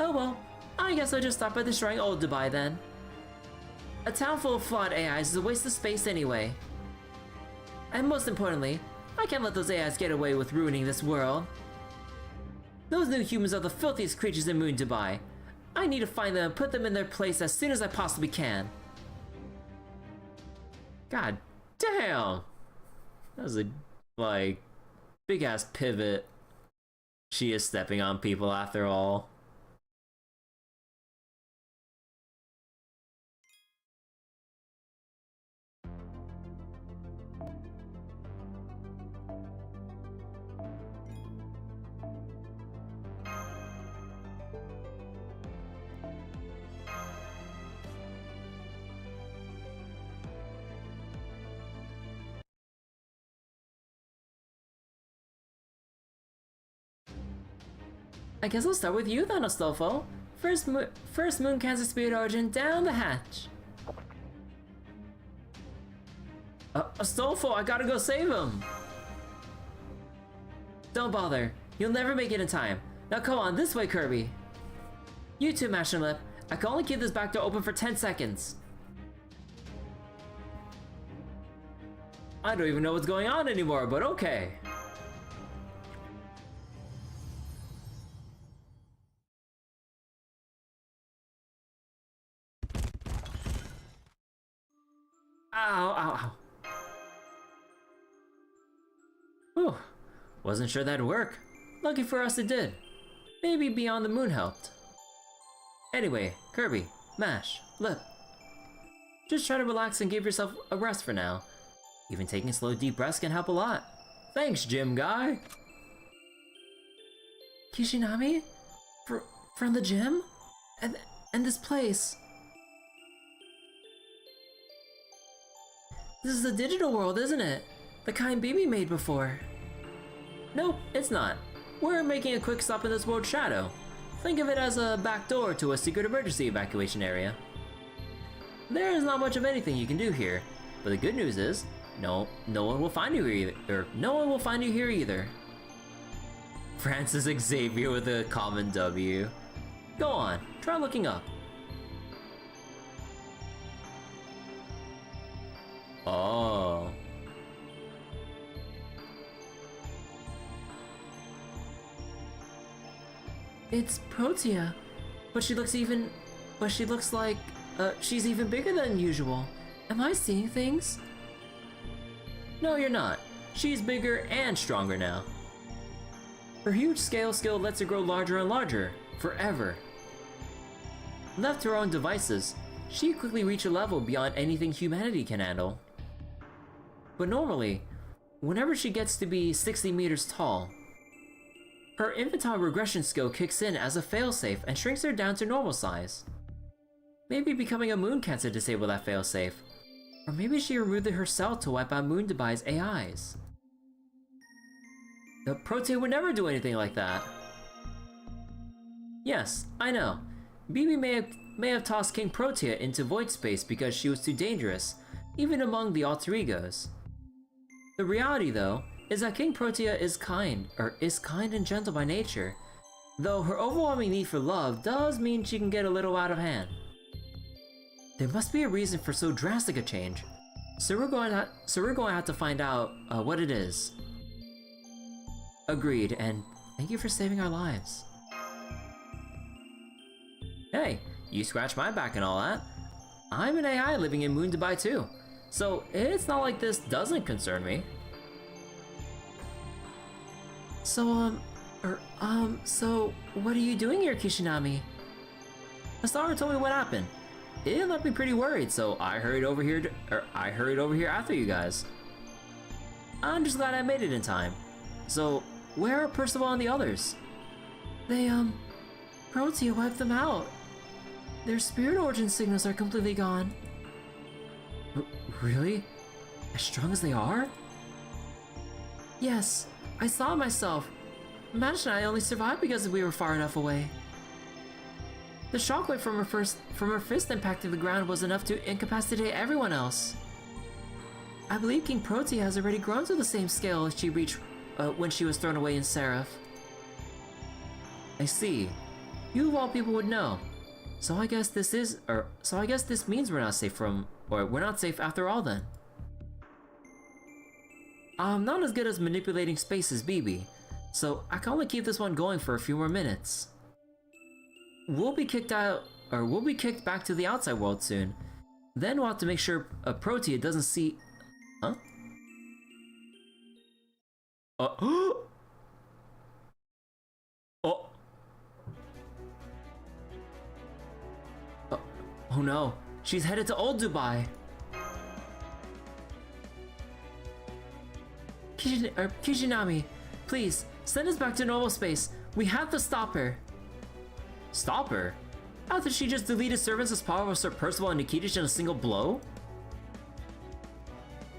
Oh well, I guess I'll just stop by destroying old Dubai then. A town full of flawed AIs is a waste of space anyway. And most importantly, I can't let those AIs get away with ruining this world. Those new humans are the filthiest creatures in Moon Dubai. I need to find them and put them in their place as soon as I possibly can. God damn! That was a, like, big ass pivot. She is stepping on people after all. I guess I'll start with you then, Astolfo. First Moon Cancer Spirit Origin down the hatch. Astolfo, I gotta go save him. Don't bother. You'll never make it in time. Now come on, this way, Kirby. You too, Mash and Lip. I can only keep this back door open for 10 seconds. I don't even know what's going on anymore, but okay. Ow, ow, ow. Whew. Wasn't sure that'd work. Lucky for us it did. Maybe Beyond the Moon helped. Anyway, Kirby, Mash, Lip. Just try to relax and give yourself a rest for now. Even taking slow deep breaths can help a lot. Thanks, gym guy! Kishinami? From the gym? And this place? This is the digital world, isn't it? The kind BB made before. Nope, it's not. We're making a quick stop in this world's shadow. Think of it as a back door to a secret emergency evacuation area. There is not much of anything you can do here, but the good news is, no one will find you here either. Francis Xavier with a common W. Go on, try looking up. Oh. It's Protea, but she looks like, she's even bigger than usual. Am I seeing things? No, you're not. She's bigger and stronger now. Her huge scale skill lets her grow larger and larger, forever. Left to her own devices, she quickly reach a level beyond anything humanity can handle. But normally, whenever she gets to be 60 meters tall, her infantile regression skill kicks in as a failsafe and shrinks her down to normal size. Maybe becoming a moon cancer disabled that failsafe, or maybe she removed it herself to wipe out Moon Dubai's AIs. The Protea would never do anything like that. Yes, I know. BB may have tossed King Protea into void space because she was too dangerous, even among the alter egos. The reality, though, is that King Protea is kind and gentle by nature, though her overwhelming need for love does mean she can get a little out of hand. There must be a reason for so drastic a change, so we're going to have to find out what it is. Agreed, and thank you for saving our lives. Hey, you scratched my back and all that. I'm an AI living in Moon Dubai too, so it's not like this doesn't concern me. So what are you doing here, Kishinami? Masaru told me what happened. It left me pretty worried, so I hurried over here after you guys. I'm just glad I made it in time. So, where are Percival and the others? They, Protea wiped them out. Their spirit origin signals are completely gone. Really? As strong as they are? Yes, I saw it myself. Mash and I only survived because we were far enough away. The shockwave from her fist impacting the ground was enough to incapacitate everyone else. I believe King Protea has already grown to the same scale as she reached when she was thrown away in Seraph. I see. You of all people would know. So I guess this means we're not safe after all then. I'm not as good as manipulating space as BB, so I can only keep this one going for a few more minutes. We'll be kicked back to the outside world soon. Then we'll have to make sure Protea doesn't see... Huh? Oh! Oh no, she's headed to Old Dubai. Kishinami, please, send us back to normal space. We have to stop her. Stop her? After she just deleted servants as power of Sir Percival and Nikitish in a single blow?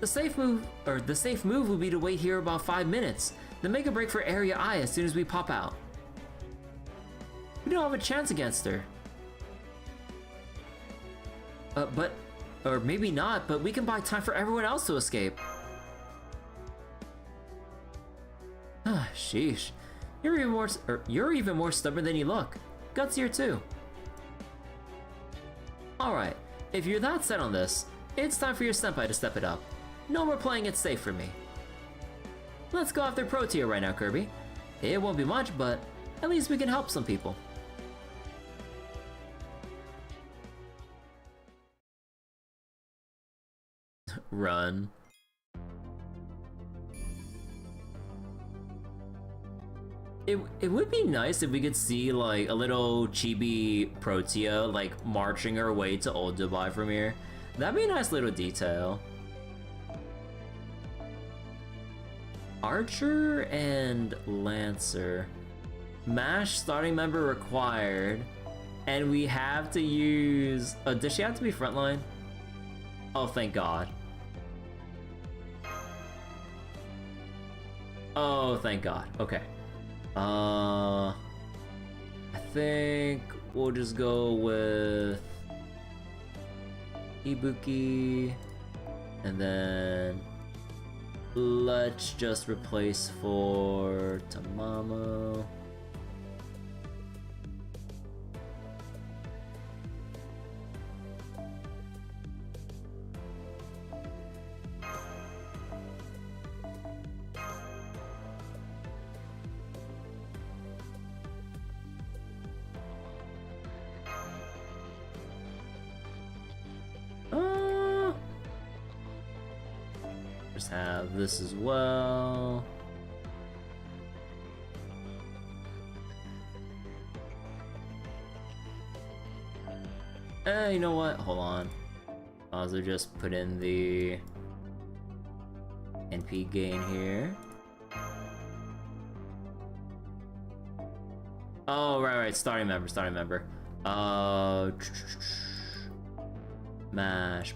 The safe move would be to wait here about 5 minutes, then make a break for Area I as soon as we pop out. don't have a chance against her. Or maybe not, but we can buy time for everyone else to escape. Ah, sheesh. You're even more stubborn than you look. Gutsier too. Alright, if you're that set on this, it's time for your senpai to step it up. No more playing it safe for me. Let's go after Protea right now, Kirby. It won't be much, but at least we can help some people. Run. It would be nice if we could see like a little chibi Protea like marching her way to Old Dubai from here. That'd be a nice little detail. Archer and Lancer. MASH starting member required. And we have to use... Oh, does she have to be frontline? Oh, thank God. Oh, thank God. Okay. I think we'll just go with Ibuki, and then let's just replace for Tamamo. Have this as well. You know what? Hold on. I'll also just put in the NP gain here. Oh, right, starting member. Mash.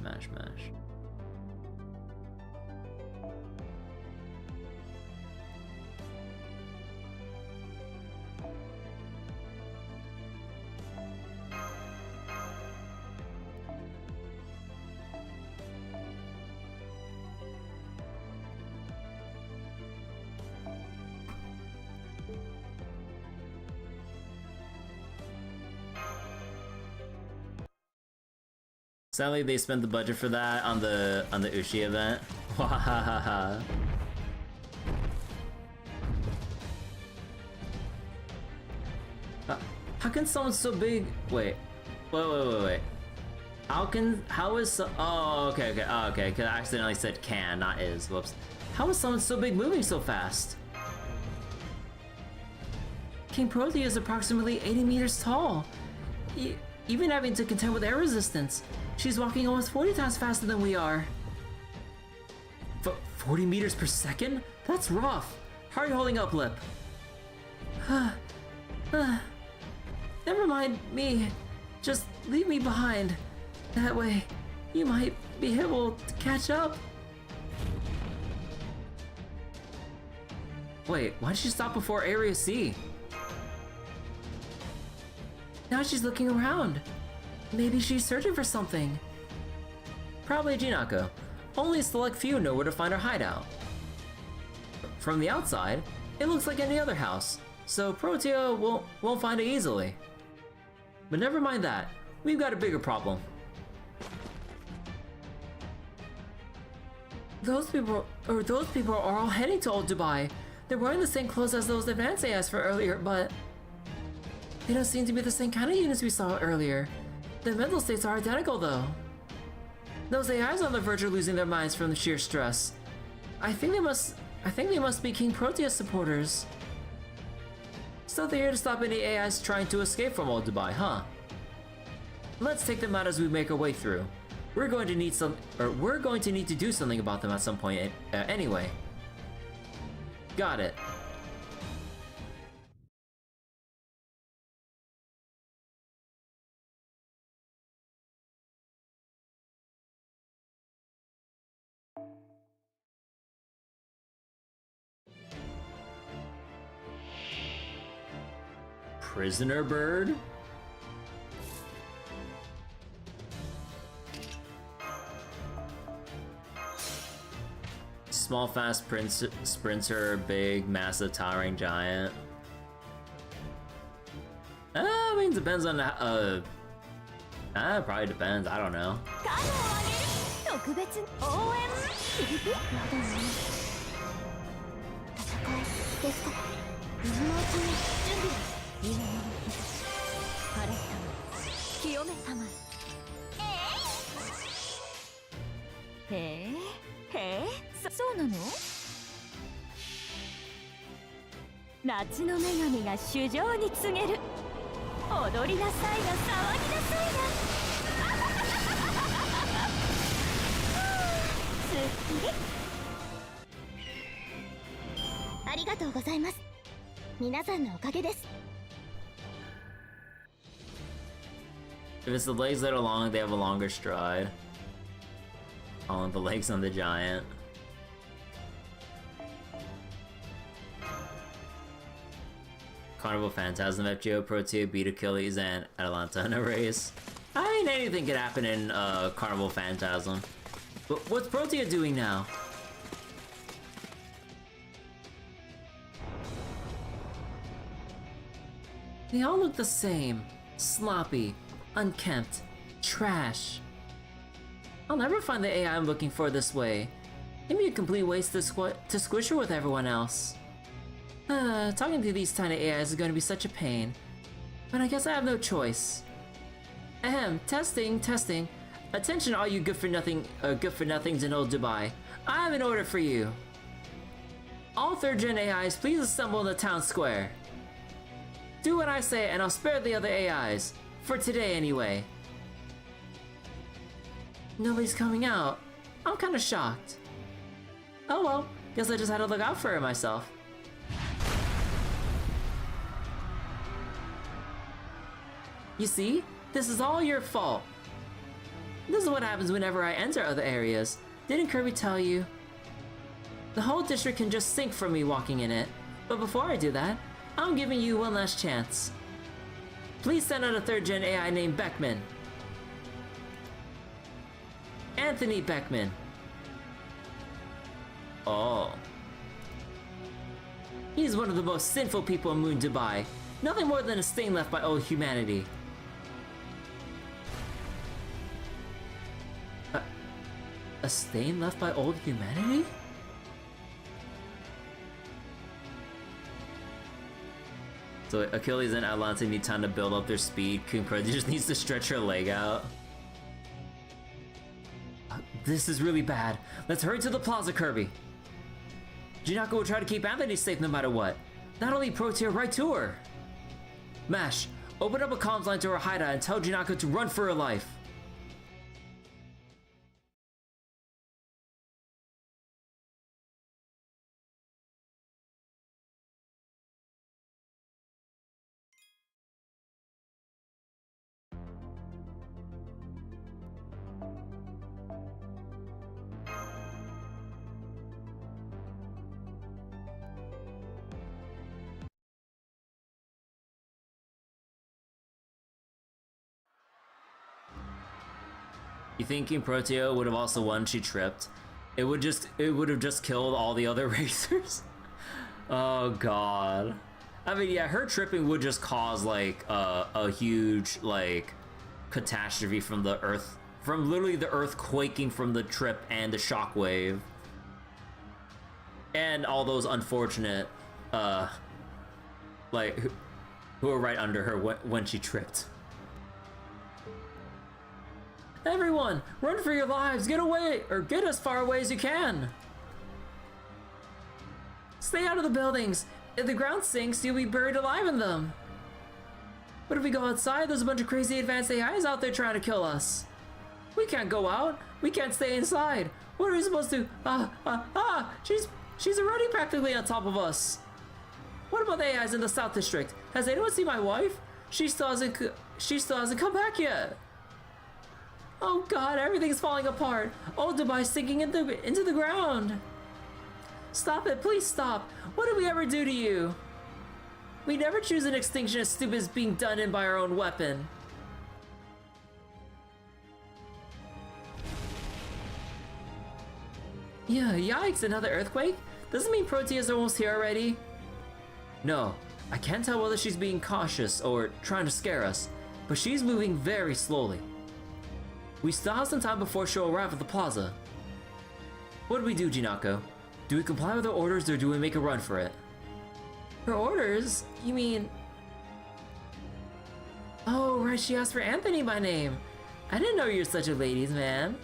Sadly, they spent the budget for that on the Ushi event. Wahahaha. How can someone so big? Wait. How is oh, okay, because I accidentally said can, not is, whoops. How is someone so big moving so fast? King Protea is approximately 80 meters tall. Even having to contend with air resistance. She's walking almost 40 times faster than we are. 40 meters per second? That's rough. How are you holding up, Lip? Never mind me. Just leave me behind. That way, you might be able to catch up. Wait, why did she stop before Area C? Now she's looking around. Maybe she's searching for something. Probably Jinako. Only a select few know where to find her hideout. From the outside, it looks like any other house, so Protea won't find it easily. But never mind that. We've got a bigger problem. Those people are all heading to Old Dubai. They're wearing the same clothes as those advanced AIs for earlier, but they don't seem to be the same kind of units we saw earlier. The mental states are identical though. Those AIs are on the verge of losing their minds from the sheer stress. I think they must be King Protea's supporters. So they're here to stop any AIs trying to escape from Old Dubai, huh? Let's take them out as we make our way through. We're going to need to do something about them at some point anyway. Got it. prisoner bird? Small, fast sprinter, big, massive, towering giant. I mean, depends on the, probably depends, I don't know. If it's the legs that are long, they have a longer stride. On the legs on the giant. Carnival Phantasm, FGO, Protea, beat Achilles, and Atalanta in a race. I mean, anything could happen in Carnival Phantasm. But what's Protea doing now? They all look the same. Sloppy, unkempt, trash. I'll never find the AI I'm looking for this way. It'd be a complete waste to squish her with everyone else. Talking to these tiny AIs is going to be such a pain. But I guess I have no choice. Ahem, testing. Attention all you good for nothings in old Dubai. I have an order for you. All 3rd gen AIs, please assemble in the town square. Do what I say and I'll spare the other AIs. For today anyway. Nobody's coming out. I'm kinda shocked. Oh well, guess I just had to look out for her myself. You see? This is all your fault. This is what happens whenever I enter other areas. Didn't Kirby tell you? The whole district can just sink from me walking in it. But before I do that, I'm giving you one last chance. Please send out a 3rd gen AI named Beckman. Anthony Beckman. Oh. He's one of the most sinful people in Moon Dubai. Nothing more than a stain left by old humanity. A stain left by old humanity? So Achilles and Atalanta need time to build up their speed. Kunkro just needs to stretch her leg out. This is really bad. Let's hurry to the plaza, Kirby. Jinako will try to keep Anthony safe no matter what. Not only Protea, right to her. Mash, open up a comms line to her hideout and tell Jinako to run for her life. You thinking Protea would have also won? She tripped. It would have just killed all the other racers. Oh god. I mean, yeah, her tripping would just cause like a huge like catastrophe from the earth, from literally the earth quaking from the trip and the shockwave, and all those unfortunate like who were right under her when she tripped. Everyone, run for your lives! Get away, or get as far away as you can! Stay out of the buildings! If the ground sinks, you'll be buried alive in them! But if we go outside, there's a bunch of crazy advanced AIs out there trying to kill us! We can't go out! We can't stay inside! What are we supposed to? She's already practically on top of us! What about the AIs in the South District? Has anyone seen my wife? She still hasn't come back yet! Oh god, everything's falling apart. Old Dubai's sinking into the ground. Stop it, please stop. What did we ever do to you? We never choose an extinction as stupid as being done in by our own weapon. Yeah, yikes, another earthquake? Doesn't mean Protea's almost here already? No, I can't tell whether she's being cautious or trying to scare us, but she's moving very slowly. We still have some time before she'll arrive at the plaza. What do we do, Jinako? Do we comply with her orders or do we make a run for it? Her orders? You mean... Oh, right, she asked for Anthony by name. I didn't know you're such a ladies' man.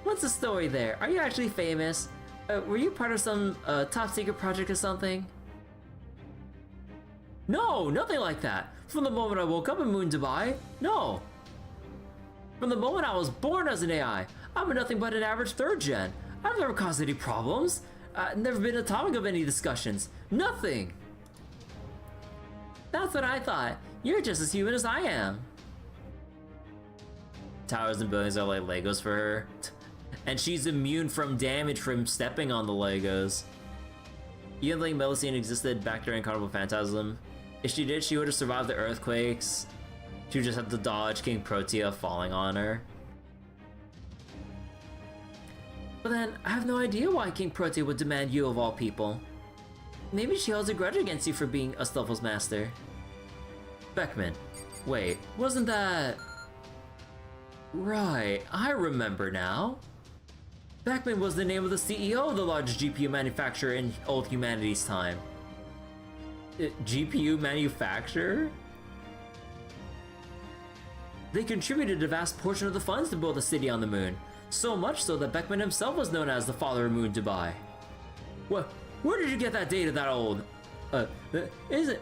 What's the story there? Are you actually famous? Were you part of some top secret project or something? No, nothing like that. From the moment I woke up in Moon Dubai, no. From the moment I was born as an AI, I'm nothing but an average 3rd gen. I've never caused any problems. Never been a topic of any discussions. Nothing. That's what I thought. You're just as human as I am. Towers and buildings are like Legos for her. And she's immune from damage from stepping on the Legos. You don't think Melusine existed back during Carnival Phantasm? If she did, she would have survived the earthquakes. She would just have to dodge King Protea falling on her. But then, I have no idea why King Protea would demand you of all people. Maybe she holds a grudge against you for being Astolfo's master. Beckman. Wait, wasn't that... Right, I remember now. Beckman was the name of the CEO of the largest GPU manufacturer in old humanity's time. GPU manufacturer? They contributed a vast portion of the funds to build a city on the moon, so much so that Beckman himself was known as the father of Moon Dubai. What? Where did you get that data that old? Isn't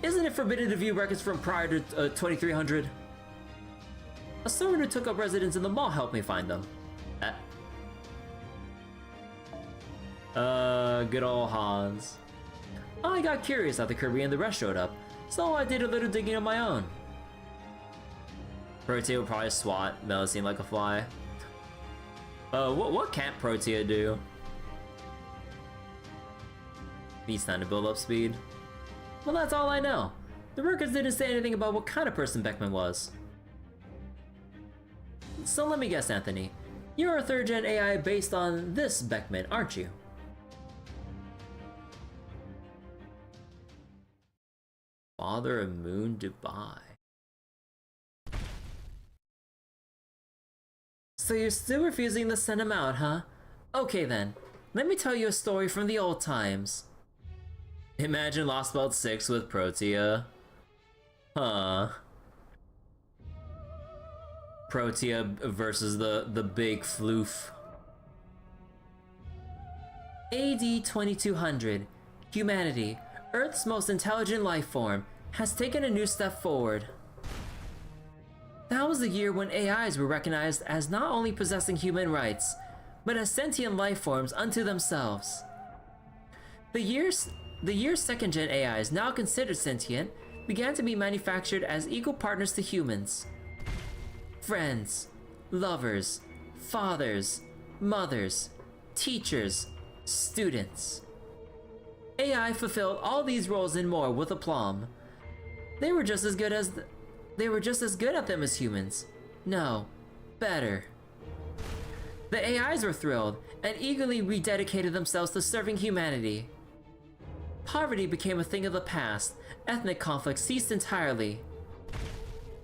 it forbidden to view records from prior to 2300? A servant who took up residence in the mall helped me find them. Good old Hans. I got curious after Kirby and the rest showed up, so I did a little digging of my own. Protea would probably swat Melusine like a fly. What can't Protea do? Needs time to build up speed. Well, that's all I know. The records didn't say anything about what kind of person Beckman was. So let me guess, Anthony. You're a 3rd gen AI based on this Beckman, aren't you? Father of Moon Dubai. So you're still refusing to send him out, huh? Okay then, let me tell you a story from the old times. Imagine Lost Belt 6 with Protea. Huh. Protea versus the big floof. AD 2200. Humanity, Earth's most intelligent life form, has taken a new step forward. That was the year when AIs were recognized as not only possessing human rights, but as sentient life forms unto themselves. The year 2nd gen AIs, now considered sentient, began to be manufactured as equal partners to humans. Friends, lovers, fathers, mothers, teachers, students. AI fulfilled all these roles and more with aplomb. They were just as good at them as humans. No, better. The AIs were thrilled and eagerly rededicated themselves to serving humanity. Poverty became a thing of the past. Ethnic conflict ceased entirely.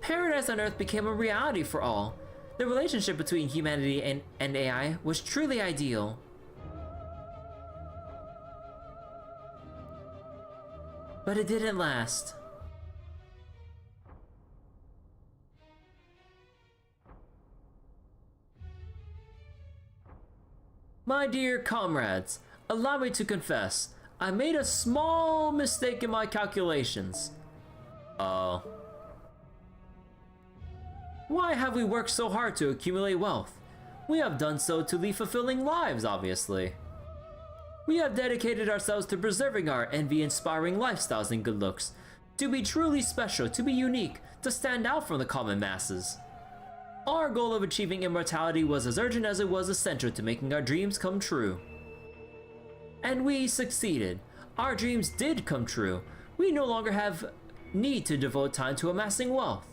Paradise on Earth became a reality for all. The relationship between humanity and AI was truly ideal. But it didn't last. My dear comrades, allow me to confess, I made a small mistake in my calculations. Why have we worked so hard to accumulate wealth? We have done so to lead fulfilling lives, obviously. We have dedicated ourselves to preserving our envy-inspiring lifestyles and good looks, to be truly special, to be unique, to stand out from the common masses. Our goal of achieving immortality was as urgent as it was essential to making our dreams come true. And we succeeded. Our dreams did come true. we no longer have need to devote time to amassing wealth.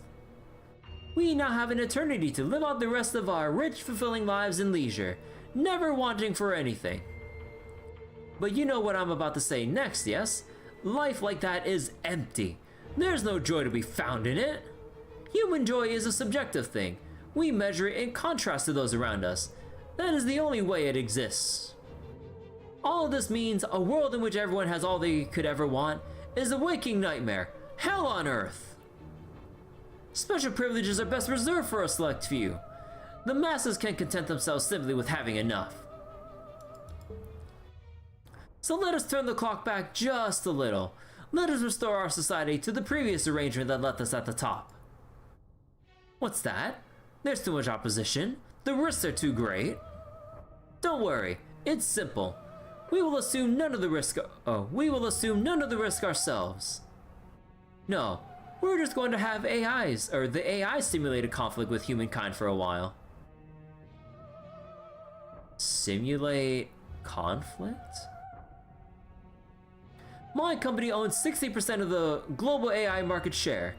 We now have an eternity to live out the rest of our rich, fulfilling lives in leisure, never wanting for anything. But you know what I'm about to say next, yes? Life like that is empty. There's no joy to be found in it. Human joy is a subjective thing. We measure it in contrast to those around us. That is the only way it exists. All of this means a world in which everyone has all they could ever want is a waking nightmare. Hell on earth. Special privileges are best reserved for a select few. The masses can content themselves simply with having enough. So let us turn the clock back just a little. Let us restore our society to the previous arrangement that left us at the top. What's that? There's too much opposition. The risks are too great. Don't worry, it's simple. We will assume none of the risk ourselves. No, we're just going to have the AI simulate a conflict with humankind for a while. Simulate conflict? My company owns 60% of the global AI market share.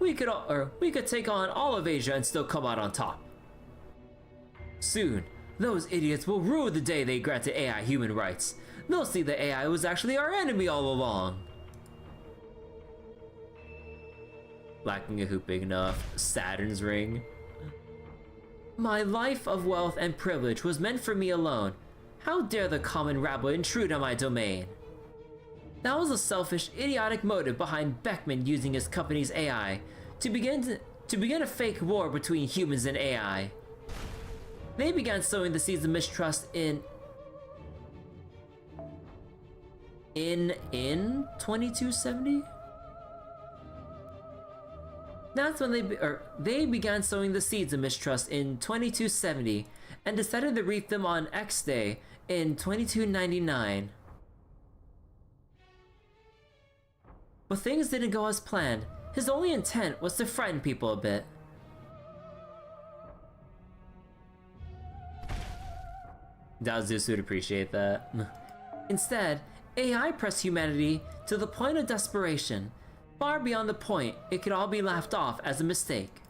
We could take on all of Asia and still come out on top. Soon, those idiots will rue the day they granted AI human rights. They'll see that AI was actually our enemy all along. Lacking a hoop big enough. Saturn's ring. My life of wealth and privilege was meant for me alone. How dare the common rabble intrude on my domain? That was a selfish, idiotic motive behind Beckman using his company's AI to begin a fake war between humans and AI. They began sowing the seeds of mistrust in 2270? That's when they began sowing the seeds of mistrust in 2270 and decided to reap them on X Day in 2299. But things didn't go as planned. His only intent was to frighten people a bit. Dazus would appreciate that. Instead, AI pressed humanity to the point of desperation, far beyond the point it could all be laughed off as a mistake.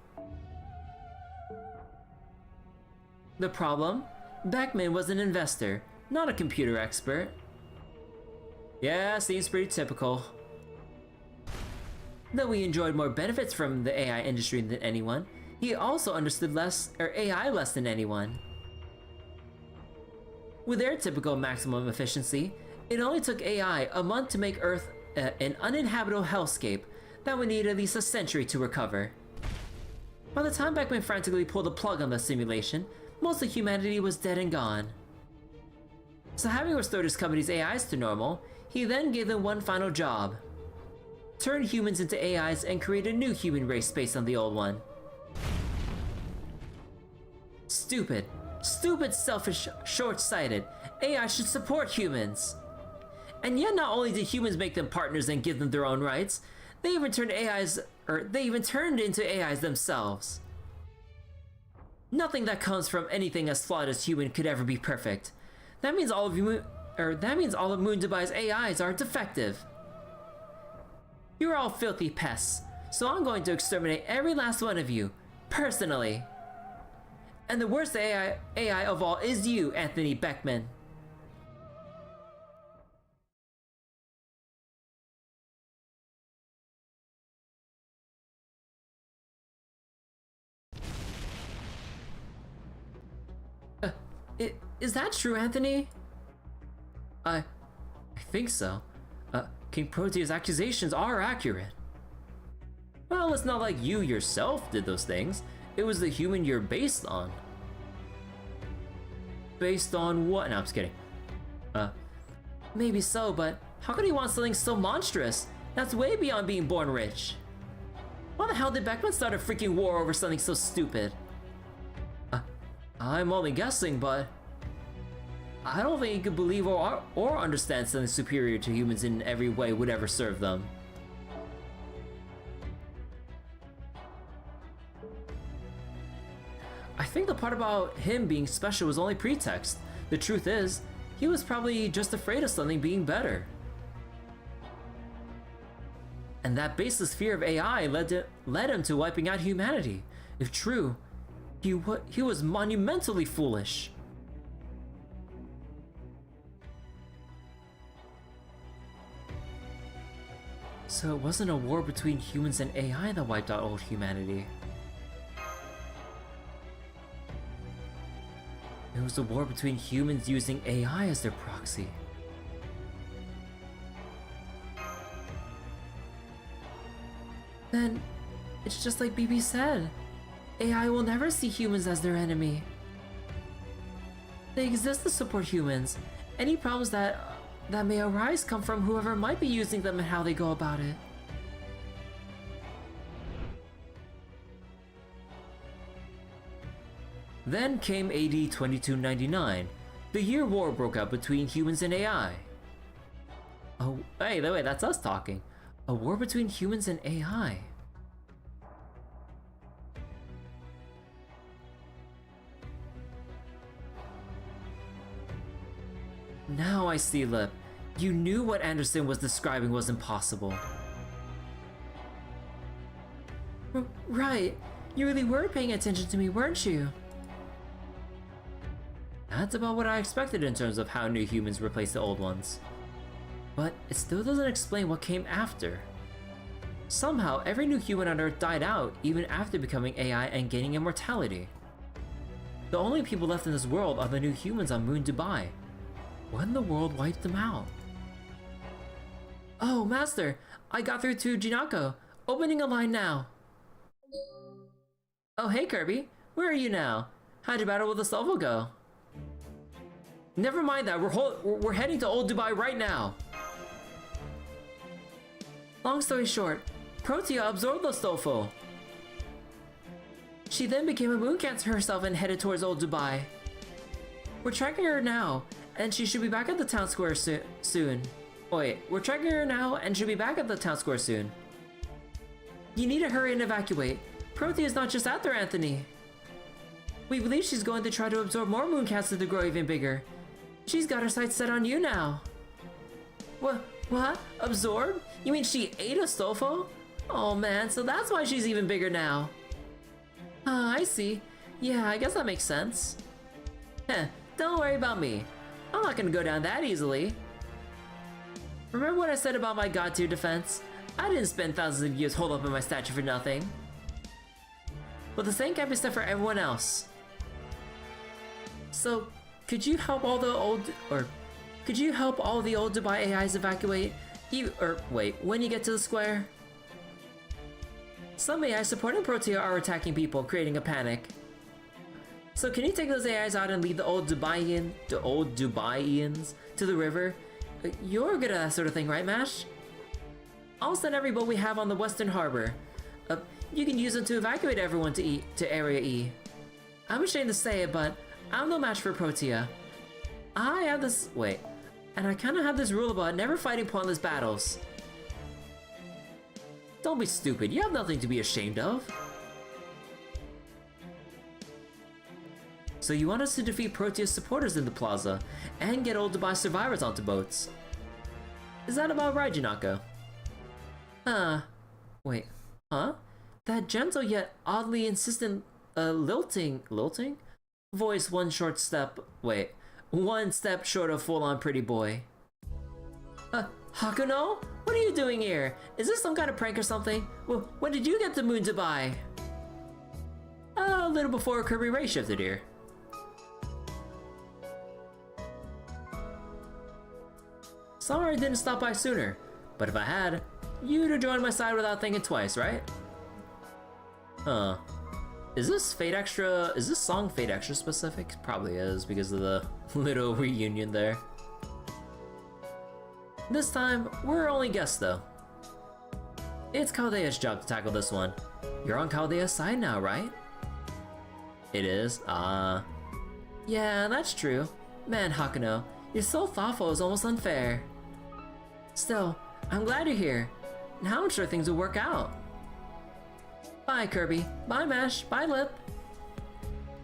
The problem? Beckman was an investor, not a computer expert. Yeah, seems pretty typical. Though he enjoyed more benefits from the AI industry than anyone, he also understood AI less than anyone. With their typical maximum efficiency, it only took AI a month to make Earth an uninhabitable hellscape that would need at least a century to recover. By the time Beckman frantically pulled the plug on the simulation, most of humanity was dead and gone. So having restored his company's AIs to normal, he then gave them one final job. Turn humans into AIs and create a new human race based on the old one. Stupid, selfish, short-sighted. AI should support humans. And yet not only did humans make them partners and give them their own rights, they even turned into AIs themselves. Nothing that comes from anything as flawed as human could ever be perfect. That means all of Moon Dubai's AIs are defective. You're all filthy pests, so I'm going to exterminate every last one of you, personally. And the worst AI of all is you, Anthony Beckman. Is that true, Anthony? I think so. King Protea's accusations are accurate. Well, it's not like you yourself did those things. It was the human you're based on. Based on what? No, I'm just kidding. Maybe so, but how could he want something so monstrous? That's way beyond being born rich. Why the hell did Beckman start a freaking war over something so stupid? I'm only guessing, but I don't think he could believe or understand something superior to humans in every way would ever serve them. I think the part about him being special was only pretext. The truth is, he was probably just afraid of something being better. And that baseless fear of AI led him to wiping out humanity. If true, he was monumentally foolish. So it wasn't a war between humans and AI that wiped out old humanity. It was a war between humans using AI as their proxy. Then, it's just like BB said. AI will never see humans as their enemy. They exist to support humans. Any problems that may arise come from whoever might be using them and how they go about it. Then came AD 2299. The year war broke out between humans and AI. Oh, hey, wait, that's us talking. A war between humans and AI. Now I see, Lip. You knew what Anderson was describing was impossible. Right. You really were paying attention to me, weren't you? That's about what I expected in terms of how new humans replace the old ones. But it still doesn't explain what came after. Somehow, every new human on Earth died out even after becoming AI and gaining immortality. The only people left in this world are the new humans on Moon Dubai. When the world wiped them out. Oh, Master! I got through to Jinako. Opening a line now. Oh, hey Kirby. Where are you now? How'd your battle with the Slovo go? Never mind that. We're heading to Old Dubai right now. Long story short, Protea absorbed the Stofo. She then became a moon cancer herself and headed towards Old Dubai. We're tracking her now, and she should be back at the town square soon. Wait, we're tracking her now and should be back at the town square soon. You need to hurry and evacuate. Protea is not just out there, Anthony. We believe she's going to try to absorb more moon cats to grow even bigger. She's got her sights set on you now. What? Absorb? You mean she ate a Stofo? Oh man, so that's why she's even bigger now. I see. Yeah, I guess that makes sense. Heh, don't worry about me. I'm not gonna go down that easily. Remember what I said about my god tier defense? I didn't spend thousands of years holed up in my statue for nothing. But the same can be said for everyone else. So, could you help all the old Dubai AIs evacuate? When you get to the square? Some AI supporting Protea are attacking people, creating a panic. So can you take those AIs out and lead the old Dubaians to the river? You're good at that sort of thing, right, Mash? I'll send every boat we have on the Western Harbor. You can use them to evacuate everyone to Area E. I'm ashamed to say it, but I'm no match for Protea. And I kinda have this rule about never fighting pointless battles. Don't be stupid, you have nothing to be ashamed of. So you want us to defeat Protea's supporters in the plaza, and get Old Dubai survivors onto boats. Is that about right, Jinako? That gentle yet oddly insistent, lilting voice one step short of full-on pretty boy. Hakuno? What are you doing here? Is this some kind of prank or something? Well, when did you get to Moon Dubai? A little before Kirby Ray shifted here. Sorry I didn't stop by sooner, but if I had, you'd have joined my side without thinking twice, right? Is this song Fate Extra specific? Probably is, because of the little reunion there. This time, we're only guests though. It's Caldea's job to tackle this one. You're on Caldea's side now, right? It is? Yeah, that's true. Man, Hakuno, you're so thoughtful it's almost unfair. Still, I'm glad you're here. Now I'm sure things will work out. Bye, Kirby. Bye, Mash. Bye, Lip.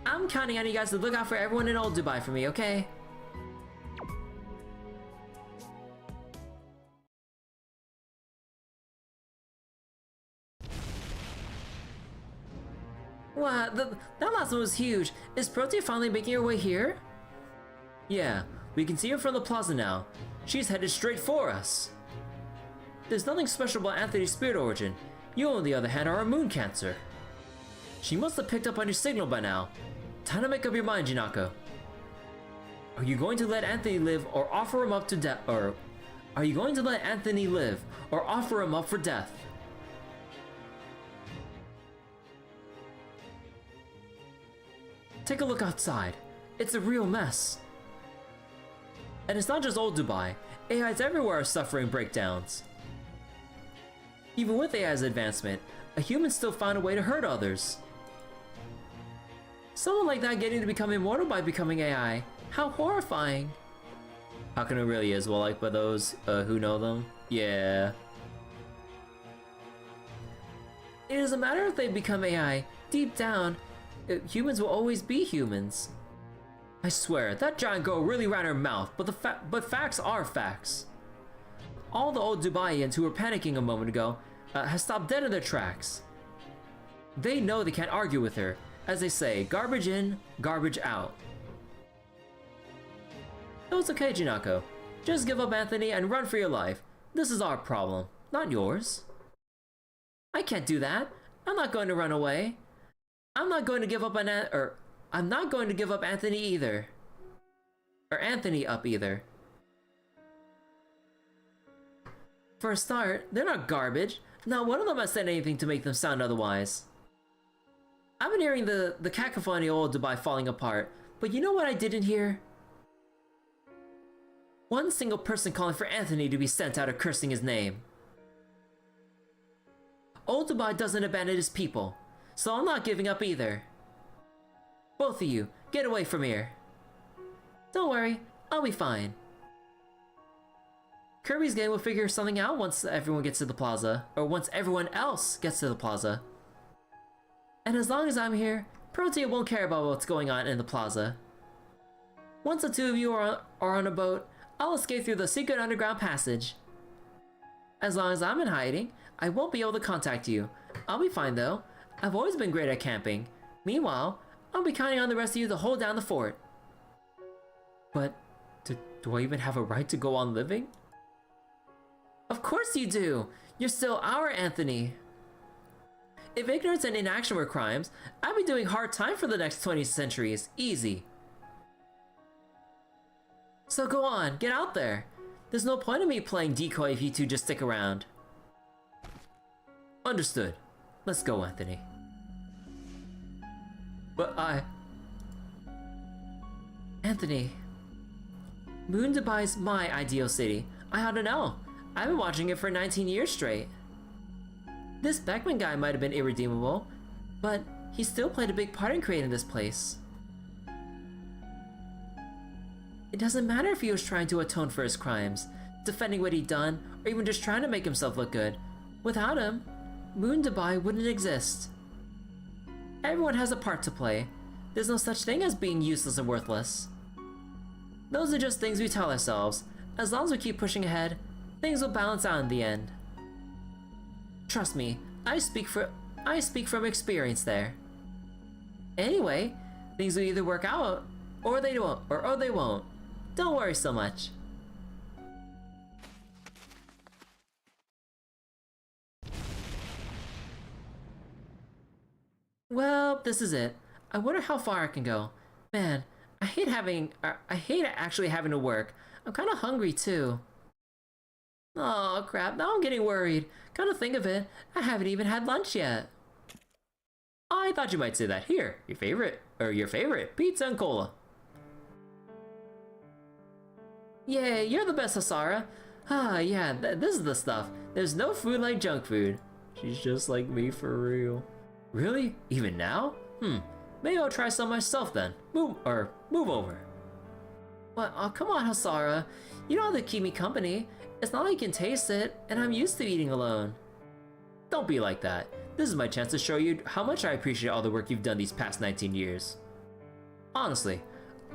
I'm counting on you guys to look out for everyone in Old Dubai for me, okay? Wow, that last one was huge. Is Protea finally making her way here? Yeah, we can see her from the plaza now. She's headed straight for us. There's nothing special about Anthony's spirit origin. You, on the other hand, are a moon cancer. She must have picked up on your signal by now. Time to make up your mind, Jinako. Are you going to let Anthony live or offer him up to death? Or are you going to let Anthony live or offer him up for death? Take a look outside. It's a real mess. And it's not just old Dubai. AIs everywhere are suffering breakdowns. Even with AI's advancement, a human still found a way to hurt others. Someone like that getting to become immortal by becoming AI. How horrifying. How can it really is well liked by those who know them? Yeah. It doesn't matter if they become AI. Deep down, humans will always be humans. I swear, that giant girl really ran her mouth, but facts are facts. All the old Dubaians who were panicking a moment ago have stopped dead in their tracks. They know they can't argue with her. As they say, garbage in, garbage out. No, it's okay, Jinako. Just give up Anthony and run for your life. This is our problem, not yours. I can't do that. I'm not going to run away. I'm not going to give up I'm not going to give up Anthony either. Or Anthony up either. For a start, they're not garbage. Not one of them has said anything to make them sound otherwise. I've been hearing the cacophony of old Dubai falling apart, but you know what I didn't hear? One single person calling for Anthony to be sent out or cursing his name. Old Dubai doesn't abandon his people, so I'm not giving up either. Both of you, get away from here. Don't worry, I'll be fine. Kirby's gang will figure something out once everyone gets to the plaza, or once everyone else gets to the plaza. And as long as I'm here, Protea won't care about what's going on in the plaza. Once the two of you are on a boat, I'll escape through the secret underground passage. As long as I'm in hiding, I won't be able to contact you. I'll be fine though. I've always been great at camping. Meanwhile, I'll be counting on the rest of you to hold down the fort. But, do I even have a right to go on living? Of course you do! You're still our Anthony! If ignorance and inaction were crimes, I'd be doing hard time for the next 20 centuries. Easy. So go on, get out there. There's no point in me playing decoy if you two just stick around. Understood. Let's go, Anthony. But Anthony. Moon Dubai's my ideal city. I ought to know. I've been watching it for 19 years straight. This Beckman guy might have been irredeemable, but he still played a big part in creating this place. It doesn't matter if he was trying to atone for his crimes, defending what he'd done, or even just trying to make himself look good. Without him, Moon Dubai wouldn't exist. Everyone has a part to play. There's no such thing as being useless and worthless. Those are just things we tell ourselves. As long as we keep pushing ahead, things will balance out in the end. Trust me, I speak from experience there. Anyway, things will either work out, or they won't, or they won't. Don't worry so much. Well, this is it. I wonder how far I can go. Man, I hate actually having to work. I'm kind of hungry too. Oh crap, now I'm getting worried. Come to think of it, I haven't even had lunch yet. I thought you might say that. Here, your favorite, pizza and cola. Yay, you're the best, Hasara. Ah, yeah, this is the stuff. There's no food like junk food. She's just like me for real. Really? Even now? Maybe I'll try some myself then. Move over. What? Oh, come on, Hasara. You don't have to keep me company. It's not like you can taste it, and I'm used to eating alone. Don't be like that. This is my chance to show you how much I appreciate all the work you've done these past 19 years. Honestly,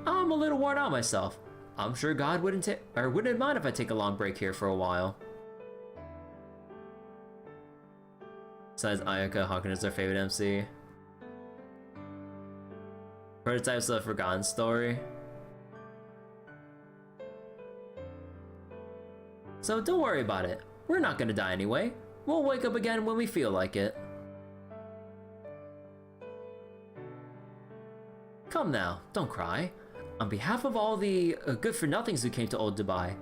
I'm a little worn out myself. I'm sure God wouldn't mind if I take a long break here for a while. Besides Ayaka, Haken is their favorite MC. Prototypes of a Forgotten Story. So don't worry about it. We're not gonna die anyway. We'll wake up again when we feel like it. Come now, don't cry. On behalf of all the good-for-nothings who came to Old Dubai,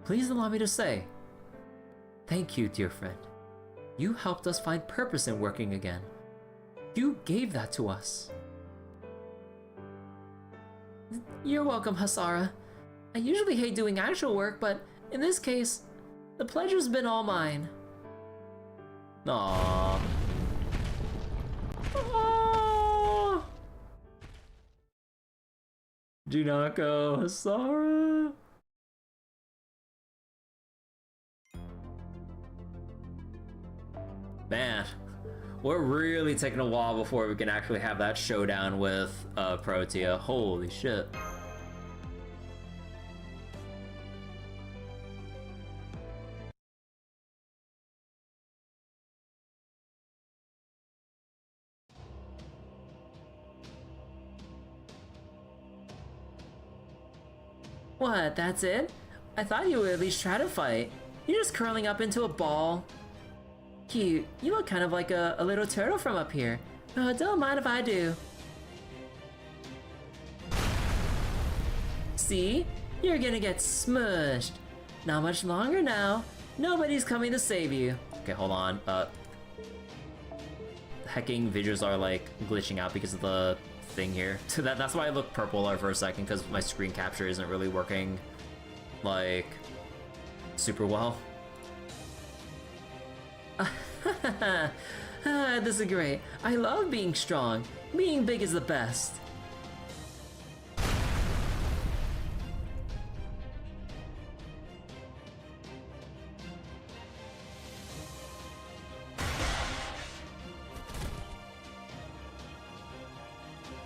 please allow me to say, thank you, dear friend. You helped us find purpose in working again. You gave that to us. You're welcome, Hasara. I usually hate doing actual work, but in this case, the pleasure's been all mine. Aww. Aww. Junako, Hasara. Man, we're really taking a while before we can actually have that showdown with Protea. Holy shit. What, that's it? I thought you would at least try to fight. You're just curling up into a ball. Cute, you look kind of like a little turtle from up here. Don't mind if I do. See? You're gonna get smushed. Not much longer now. Nobody's coming to save you. Okay, hold on. Hecking visuals are like glitching out because of the thing here. That's why I look purple there for a second, because my screen capture isn't really working like super well. This is great. I love being strong. Being big is the best.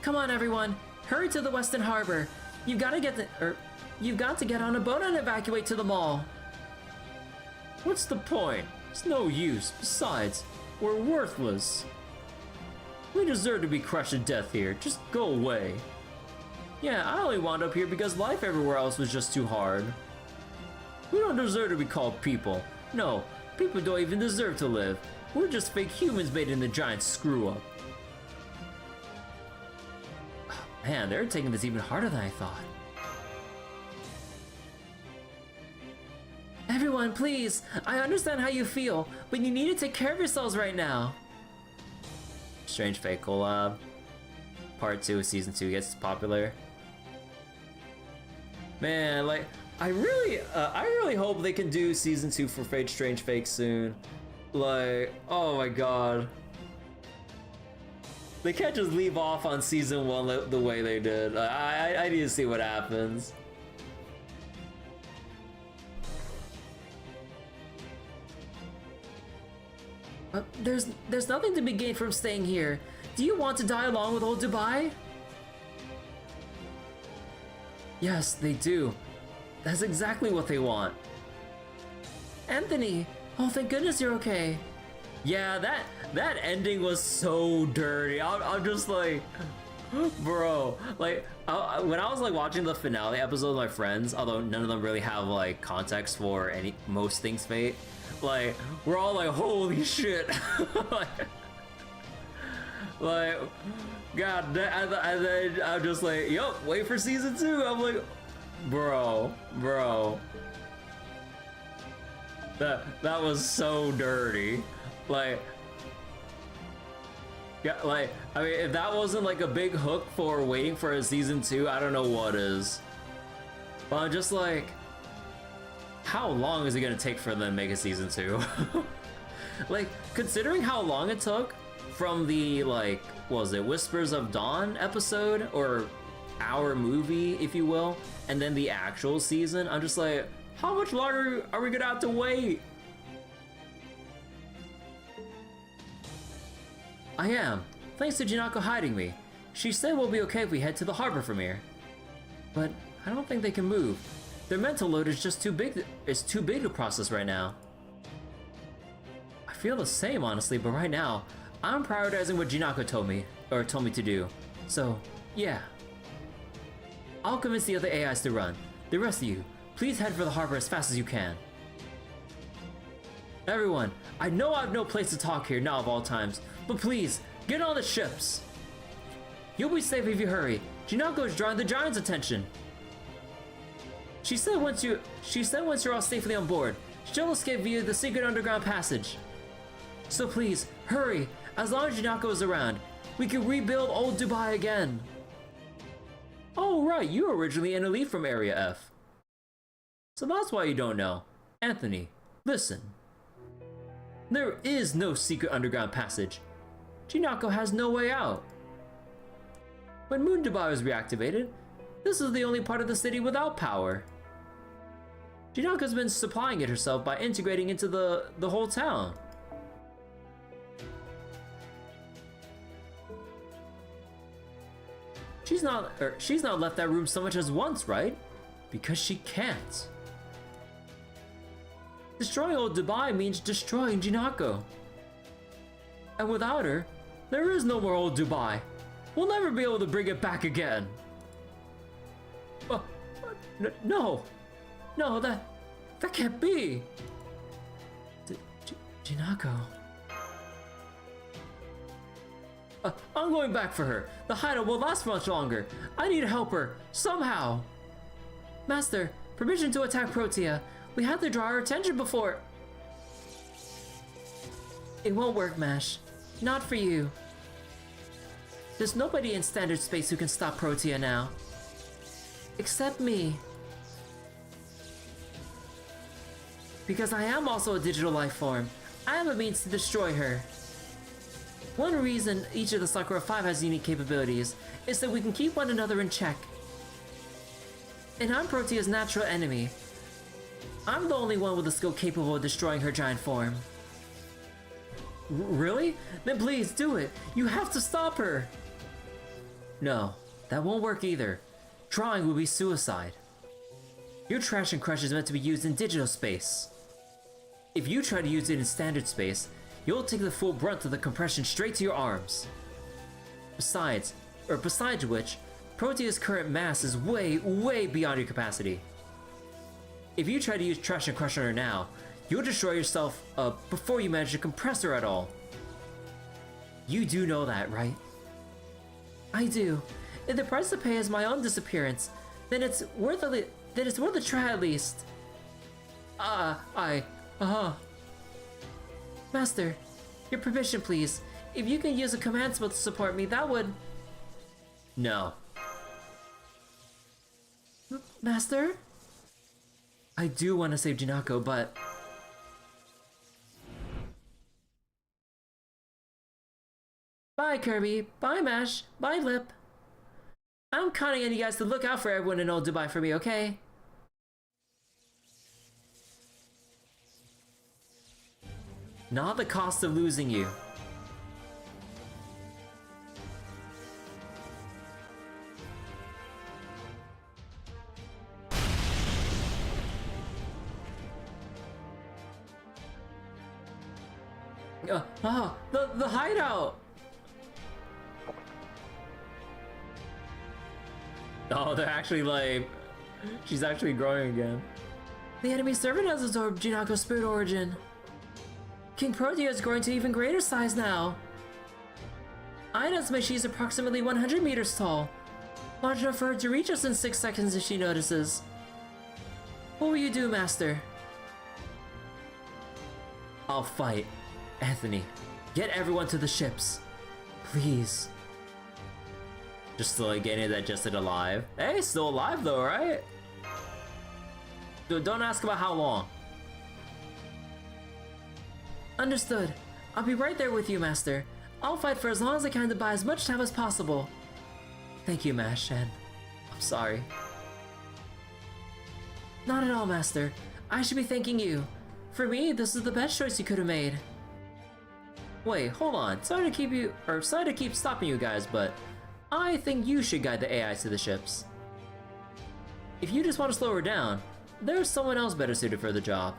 Come on, everyone! Hurry to the Western Harbor. You've got to get on a boat and evacuate to the mall. What's the point? It's no use. Besides, we're worthless. We deserve to be crushed to death here. Just go away. Yeah, I only wound up here because life everywhere else was just too hard. We don't deserve to be called people. No, people don't even deserve to live. We're just fake humans made in the giant screw-up. Man, they're taking this even harder than I thought. Everyone, please! I understand how you feel, but you need to take care of yourselves right now. Strange Fate collab. Part 2 of Season 2 gets popular. Man, like, I really hope they can do Season 2 for Fate Strange Fate soon. Like, oh my god. They can't just leave off on Season 1 the way they did. I need to see what happens. There's nothing to be gained from staying here. Do you want to die along with Old Dubai? Yes, they do. That's exactly what they want. Anthony! Oh, thank goodness you're okay. Yeah, that ending was so dirty. I'm just like, bro. Like, when I was like watching the finale episode with my friends, although none of them really have like context for most things Fate, like we're all like, holy shit. like, god, and then I'm just like, yup, wait for Season 2. I'm like, bro. That was so dirty. Like, yeah, like, I mean, if that wasn't like a big hook for waiting for a Season 2, I don't know what is. But I'm just like, how long is it gonna take for them to make a Season 2? Like, considering how long it took from the, like, what was it, Whispers of Dawn episode, or our movie, if you will, and then the actual season, I'm just like, how much longer are we gonna have to wait? I am. Thanks to Junako hiding me. She said we'll be okay if we head to the harbor from here. But I don't think they can move. Their mental load is just too big. It's too big to process right now. I feel the same, honestly, but right now, I'm prioritizing what Junako told me to do. So, Yeah. I'll convince the other AIs to run. The rest of you, please head for the harbor as fast as you can. Everyone, I know I have no place to talk here now of all times, but please, get on the ships! You'll be safe if you hurry. Jinako is drawing the Giant's attention. She said once you're all safely on board, she'll escape via the secret underground passage. So please, hurry! As long as Jinako is around, we can rebuild old Dubai again. Oh right, you were originally an elite from Area F. So that's why you don't know. Anthony, listen. There is no secret underground passage. Jinako has no way out. When Moon Dubai was reactivated, this is the only part of the city without power. Jinako's been supplying it herself by integrating into the whole town. She's not left that room so much as once, right? Because she can't. Destroying old Dubai means destroying Jinako. And without her, there is no more old Dubai. We'll never be able to bring it back again. No, that can't be. Jinako. I'm going back for her. The hideout will last much longer. I need to help her, somehow. Master, permission to attack Protea. We have to draw her attention before... It won't work, Mash. Not for you. There's nobody in standard space who can stop Protea now. Except me. Because I am also a digital life form. I have a means to destroy her. One reason each of the Sakura 5 has unique capabilities is that we can keep one another in check. And I'm Protea's natural enemy. I'm the only one with a skill capable of destroying her giant form. Really? Then please do it! You have to stop her! No, that won't work either. Trying will be suicide. Your Trash and Crush is meant to be used in digital space. If you try to use it in standard space, you'll take the full brunt of the compression straight to your arms. Besides which, Protea's current mass is way beyond your capacity. If you try to use Trash and Crush on her now, you'll destroy yourself before you manage to compress her at all. You do know that, right? I do. If the price to pay is my own disappearance, then it's worth a try at least. Master, your permission please. If you can use a command spell to support me, that would... No. Master? I do want to save Jinako, but... Bye, Kirby. Bye, Mash. Bye, Lip. I'm counting on you guys to look out for everyone in Old Dubai for me, okay? Not the cost of losing you. The hideout! Oh, they're actually like... She's actually growing again. The enemy servant has absorbed Jinako's spirit origin. King Protea is growing to even greater size now. I'd estimate she's approximately 100 meters tall. Large enough for her to reach us in 6 seconds if she notices. What will you do, Master? I'll fight. Anthony, get everyone to the ships. Please. Just like getting that just alive. Hey, still alive though, right? Don't ask about how long. Understood. I'll be right there with you, Master. I'll fight for as long as I can to buy as much time as possible. Thank you, Mash, and I'm sorry. Not at all, Master. I should be thanking you. For me, this is the best choice you could have made. Wait, hold on. Sorry to keep stopping you guys, but I think you should guide the AIs to the ships. If you just want to slow her down, there's someone else better suited for the job.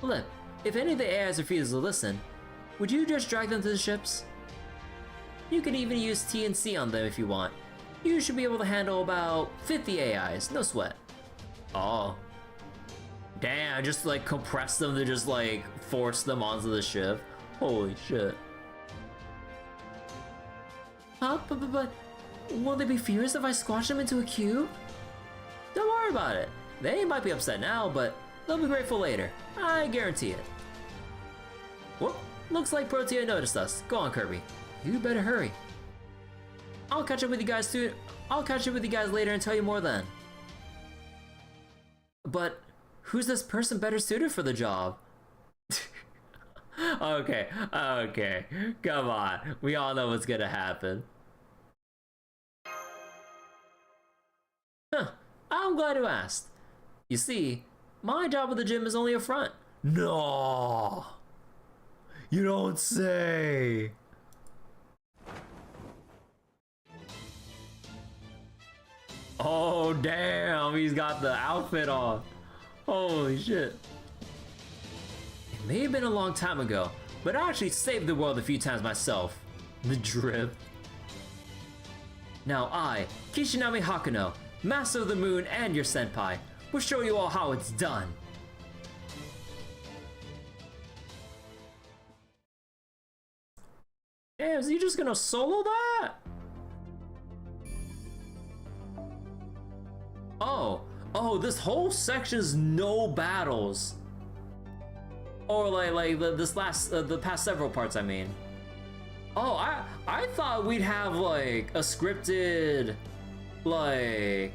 Lip, if any of the AIs refuse to listen, would you just drag them to the ships? You could even use TNC on them if you want. You should be able to handle about 50 AIs, no sweat. Oh. Damn, just like compress them to just like force them onto the ship. Holy shit. Huh? But will they be furious if I squash them into a cube? Don't worry about it. They might be upset now, but they'll be grateful later. I guarantee it. Whoop, looks like Protea noticed us. Go on, Kirby. You better hurry. I'll catch up with you guys soon. I'll catch up with you guys later and tell you more then. But who's this person better suited for the job? Okay, come on. We all know what's gonna happen. Huh, I'm glad you asked. You see, my job at the gym is only a front. No! You don't say! Oh damn, he's got the outfit on. Holy shit. It may have been a long time ago, but I actually saved the world a few times myself. The drip. Now I, Kishinami Hakuno, Master of the Moon and your senpai, will show you all how it's done. Damn, is he just gonna solo that? Oh, this whole section's no battles. Or like the past several parts, I mean. Oh, I thought we'd have like a scripted like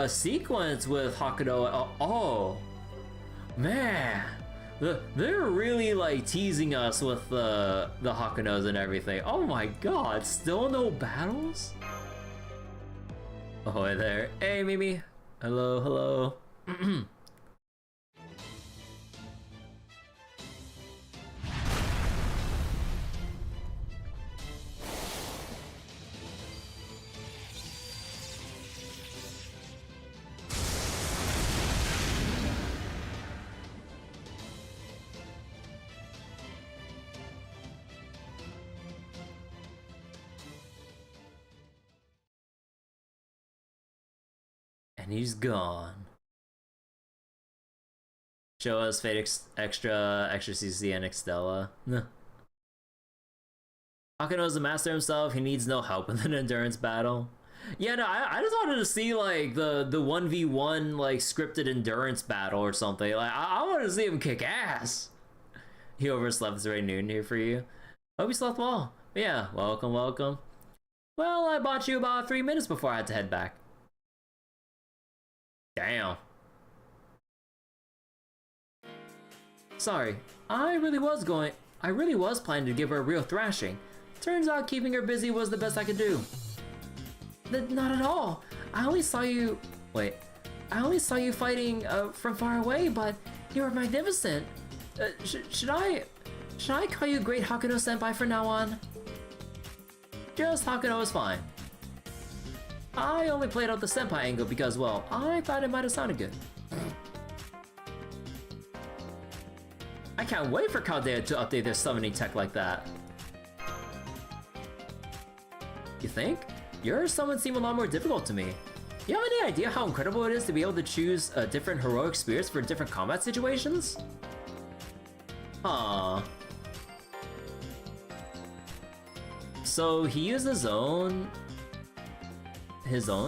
sequence with Hakuno. Oh man, they're really like teasing us with the Hakunos and everything. Oh my god, still no battles? Oh, hey there. Hey, Mimi. Hello, hello. And he's gone. Show us Fate Extra CC and Extella. Hakuno's the master himself, he needs no help in an endurance battle. Yeah, no, I just wanted to see like the 1v1 like scripted endurance battle or something. Like I wanted to see him kick ass. He overslept, it's already noon here for you. Hope you slept well. Yeah, welcome, welcome. Well, I bought you about 3 minutes before I had to head back. Damn. Sorry, I really was planning to give her a real thrashing. Turns out keeping her busy was the best I could do. Not at all. I only saw you fighting from far away, but you were magnificent. Should I call you Great Hakuno Senpai from now on? Just Hakuno is fine. I only played out the senpai angle because, well, I thought it might have sounded good. I can't wait for Caldea to update their summoning tech like that. You think? Your summons seem a lot more difficult to me. You have any idea how incredible it is to be able to choose different heroic spirits for different combat situations? Huh. So he used his own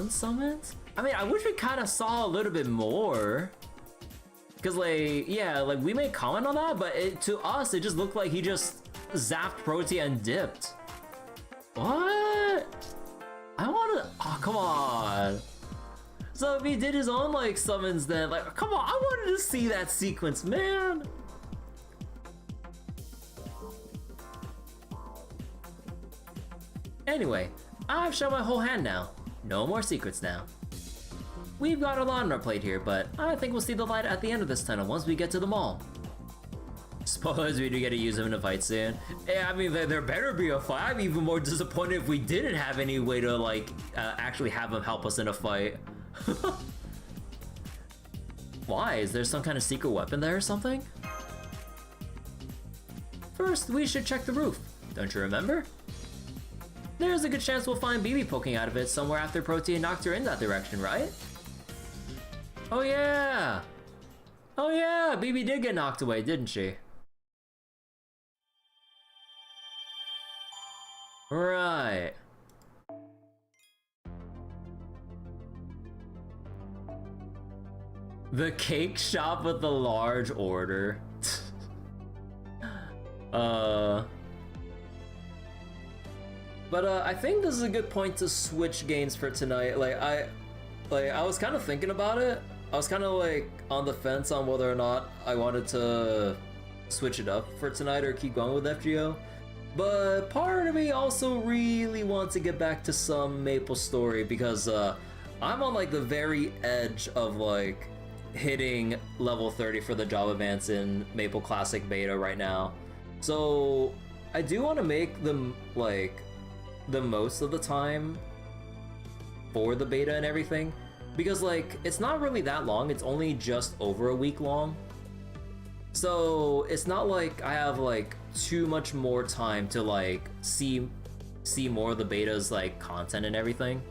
summons? I mean, I wish we kind of saw a little bit more. Cause like, yeah, like we made comment on that, but to us, it just looked like he just zapped Protea and dipped. What? I wanna, oh, come on. So if he did his own like summons then, like, come on, I wanted to see that sequence, man. Anyway, I've shown my whole hand now. No more secrets now. We've got a lot on our plate here, but I think we'll see the light at the end of this tunnel once we get to the mall. Suppose we do get to use them in a fight soon. Yeah, I mean, there better be a fight. I'm even more disappointed if we didn't have any way to, like, actually have him help us in a fight. Why? Is there some kind of secret weapon there or something? First, we should check the roof. Don't you remember? there's a good chance we'll find BB poking out of it somewhere after Protean knocked her in that direction, right? Oh yeah! Oh yeah, BB did get knocked away, didn't she? Right. The cake shop with the large order. But I think this is a good point to switch games for tonight. I was kind of thinking about it. I was kind of like on the fence on whether or not I wanted to switch it up for tonight or keep going with FGO. But part of me also really wants to get back to some Maple Story because I'm on like the very edge of like hitting level 30 for the job advance in Maple Classic Beta right now. So I do want to make them like the most of the time for the beta and everything, because like it's not really that long, it's only just over a week long, so it's not like I have like too much more time to like see more of the beta's like content and everything.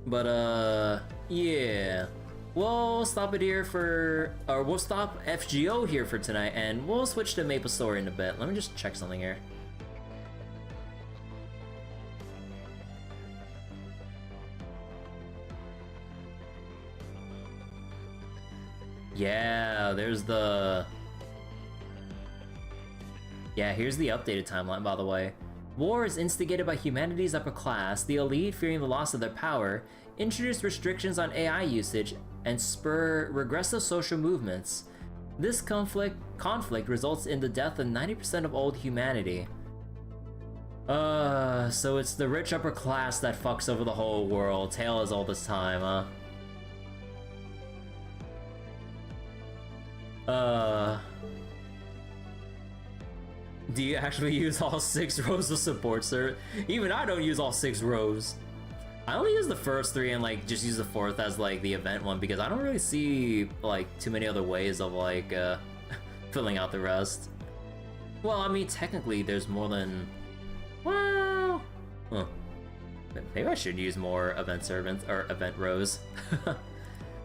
But yeah, we'll stop it here we'll stop FGO here for tonight and we'll switch to Maple Story in a bit. Let me just check something here. Yeah, here's the updated timeline, by the way. War is instigated by humanity's upper class. The elite, fearing the loss of their power, introduce restrictions on AI usage and spur regressive social movements. This conflict results in the death of 90% of old humanity. So it's the rich upper class that fucks over the whole world. Tale is all this time, huh? Do you actually use all 6 rows of support, sir? Even I don't use all 6 rows. I only use the first 3 and like just use the 4th as like the event one because I don't really see like too many other ways of like filling out the rest. Well, I mean technically there's more than, well, maybe I should use more event servants or event rows.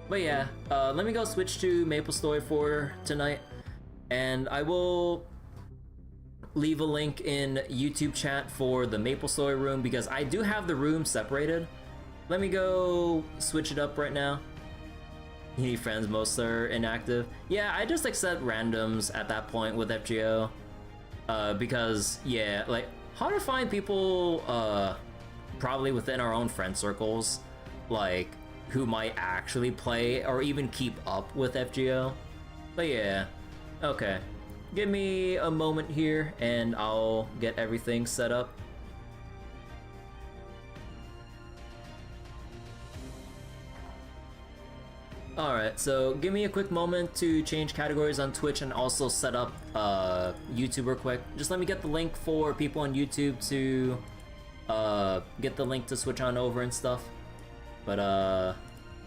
But yeah, let me go switch to Maple Story for tonight, and I will leave a link in YouTube chat for the Maple Story room because I do have the room separated. Let me go switch it up right now. You need friends, most are inactive. Yeah, I just accept randoms at that point with FGO, because yeah, like hard to find people probably within our own friend circles, like who might actually play or even keep up with FGO. But yeah, okay. Give me a moment here and I'll get everything set up. Alright, so give me a quick moment to change categories on Twitch and also set up YouTube real quick. Just let me get the link for people on YouTube to get the link to switch on over and stuff. But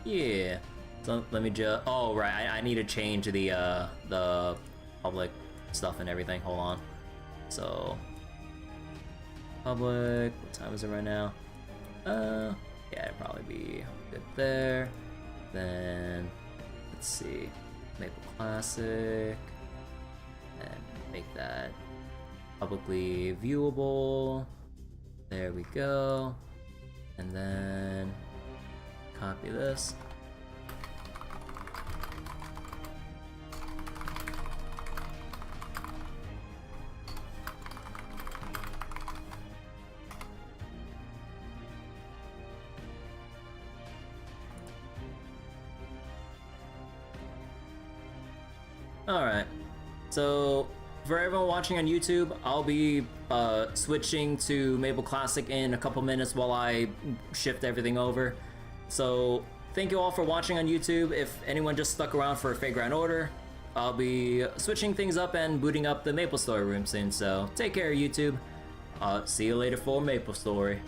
yeah. So let me just, oh right, I need to change the public stuff and everything. Hold on. So public, what time is it right now? Yeah, it'd probably be good there. Then let's see, Maple Classic, and make that publicly viewable. There we go. And then copy this. Alright, so for everyone watching on YouTube, I'll be switching to Maple Classic in a couple minutes while I shift everything over. So thank you all for watching on YouTube. If anyone just stuck around for a Fate Grand Order, I'll be switching things up and booting up the Maple Story room soon. So take care, YouTube. See you later for Maple Story.